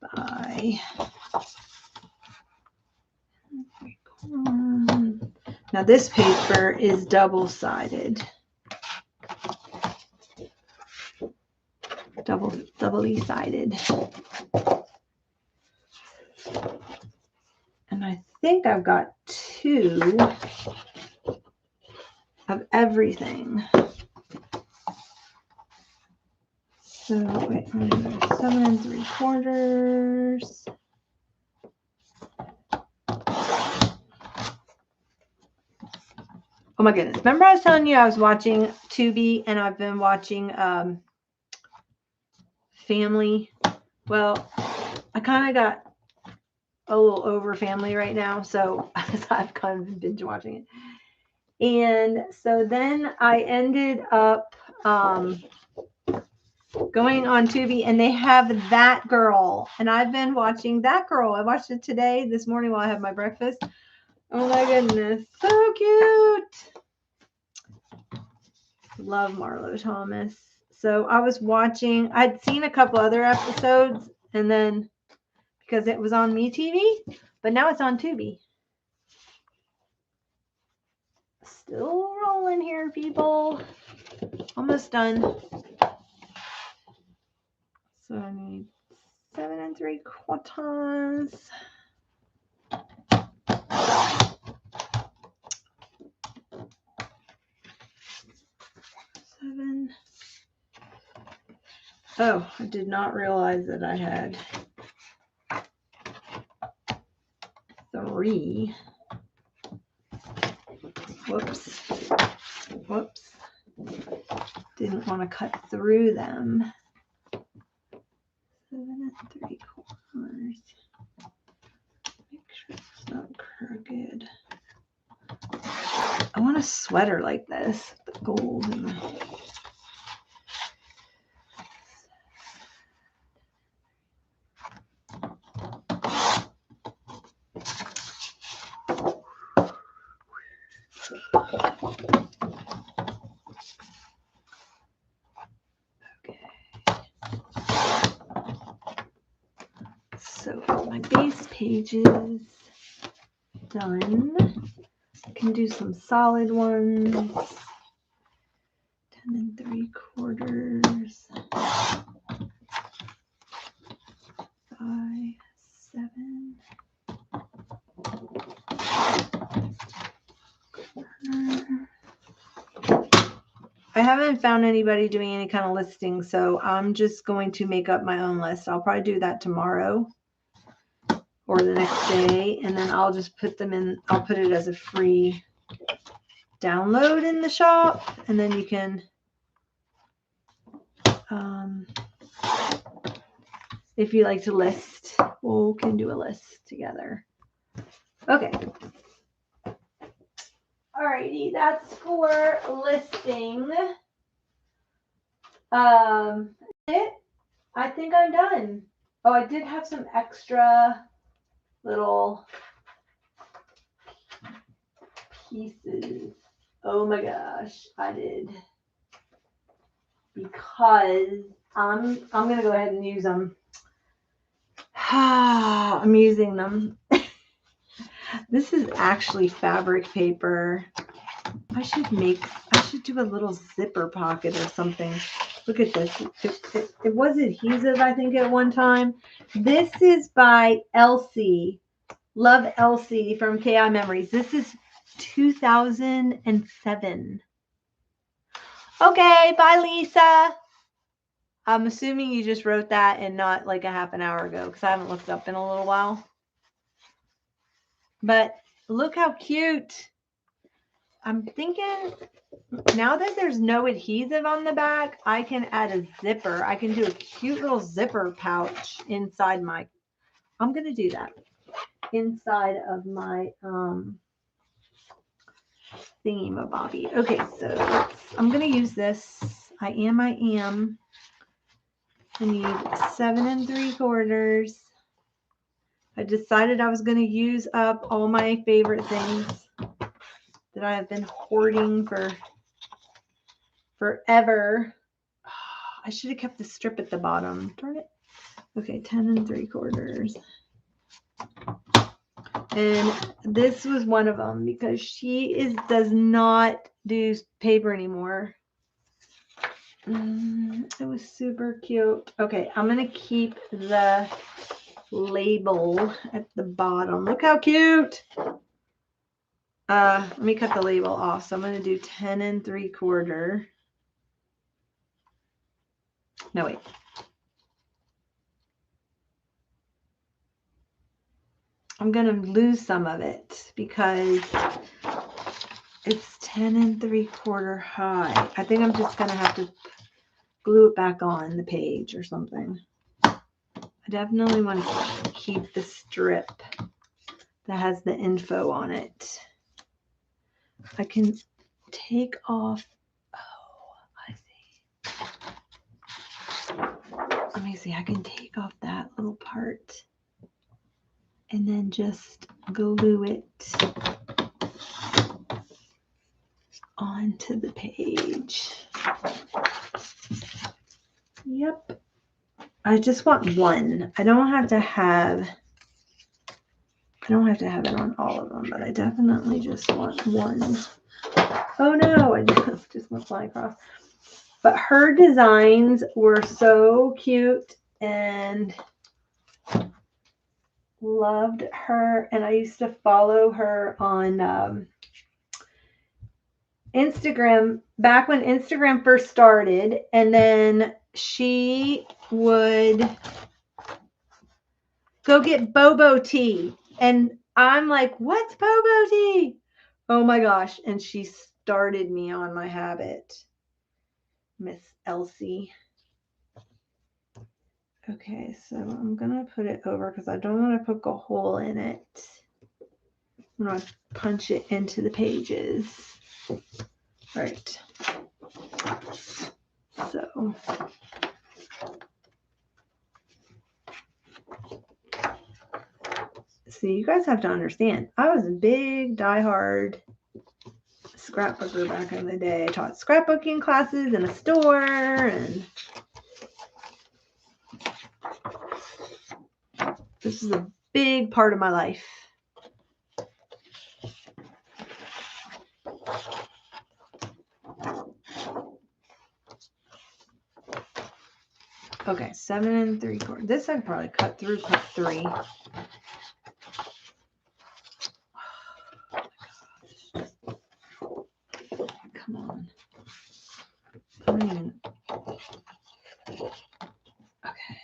by 3/4. Now this paper is double-sided. Doubly sided. And I think I've got 2 of everything. So wait, 7 3/4. Oh my goodness. Remember I was telling you I was watching Tubi and I've been watching Family? Well, I kind of got a little over Family right now, so I've kind of been binge watching it. And so then I ended up going on Tubi, and they have That Girl, and I've been watching That Girl. I watched it this morning while I had my breakfast. Oh my goodness, so cute. Love Marlo Thomas. So I was watching, I'd seen a couple other episodes, and then because it was on MeTV, but now it's on Tubi. Still rolling here, people. Almost done. So I need 7 3/4. Seven. Oh, I did not realize that I had 3. Whoops. Didn't want to cut through them. 7 3/4. Make sure it's not crooked. I want a sweater like this, the gold. So my base pages done. I can do some solid ones. 10 3/4. 5 7. I haven't found anybody doing any kind of listing, so I'm just going to make up my own list. I'll probably do that tomorrow or the next day, and then I'll just put them in. I'll put it as a free download in the shop, and then you can if you like to list, we can do a list together. Okay. Alrighty, that's for listing. I think I'm done. Oh, I did have some extra little pieces. Oh my gosh, I did. Because I'm gonna go ahead and use them. I'm using them. This is actually fabric paper. I should do a little zipper pocket or something. Look at this. It was adhesive, I think, at one time. This is by Elsie. Love Elsie from KI Memories. This is 2007. Okay, bye, Lisa. I'm assuming you just wrote that and not like a half an hour ago, because I haven't looked up in a little while. But look how cute. I'm thinking now that there's no adhesive on the back, I can add a zipper. I can do a cute little zipper pouch inside my, I'm going to do that inside of my thingy-mabobby. Okay, so I'm going to use this. I am. I need 7 3/4. I decided I was going to use up all my favorite things that I have been hoarding for forever. I should have kept the strip at the bottom. Darn it. Okay, 10 3/4. And this was one of them because she does not do paper anymore. It was super cute. Okay, I'm going to keep the label at the bottom. Look how cute. Let me cut the label off. So I'm going to do 10 3/4. No, wait. I'm going to lose some of it because it's 10 3/4 high. I think I'm just going to have to glue it back on the page or something. I definitely want to keep the strip that has the info on it. I can take off. Oh, I see. Let me see. I can take off that little part and then just glue it onto the page. Yep. I just want one. I don't have to have it on all of them, but I definitely just want one. Oh no, I just went flying across. But her designs were so cute and loved her. And I used to follow her on Instagram back when Instagram first started. And then she would go get boba tea. And I'm like, what's boba tea? Oh my gosh. And she started me on my habit. Miss Elsie. Okay, so I'm going to put it over because I don't want to poke a hole in it. I'm going to punch it into the pages. All right. So. See, you guys have to understand, I was a big, diehard scrapbooker back in the day. I taught scrapbooking classes in a store, and this is a big part of my life. Okay, 7 3/4. This I could probably cut through cut 3. Come on. I don't even. Okay.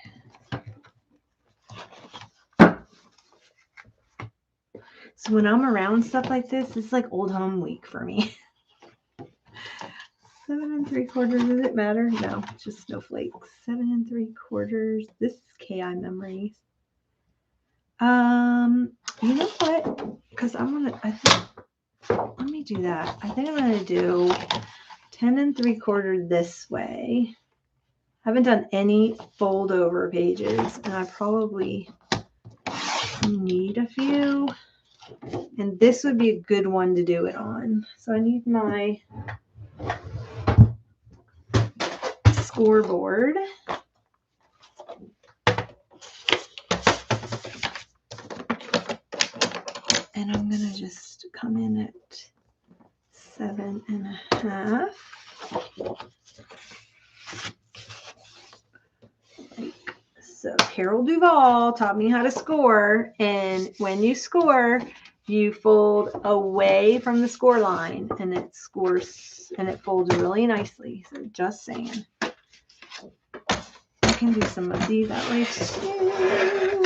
So when I'm around stuff like this, it's like old home week for me. 7 3/4. Does it matter? No, it's just snowflakes. 7 3/4. This is KI memories. You know what? Because let me do that. I think I'm gonna do 10 3/4 this way. I haven't done any fold over pages, and I probably need a few. And this would be a good one to do it on. So I need my scoreboard. And I'm going to just come in at 7.5. Like so. Carol Duvall taught me how to score. And when you score, you fold away from the score line, and it scores, and it folds really nicely. So just saying. I can do some of these that way too.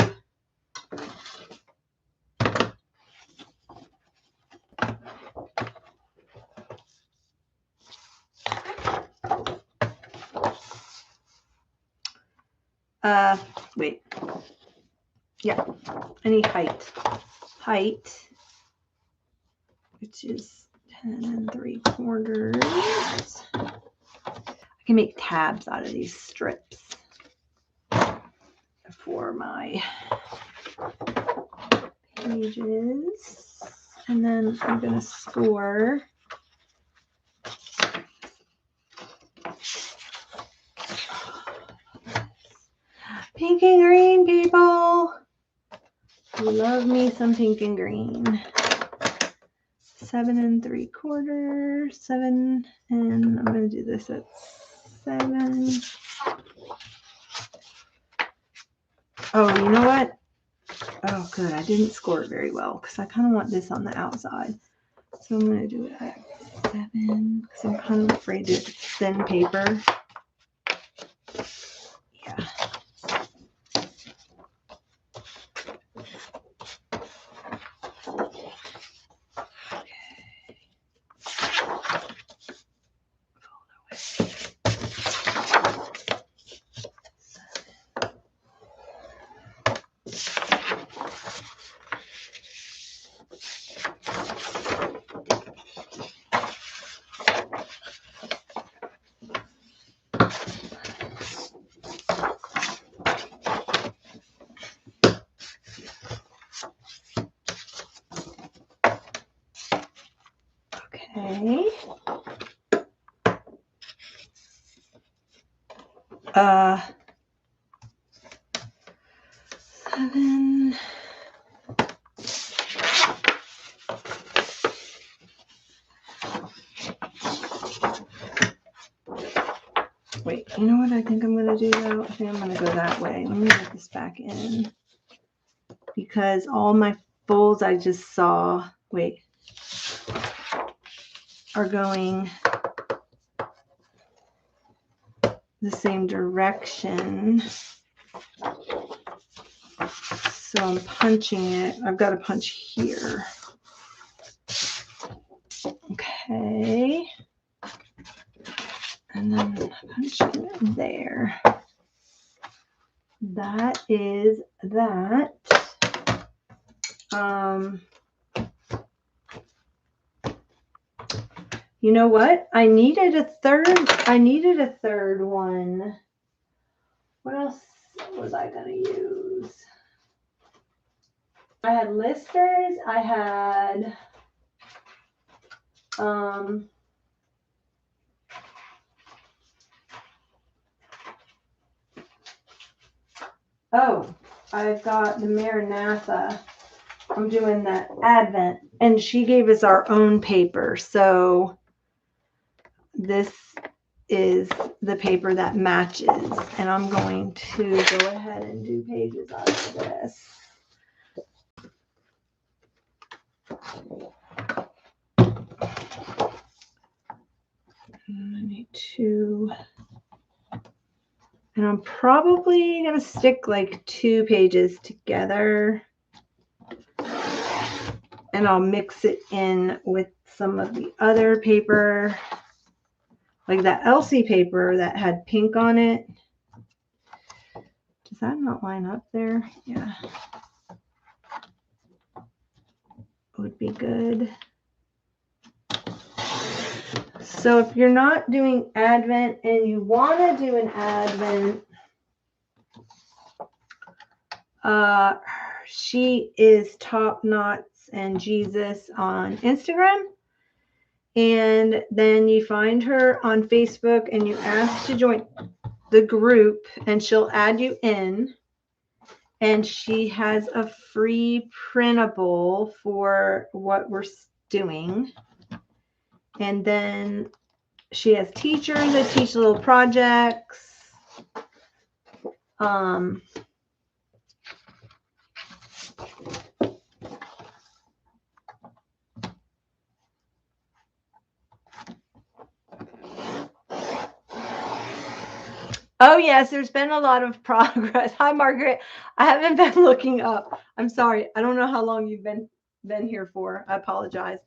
Wait. Yeah, I need height. Height, which is 10 3/4. I can make tabs out of these strips for my pages. And then I'm going to score Pink and green, people. Love me some pink and green. 7 3/4, 7, and I'm going to do this at 7. Oh, you know what? Oh, good. I didn't score it very well because I kind of want this on the outside. So I'm going to do it at 7 because I'm kind of afraid it's thin paper. Yeah. Okay. 7. Wait, you know what I think I'm going to do though? I think I'm going to go that way. Let me get this back in. Because all my folds I just saw, wait, are going the same direction. So I'm punching it. I've got to punch here. Okay. And then punching it there. That is that. You know what? I needed a third one. What else was I going to use? I had listers. I had oh, I've got the Maranatha. I'm doing that Advent, and she gave us our own paper. So this is the paper that matches, and I'm going to go ahead and do pages out of this. I need to, and I'm probably going to stick like 2 pages together, and I'll mix it in with some of the other paper, like that Elsie paper that had pink on it. Does that not line up there? Yeah. Would be good. So if you're not doing Advent and you want to do an Advent, she is Top Knots and Jesus on Instagram. And then you find her on Facebook and you ask to join the group, and she'll add you in. And she has a free printable for what we're doing. And then she has teachers that teach little projects. Oh, yes, there's been a lot of progress. Hi, Margaret. I haven't been looking up. I'm sorry. I don't know how long you've been here for. I apologize.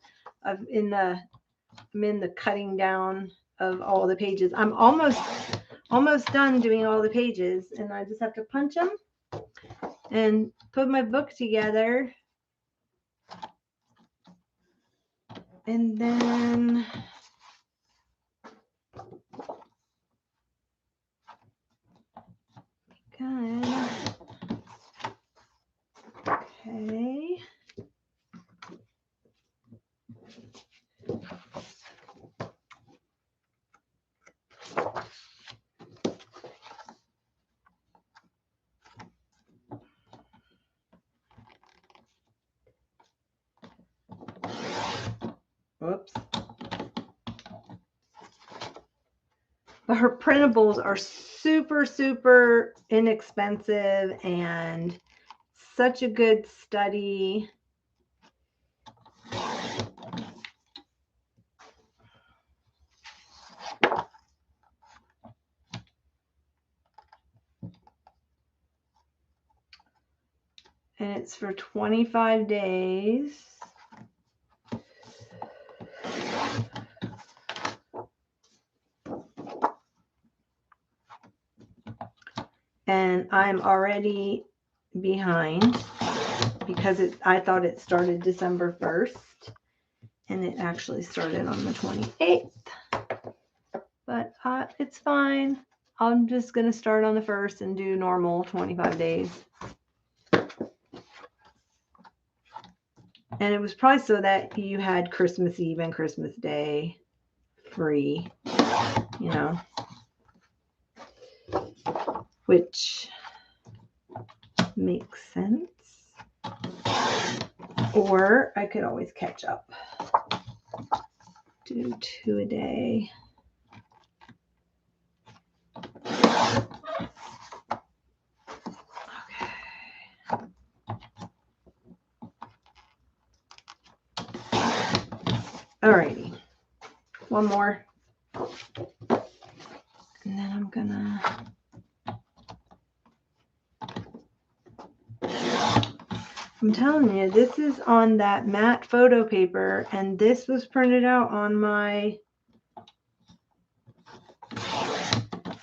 I'm in the cutting down of all the pages. I'm almost done doing all the pages, and I just have to punch them and put my book together. And then good. Okay. Whoops. But her printables are super, super inexpensive and such a good study. And it's for 25 days. And I'm already behind because I thought it started December 1st and it actually started on the 28th. But it's fine. I'm just going to start on the 1st and do normal 25 days. And it was probably so that you had Christmas Eve and Christmas Day free, you know, which makes sense. Or I could always catch up. Do 2 a day. Alrighty, one more, and then I'm gonna, I'm telling you, this is on that matte photo paper, and this was printed out on my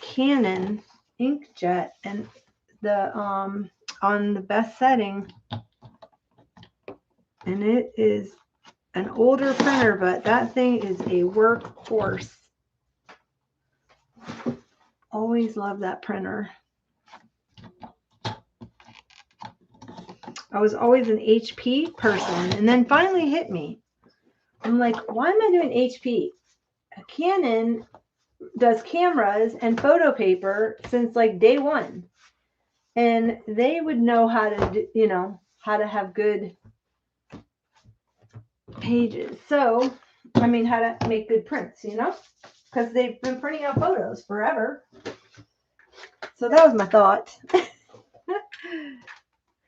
Canon inkjet, and the on the best setting, and it is an older printer, but that thing is a workhorse. Always love that printer. I was always an HP person, and then finally hit me. I'm like, why am I doing HP? Canon does cameras and photo paper since like day one, and they would know how to do, you know, how to have good pages. So, I mean, how to make good prints, you know, because they've been printing out photos forever. So that was my thought.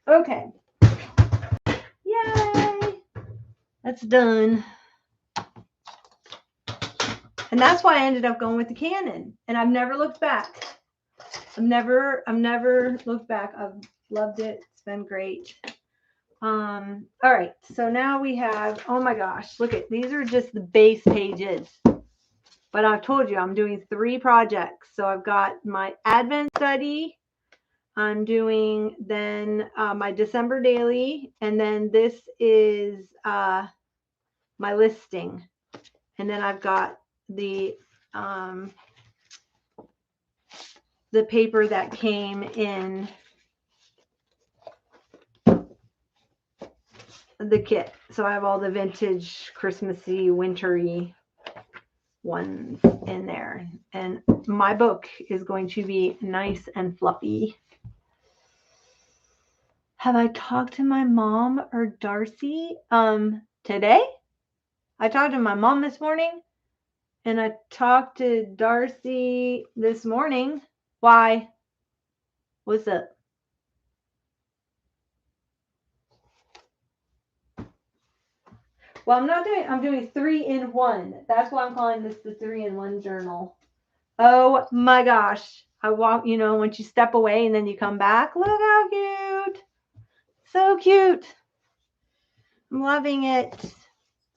Okay. Yay! That's done. And that's why I ended up going with the Canon. And I've never looked back. I've never looked back. I've loved it. It's been great. All right. So now we have, oh my gosh, look at, these are just the base pages. But I've told you I'm doing 3 projects. So I've got my Advent study. I'm doing then my December daily. And then this is my listing. And then I've got the paper that came in the kit. So I have all the vintage, Christmassy, wintry ones in there. And my book is going to be nice and fluffy. Have I talked to my mom or Darcy today? I talked to my mom this morning, and I talked to Darcy this morning. Why? What's up? Well, I'm doing 3-in-1. That's why I'm calling this the 3-in-1 journal. Oh my gosh. I walk, you know, once you step away and then you come back, look how cute. So cute. I'm loving it. It's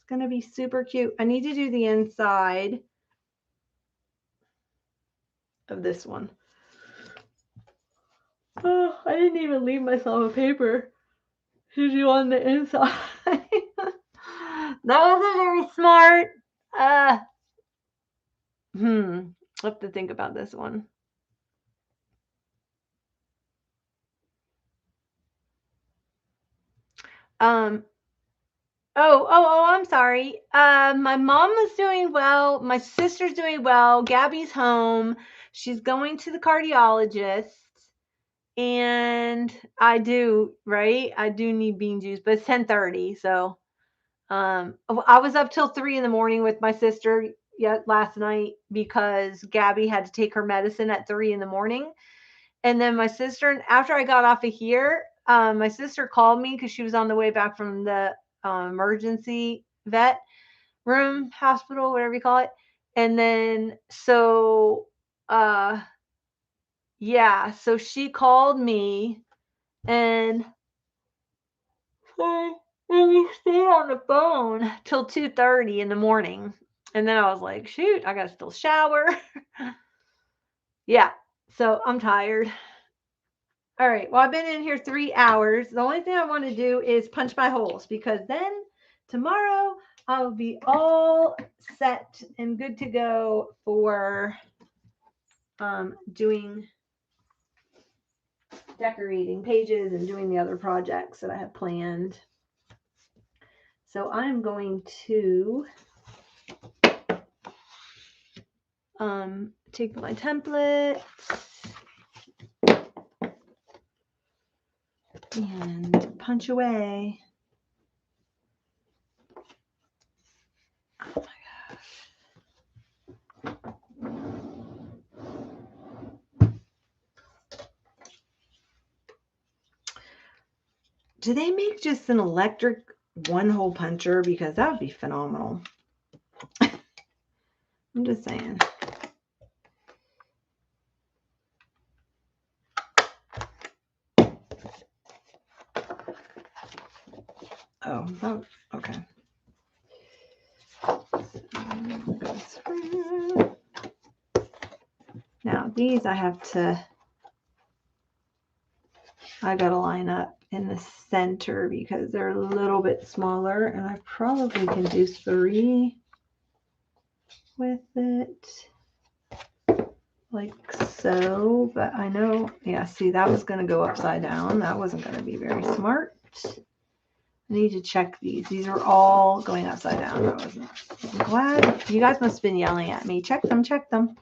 going to be super cute. I need to do the inside of this one. Oh, I didn't even leave myself a paper to do on the inside. That wasn't very smart. I have to think about this one. Oh, I'm sorry. My mom is doing well. My sister's doing well. Gabby's home. She's going to the cardiologist. And I do, right? I do need bean juice, but it's 10:30, so I was up till 3 in the morning with my sister last night because Gabby had to take her medicine at 3 in the morning. And then my sister, after I got off of here, my sister called me because she was on the way back from the emergency vet room, hospital, whatever you call it. And then yeah, so she called me and we stayed on the phone till 2:30 in the morning. And then I was like, shoot, I gotta still shower. Yeah, so I'm tired. All right, well, I've been in here 3 hours. The only thing I want to do is punch my holes because then tomorrow I'll be all set and good to go for doing decorating pages and doing the other projects that I have planned. So I'm going to take my template and punch away. Oh my gosh. Do they make just an electric one-hole puncher? Because that would be phenomenal. I'm just saying. Oh, okay. Now these I gotta line up in the center because they're a little bit smaller, and I probably can do 3 with it like so, but I know, yeah, see, that was going to go upside down. That wasn't going to be very smart. I need to check these. These are all going upside down. I'm glad. You guys must have been yelling at me. Check them, check them.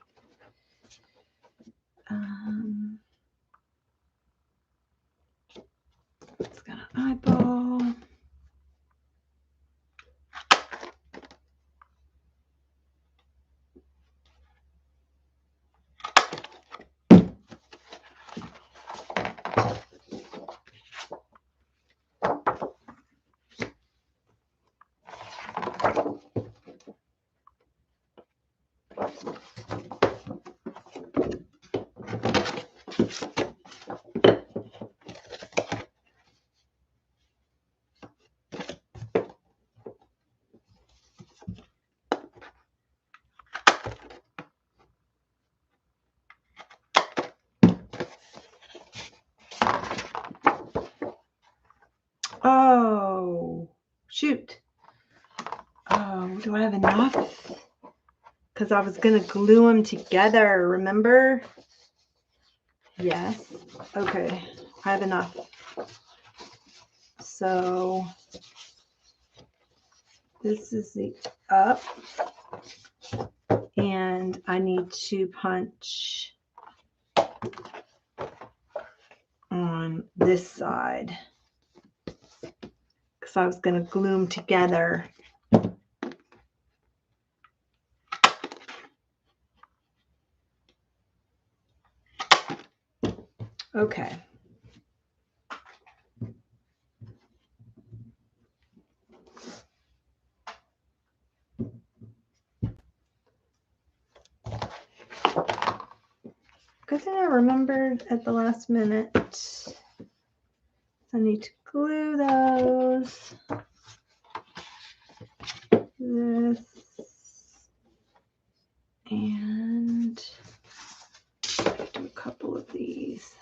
It's got an eyeball. Oh, shoot. Oh, do I have enough? Because I was going to glue them together, remember? Yes. Okay, I have enough. So this is the up, and I need to punch on this side because I was going to glue them together. Okay. Good thing I remembered at the last minute. I need to glue those. This. And do a couple of these.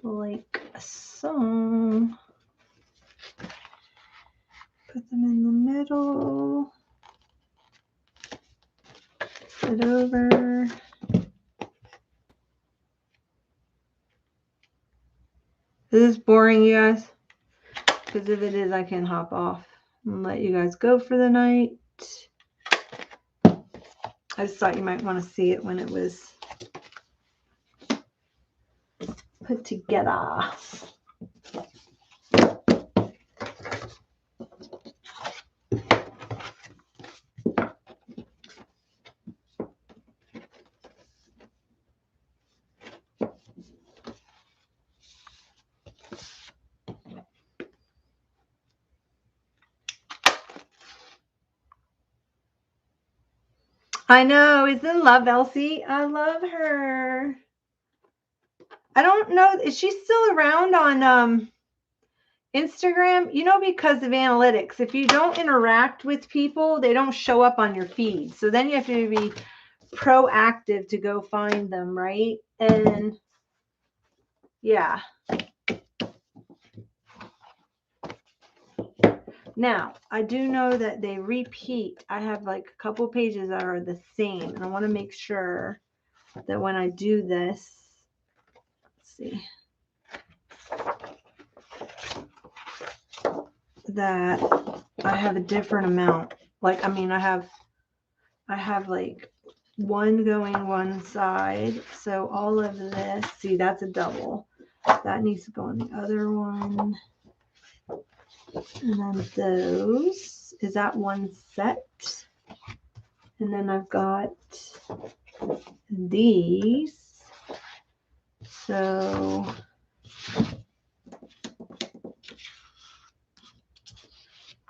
Like so. Put them in the middle. Flip it over. Is this boring, you guys? Because if it is, I can hop off and let you guys go for the night. I just thought you might want to see it when it was put together. I know. Is in love, Elsie. I love her. I don't know. Is she still around on Instagram? You know, because of analytics, if you don't interact with people, they don't show up on your feed. So then you have to be proactive to go find them, right? And yeah. Now, I do know that they repeat. I have like a couple pages that are the same, and I want to make sure that when I do this, let's see, that I have a different amount. Like, I mean, I have like one going one side. So all of this, see, that's a double. That needs to go on the other one. And then those, is that one set? And then I've got these. So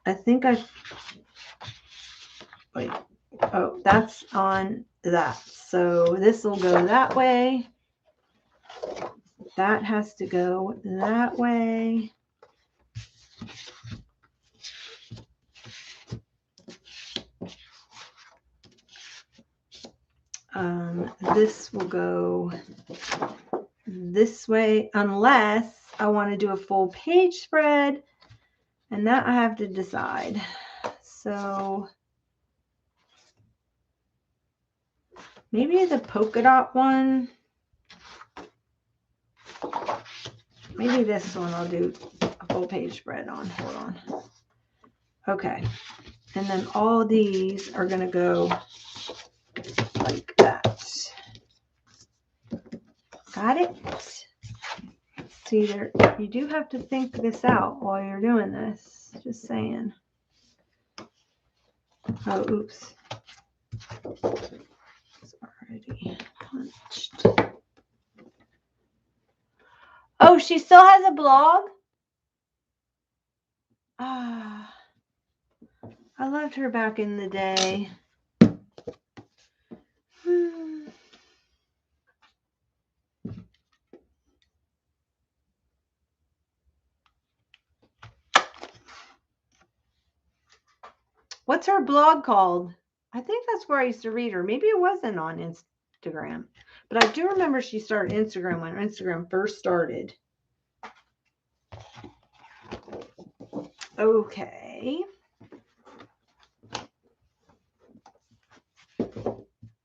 I think wait, oh, that's on that. So this will go that way. That has to go that way. This will go this way unless I want to do a full page spread, and that I have to decide. So maybe the polka dot one, maybe this one I'll do a full page spread on. Hold on. Okay. And then all these are going to go like that. Got it? See, there, you do have to think this out while you're doing this. Just saying. Oh, oops. It's already punched. Oh, she still has a blog? Ah, I loved her back in the day. What's her blog called? I think that's where I used to read her. Maybe it wasn't on Instagram. But I do remember she started Instagram when Instagram first started. Okay.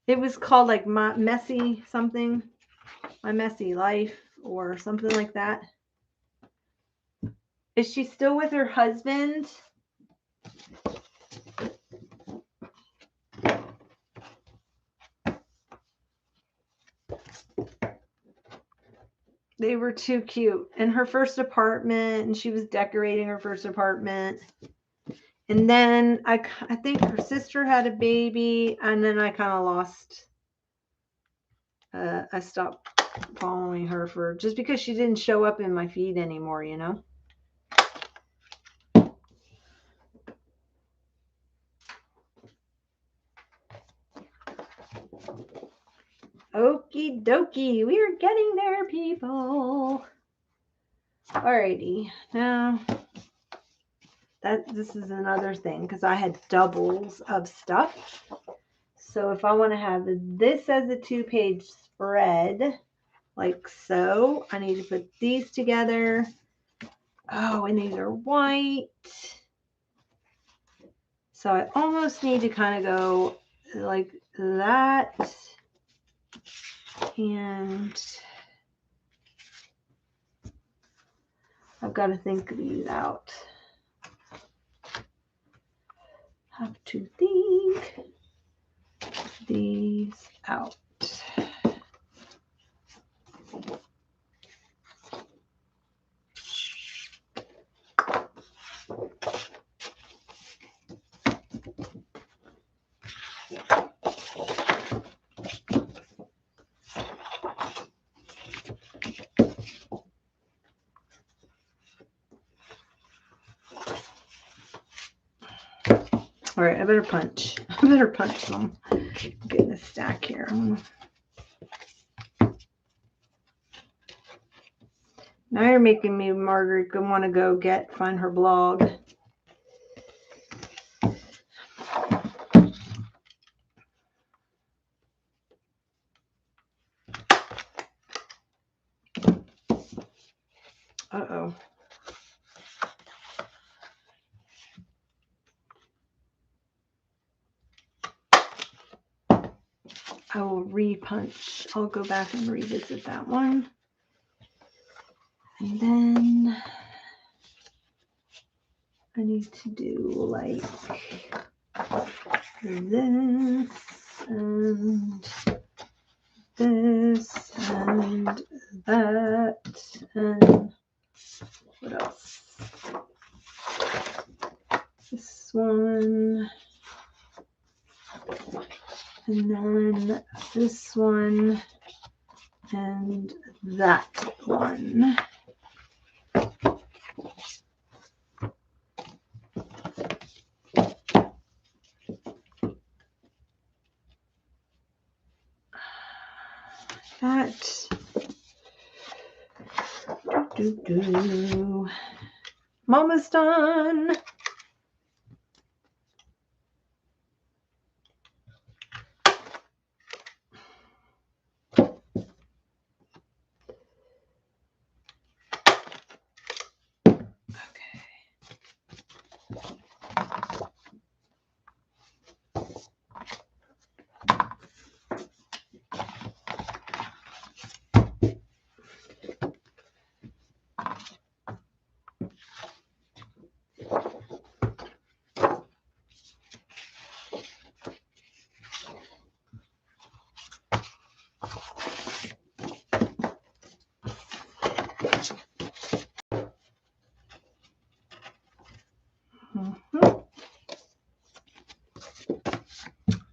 It was called like My Messy something. My Messy Life or something like that. Is she still with her husband? They were too cute. And her first apartment, and she was decorating her first apartment. And then I think her sister had a baby, and then I kind of lost. I stopped following her for just because she didn't show up in my feed anymore, you know. Okie dokie, we are getting there, people. Alrighty, now this is another thing because I had doubles of stuff. So if I want to have this as a 2-page spread, like so, I need to put these together. Oh, and these are white. So I almost need to kind of go like that. And I've got to think these out. Have to think these out. All right, I better punch. I better punch them. Getting a stack here. Now you're making me, Margaret, want to go find her blog. Uh-oh. I will repunch. I'll go back and revisit that one. And then I need to do like this and this and that and what else? This one and then this one and that one. That. I'm almost done.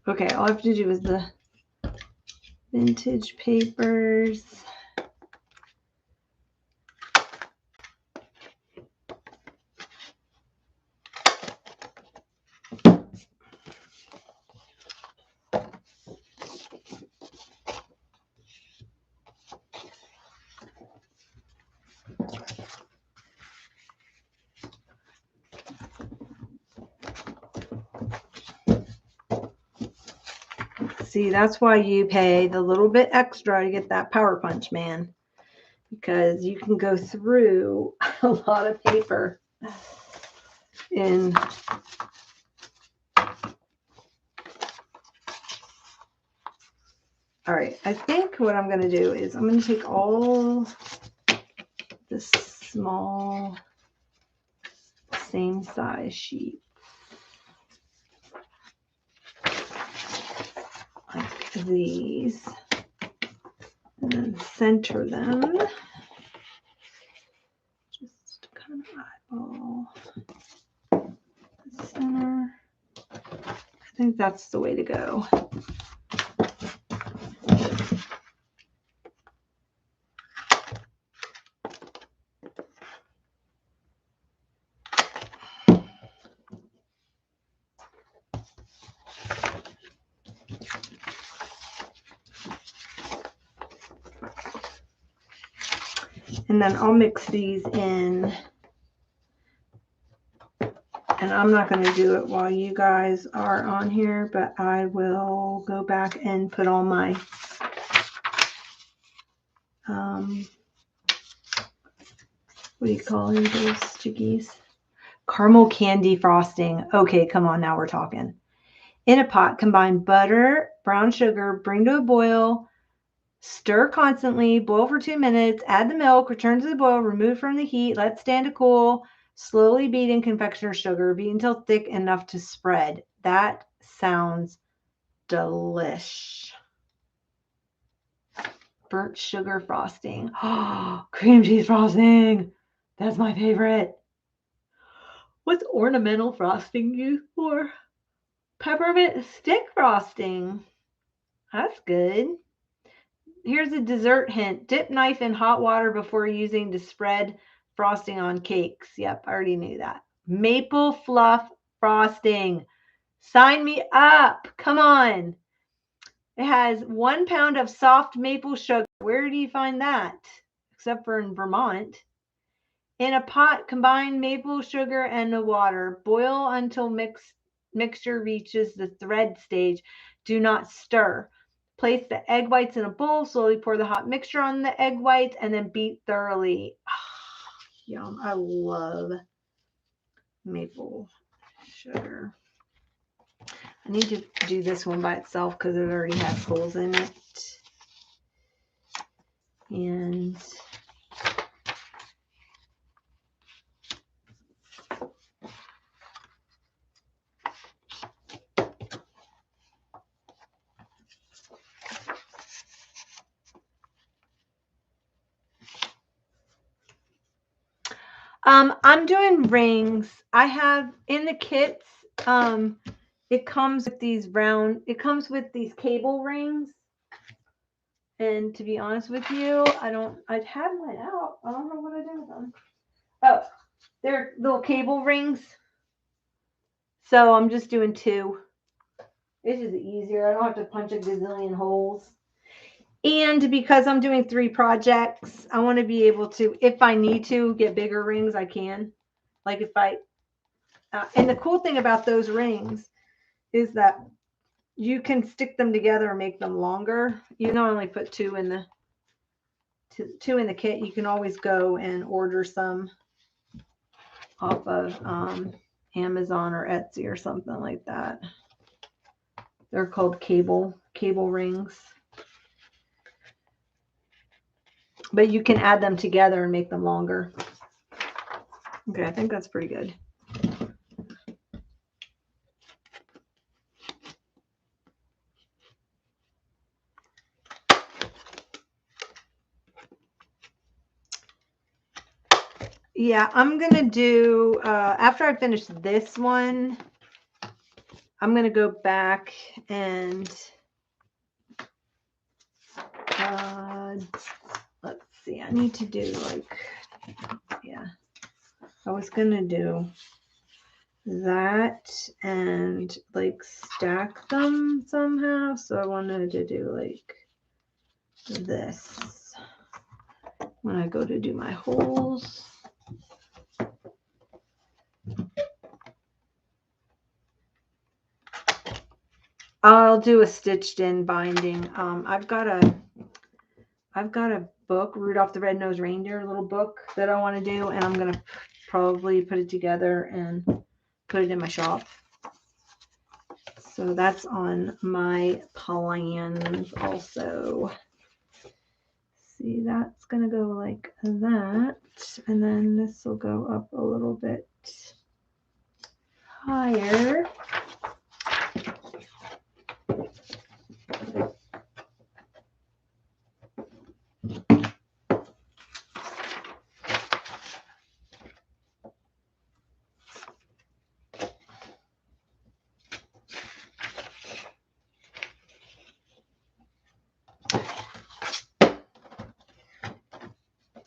Okay, all I have to do is the vintage papers. See, that's why you pay the little bit extra to get that power punch, man, because you can go through a lot of paper in all right. I think what I'm going to do is I'm going to take all this small same size sheet like these and then center them. Just kind of eyeball the center. I think that's the way to go. And then I'll mix these in. And I'm not going to do it while you guys are on here, but I will go back and put all my what do you call those chickies? Caramel candy frosting. Okay, come on, now we're talking. In a pot, combine butter, brown sugar, bring to a boil, stir constantly, boil for 2 minutes, add the milk, return to the boil, remove from the heat, let stand to cool, slowly beat in confectioner's sugar, beat until thick enough to spread. That sounds delish. Burnt sugar frosting. Oh, cream cheese frosting. That's my favorite. What's ornamental frosting used for? Peppermint stick frosting. That's good. Here's a dessert hint. Dip knife in hot water before using to spread frosting on cakes. Yep, I already knew that. Maple fluff frosting. Sign me up. Come on. It has 1 pound of soft maple sugar. Where do you find that? Except for in Vermont. In a pot, combine maple sugar and the water. Boil until mixture reaches the thread stage. Do not stir. Place the egg whites in a bowl. Slowly pour the hot mixture on the egg whites and then beat thoroughly. Yum. I love maple sugar. I need to do this one by itself because it already has holes in it. And I'm doing rings. I have in the kits, it comes with these cable rings. And to be honest with you, I'd had mine out. I don't know what I did with them. Oh, they're little cable rings. So I'm just doing 2. It's just easier. I don't have to punch a gazillion holes. And because I'm doing 3 projects, I want to be able to, if I need to get bigger rings, I can. Like if and the cool thing about those rings is that you can stick them together and make them longer. You not only put 2 in the kit, you can always go and order some off of Amazon or Etsy or something like that. They're called cable rings. But you can add them together and make them longer. Okay, I think that's pretty good. Yeah, I'm going to do, after I finish this one, I'm going to go back and, let's see, I need to do I was going to do that and stack them somehow. So I wanted to do this when I go to do my holes. I'll do a stitched in binding. I've got a book, Rudolph the Red-Nosed Reindeer, little book that I want to do, and I'm gonna probably put it together and put it in my shop. So that's on my plans also. See, that's gonna go like that, and then this will go up a little bit higher.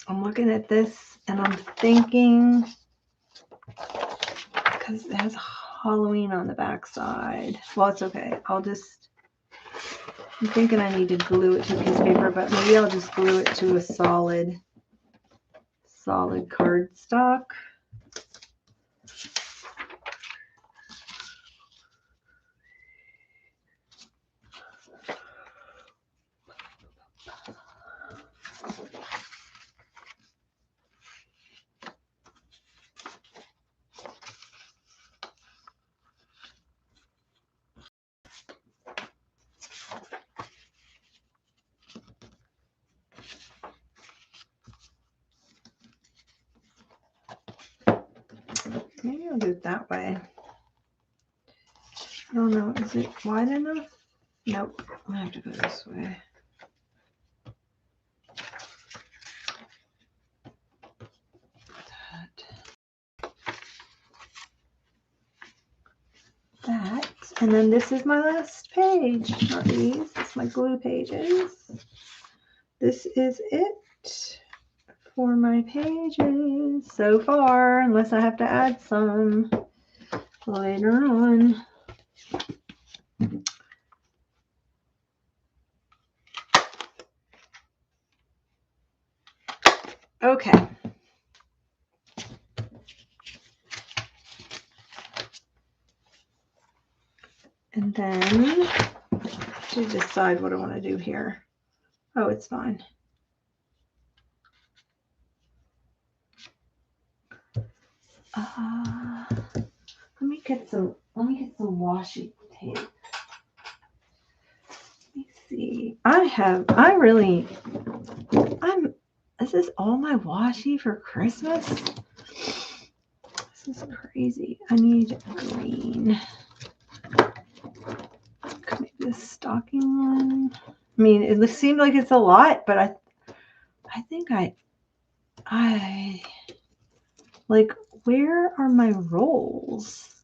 I'm looking at this and I'm thinking, because it has Halloween on the back side. Well, it's okay. I'm thinking I need to glue it to a piece of paper, but maybe I'll just glue it to a solid cardstock. Maybe I'll do it that way. I don't know. Is it wide enough? Nope. I have to go this way. That. And then this is my last page. Not these. It's my glue pages. This is it for my pages so far, unless I have to add some later on. Okay. And then to decide what I want to do here. Oh, it's fine. Let me get some washi tape. Let me see. This is all my washi for Christmas. This is crazy. I need green. Maybe the stocking one. I mean, it seemed like it's a lot, but I think I like, where are my rolls?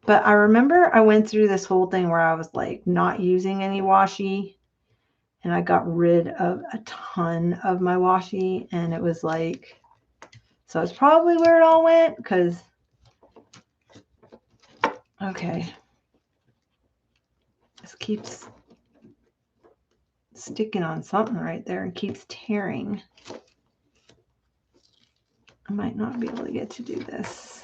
But I remember I went through this whole thing where I was like not using any washi, and I got rid of a ton of my washi, and it was like, so it's probably where it all went, because, okay, this keeps sticking on something right there and keeps tearing. I might not be able to get to do this.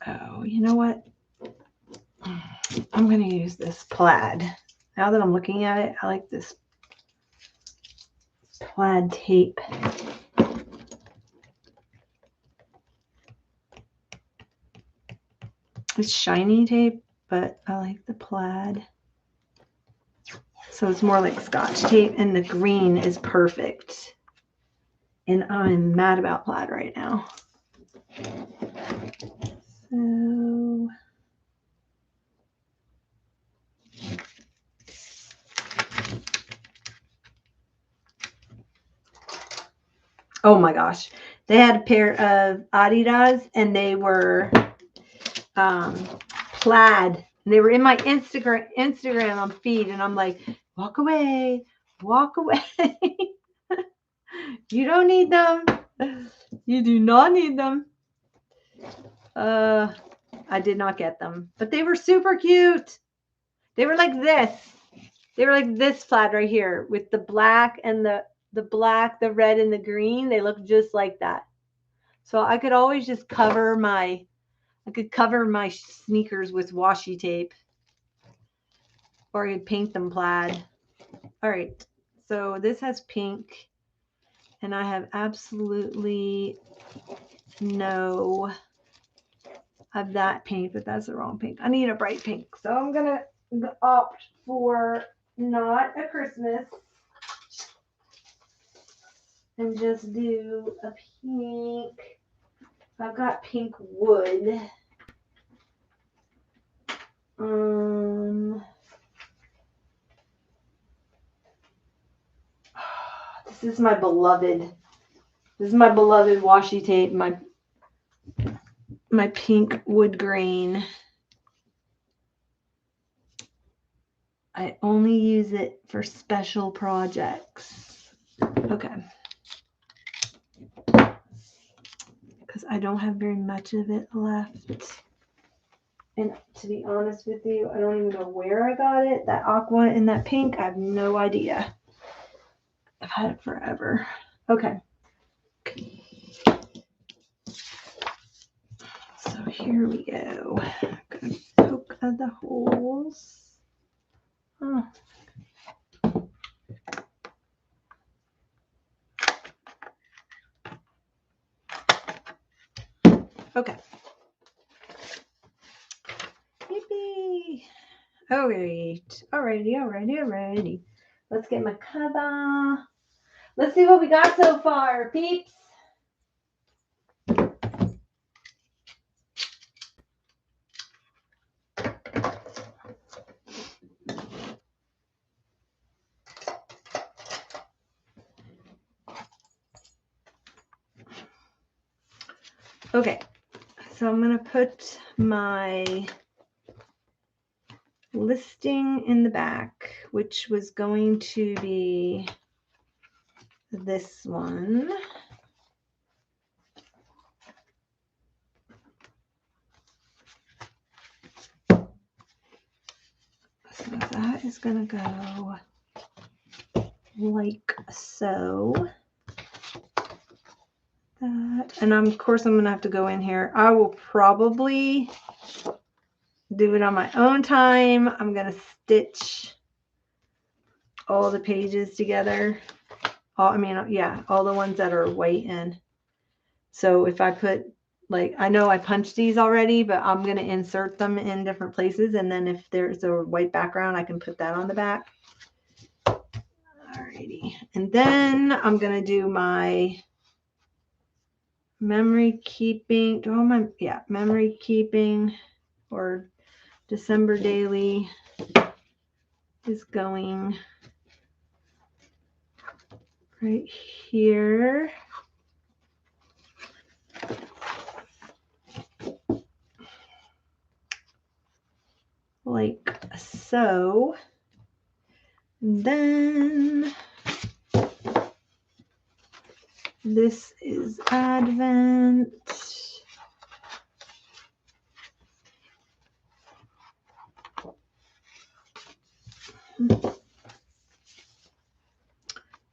Oh, you know what? I'm going to use this plaid. Now that I'm looking at it, I like this plaid tape. It's shiny tape, but I like the plaid. So it's more like Scotch tape, and the green is perfect. And I'm mad about plaid right now. So oh my gosh. They had a pair of Adidas, and they were plaid. And they were in my Instagram on feed, and I'm like, walk away, walk away. You don't need them. You do not need them. I did not get them, but they were super cute. They were like this. They were like this plaid right here with the black and the black, the red, and the green. They look just like that. So I could always just cover my sneakers with washi tape, or I could paint them plaid. All right. So this has pink, and I have absolutely no of that pink, but that's the wrong pink. I need a bright pink. So I'm going to opt for not a Christmas and just do a pink. I've got pink wood. This is my beloved washi tape, my pink wood grain. I only use it for special projects. Okay. Because I don't have very much of it left. And to be honest with you, I don't even know where I got it. That aqua and that pink, I have no idea. I've had it forever. Okay. So here we go. I'm going to poke at the holes. Oh. Okay. Yippee. Alrighty. Let's get my cover. Let's see what we got so far, peeps. Okay, so I'm going to put my listing in the back, which was going to be this one. So that is going to go like so. That, and of course I'm going to have to go in here. I will probably do it on my own time. I'm going to stitch all the pages together. All the ones that are white in. So if I put, like, I know I punched these already, but I'm going to insert them in different places. And then if there's a white background, I can put that on the back. Alrighty. And then I'm going to do my memory keeping. Memory keeping or December daily is going right here. Like so. And then this is Advent.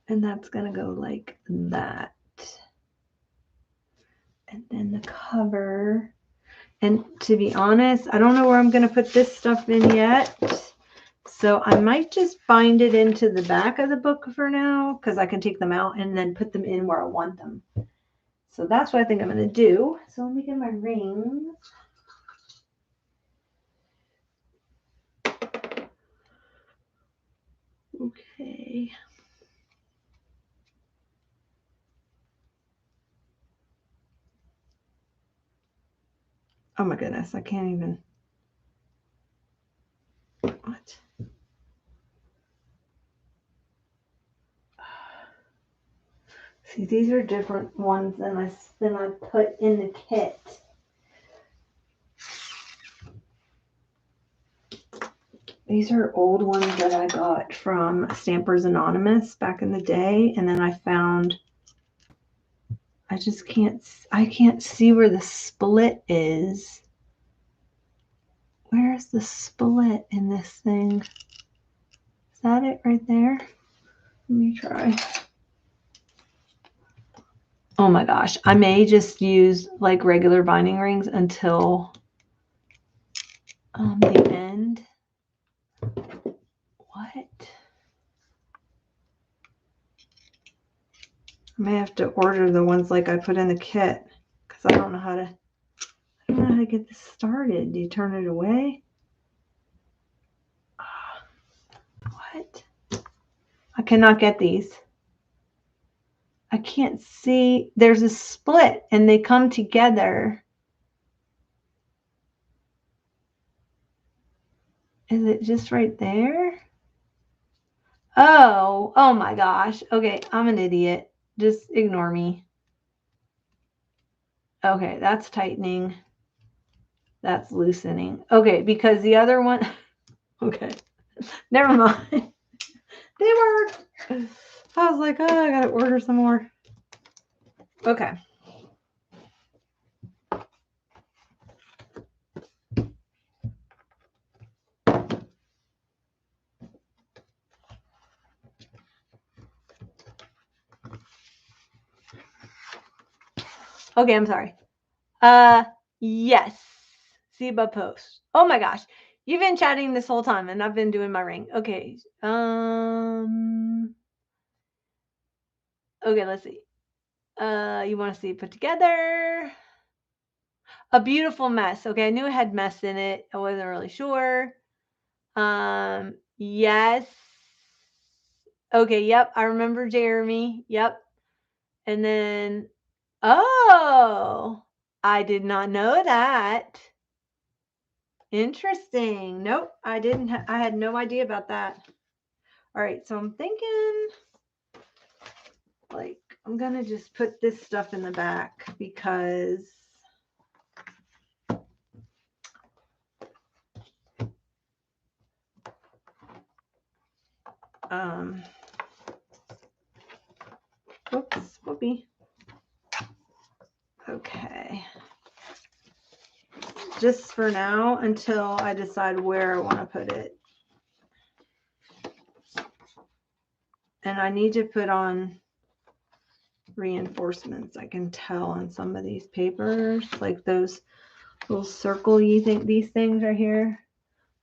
And that's going to go like that. And then the cover. And to be honest, I don't know where I'm going to put this stuff in yet. So I might just bind it into the back of the book for now, because I can take them out and then put them in where I want them. So that's what I think I'm going to do. So let me get my rings. Okay. Oh my goodness, I can't even. What? See, these are different ones than I put in the kit. These are old ones that I got from Stampers Anonymous back in the day, and then I found I can't see where the split is. Where's the split in this thing? Is that it right there? Let me try. Oh my gosh. I may just use like regular binding rings until the end. What? I may have to order the ones like I put in the kit because I don't know how to get this started. Do you turn it away? What? I cannot get these. I can't see. There's a split and they come together. Is it just right there? Oh my gosh. Okay, I'm an idiot. Just ignore me. Okay, that's tightening. That's loosening. Okay, because the other one, okay, never mind. They worked. I was like, oh, I gotta order some more. Okay. Okay, I'm sorry. Yes. See above post. Oh my gosh. You've been chatting this whole time and I've been doing my ring. Okay. Okay, let's see. You want to see it put together? A beautiful mess. Okay, I knew it had mess in it. I wasn't really sure. Yes. Okay, yep. I remember Jeremy. Yep. And then, oh, I did not know that. Interesting. Nope, I didn't. I had no idea about that. All right, so I'm thinking, like, I'm gonna just put this stuff in the back because whoops, whoopee. Okay. Just for now until I decide where I want to put it. And I need to put on reinforcements. I can tell on some of these papers, like those little circle-y these things right here,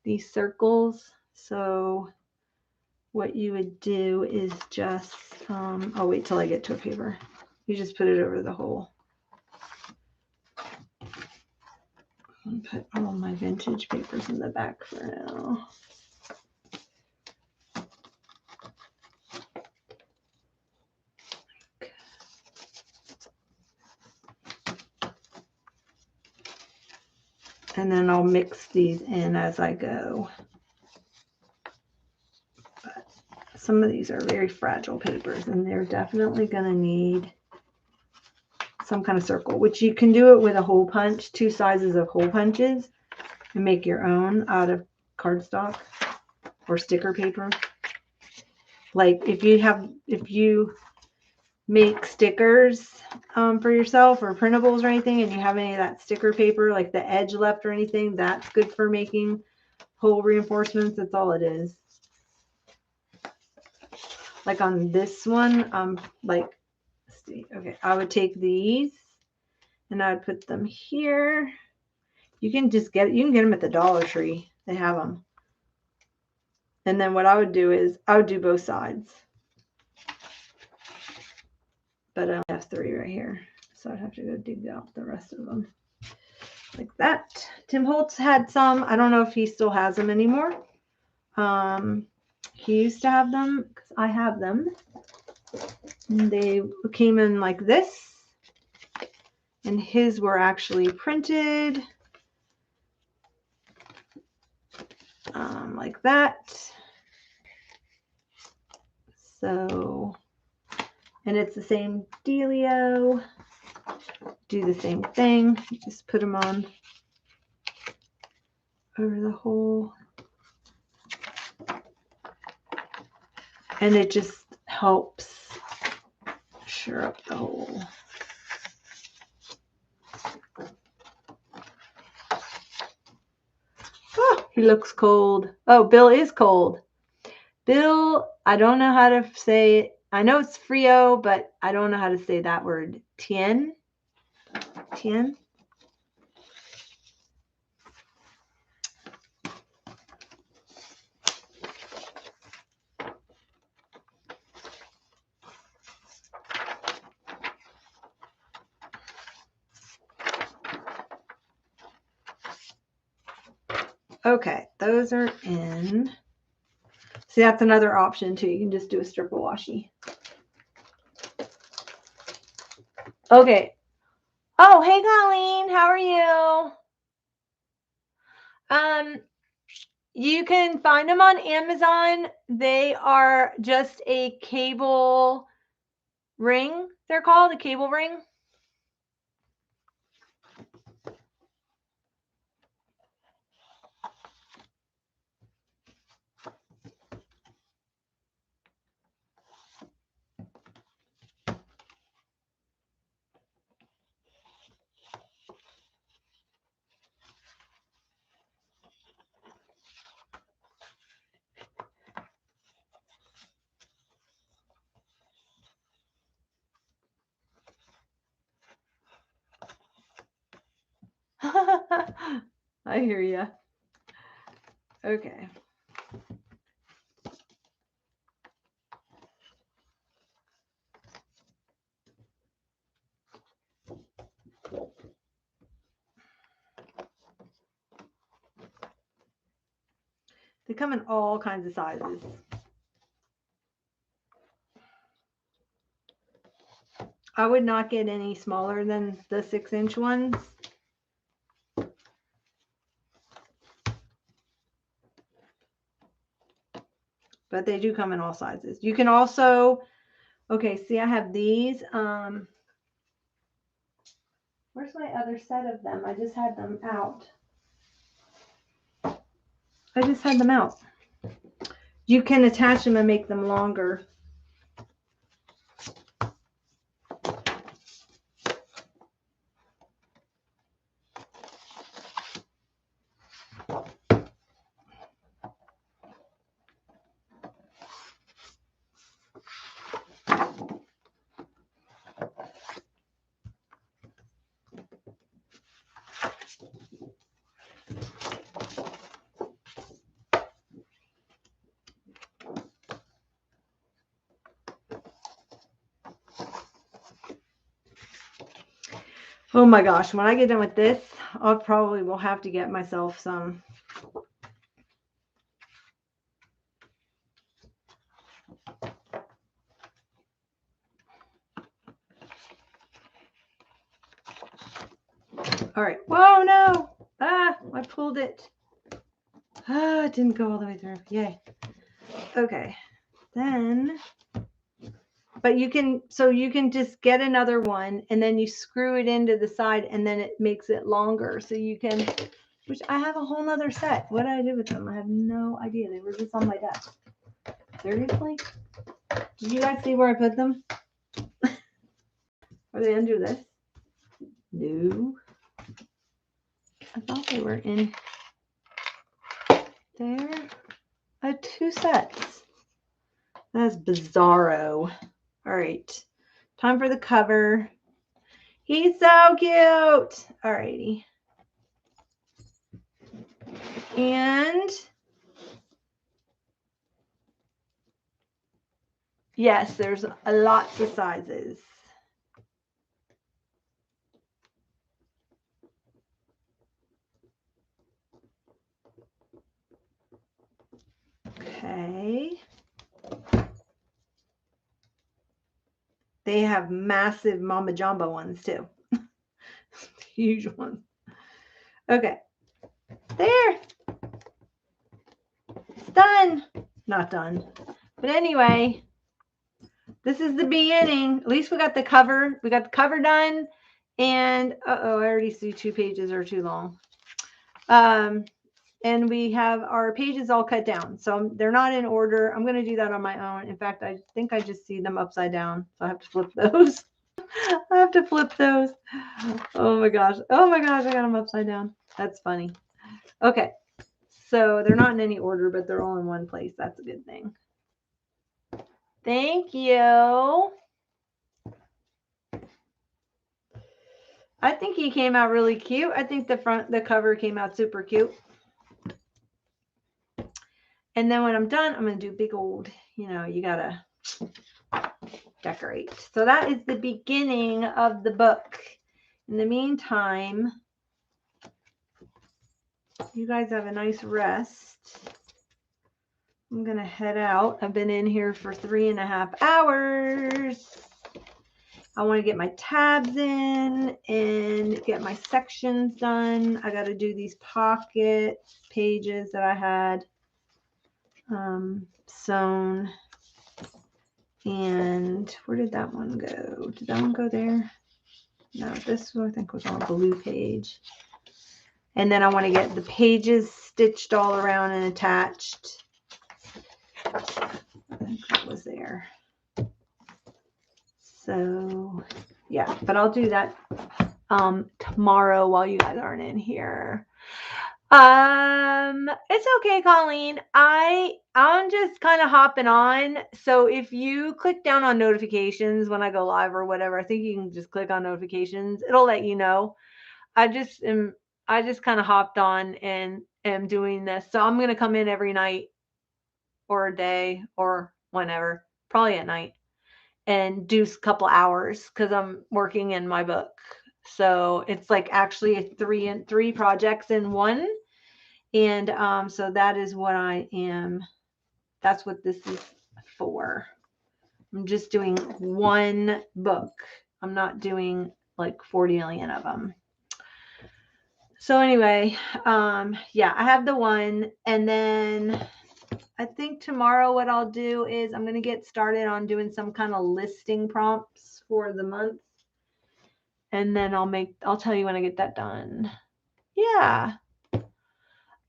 these circles. So what you would do is just, I'll wait till I get to a paper. You just put it over the hole. And put all my vintage papers in the back for now. And then I'll mix these in as I go. But some of these are very fragile papers, and they're definitely going to need some kind of circle, which you can do it with a hole punch, 2 sizes of hole punches, and make your own out of cardstock or sticker paper. Like if you make stickers for yourself or printables or anything, and you have any of that sticker paper, like the edge left or anything, that's good for making hole reinforcements. That's all it is. Like on this one, like, let's see, okay, I would take these and I would put them here. You can just get them at the Dollar Tree. They have them. And then what I would do is I would do both sides. But I only have 3 right here. So I'd have to go dig out the rest of them. Like that. Tim Holtz had some. I don't know if he still has them anymore. He used to have them because I have them. And they came in like this. And his were actually printed like that. So, and it's the same dealio. Do the same thing. Just put them on over the hole. And it just helps sure up the hole. Oh, he looks cold. Oh, Bill is cold. Bill, I don't know how to say it. I know it's Frio, but I don't know how to say that word. Tien? Tien? Okay, those are in. See, that's another option too. You can just do a strip of washi. Okay. Oh, hey, Colleen. How are you? You can find them on Amazon. They are just a cable ring. They're called a cable ring. I hear you. Okay. They come in all kinds of sizes. I would not get any smaller than the 6-inch ones. But they do come in all sizes. You can also, okay, see, I have these. Where's my other set of them? I just had them out. You can attach them and make them longer. Oh my gosh, when I get done with this, I probably will have to get myself some. All right. Whoa, no. Ah, I pulled it. Ah, it didn't go all the way through. Yay. Okay. Then, but you can, so you can just get another one and then you screw it into the side and then it makes it longer. So you can, which I have a whole nother set. What did I do with them? I have no idea. They were just on my desk. Seriously? Did you guys see where I put them? Are they under this? No. I thought they were in there. I had 2 sets. That's bizarro. All right. Time for the cover. He's so cute. All righty. And yes, there's lots of sizes. Okay. They have massive Mama Jumbo ones too. Huge ones. Okay. There. It's done. Not done. But anyway, this is the beginning. At least we got the cover. We got the cover done. And uh-oh, I already see 2 pages are too long. And we have our pages all cut down. So they're not in order. I'm going to do that on my own. In fact, I think I just see them upside down. So I have to flip those. I have to flip those. Oh my gosh. Oh my gosh. I got them upside down. That's funny. Okay. So they're not in any order, but they're all in one place. That's a good thing. Thank you. I think he came out really cute. I think the cover came out super cute. And then when I'm done, I'm going to do big old, you got to decorate. So that is the beginning of the book. In the meantime, you guys have a nice rest. I'm going to head out. I've been in here for 3.5 hours. I want to get my tabs in and get my sections done. I got to do these pocket pages that I had sewn. And where did that one go? Did that one go there? No, this one I think was on a blue page. And then I want to get the pages stitched all around and attached. I think that was there. So yeah, but I'll do that tomorrow while you guys aren't in here. It's okay, Colleen. I'm just kind of hopping on. So if you click down on notifications when I go live or whatever, I think you can just click on notifications. It'll let you know. I just kind of hopped on and am doing this. So I'm going to come in every night or a day or whenever, probably at night, and do a couple hours because I'm working in my book. So it's like actually 3 projects in one. And so that is what I am. That's what this is for. I'm just doing one book. I'm not doing like 40 million of them. So anyway, yeah, I have the one. And then I think tomorrow what I'll do is I'm going to get started on doing some kind of listing prompts for the month. And then I'll tell you when I get that done. Yeah.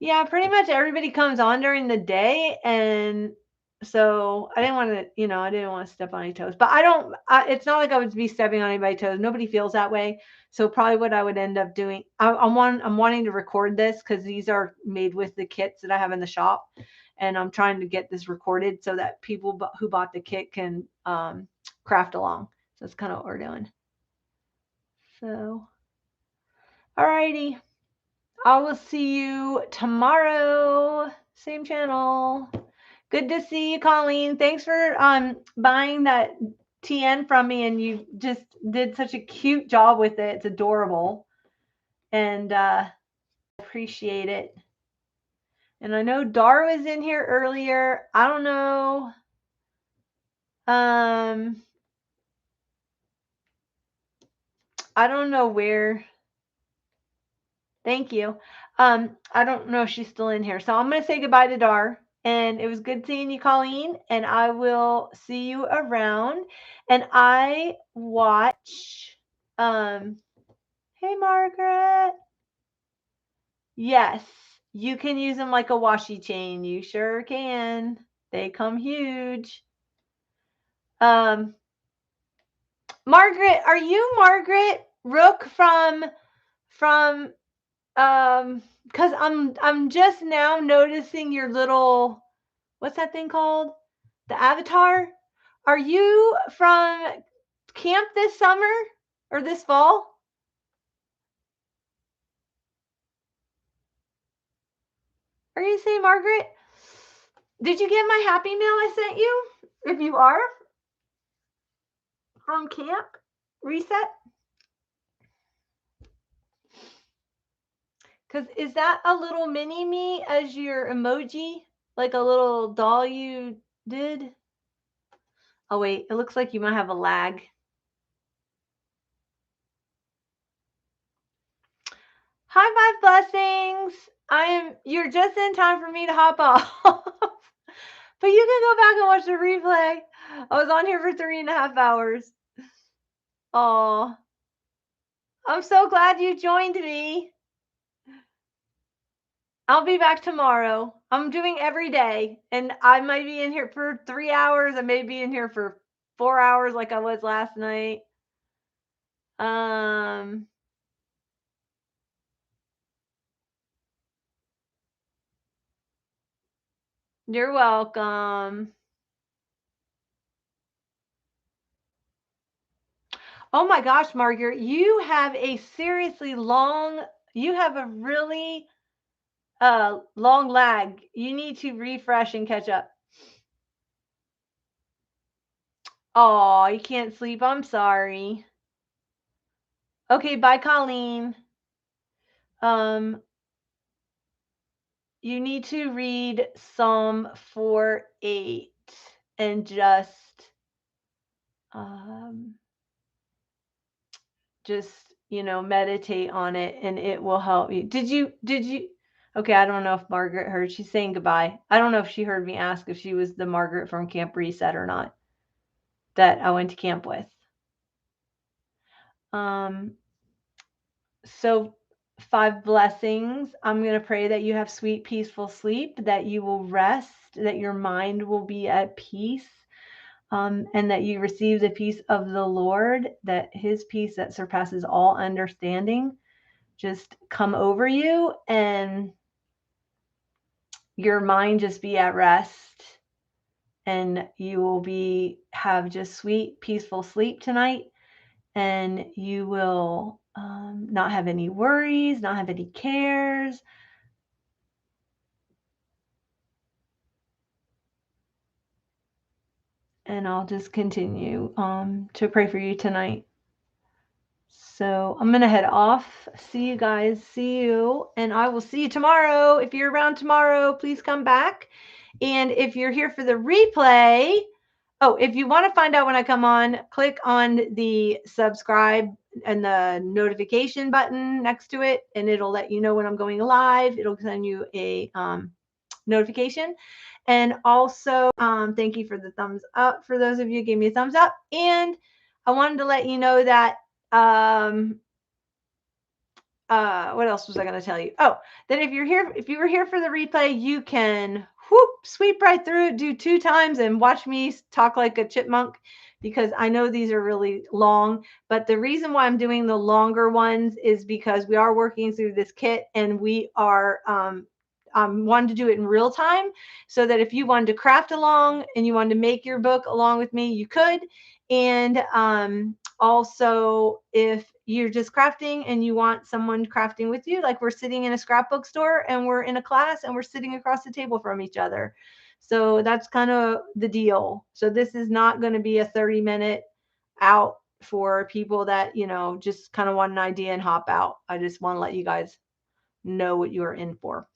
Yeah, pretty much everybody comes on during the day. And so I didn't want to step on any toes, but it's not like I would be stepping on anybody's toes. Nobody feels that way. So probably what I would end up doing, I'm wanting to record this because these are made with the kits that I have in the shop. And I'm trying to get this recorded so that people who bought the kit can craft along. So that's kind of what we're doing. So, alrighty. I will see you tomorrow. Same channel. Good to see you, Colleen. Thanks for buying that TN from me, and you just did such a cute job with it. It's adorable, and appreciate it. And I know Dar was in here earlier. I don't know. I don't know where. Thank you. I don't know if she's still in here. So I'm going to say goodbye to Dar. And it was good seeing you, Colleen. And I will see you around. And I watch. Hey, Margaret. Yes, you can use them like a washi chain. You sure can. They come huge. Margaret, are you Margaret Rook from because I'm just now noticing your little, what's that thing called? The avatar. Are you from camp this summer or this fall? Are you saying Margaret? Did you get my happy mail I sent you? If you are from camp reset, because is that a little mini me as your emoji, like a little doll you did? Oh wait, it looks like you might have a lag. Hi, Five Blessings. You're just in time for me to hop off. But you can go back and watch the replay. I was on here for 3.5 hours. Oh, I'm so glad you joined me. I'll be back tomorrow. I'm doing every day, and I might be in here for 3 hours. I may be in here for 4 hours like I was last night. You're welcome. Oh my gosh, Margaret, you have a seriously long, you have a really long lag. You need to refresh and catch up. Oh, you can't sleep. I'm sorry. Okay, bye, Colleen. You need to read Psalm 4:8 and just meditate on it, and it will help you. Did you okay, I don't know if Margaret heard. She's saying goodbye. I don't know if she heard me ask if she was the Margaret from Camp Reset or not, that I went to camp with. So 5 blessings. I'm going to pray that you have sweet, peaceful sleep, that you will rest, that your mind will be at peace, and that you receive the peace of the Lord, that his peace that surpasses all understanding just come over you, and your mind just be at rest, and you will have just sweet, peaceful sleep tonight, and you will not have any worries, not have any cares. And I'll just continue to pray for you tonight. So I'm going to head off. See you guys. See you. And I will see you tomorrow. If you're around tomorrow, please come back. And if you're here for the replay, if you want to find out when I come on, click on the subscribe and the notification button next to it, and it'll let you know when I'm going live. It'll send you a notification. And also, thank you for the thumbs up for those of you who gave me a thumbs up. And I wanted to let you know that what else was I going to tell you? Oh, that if you were here for the replay, you can sweep right through it, do 2 times, and watch me talk like a chipmunk, because I know these are really long. But the reason why I'm doing the longer ones is because we are working through this kit, and we are wanted to do it in real time, so that if you wanted to craft along and you wanted to make your book along with me, you could. And also, if you're just crafting and you want someone crafting with you, like we're sitting in a scrapbook store and we're in a class and we're sitting across the table from each other. So that's kind of the deal. So this is not going to be a 30-minute out for people that, just kind of want an idea and hop out. I just want to let you guys know what you're in for.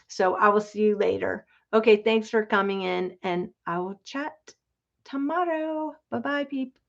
So I will see you later. Okay, thanks for coming in, and I will chat tomorrow. Bye bye, peeps.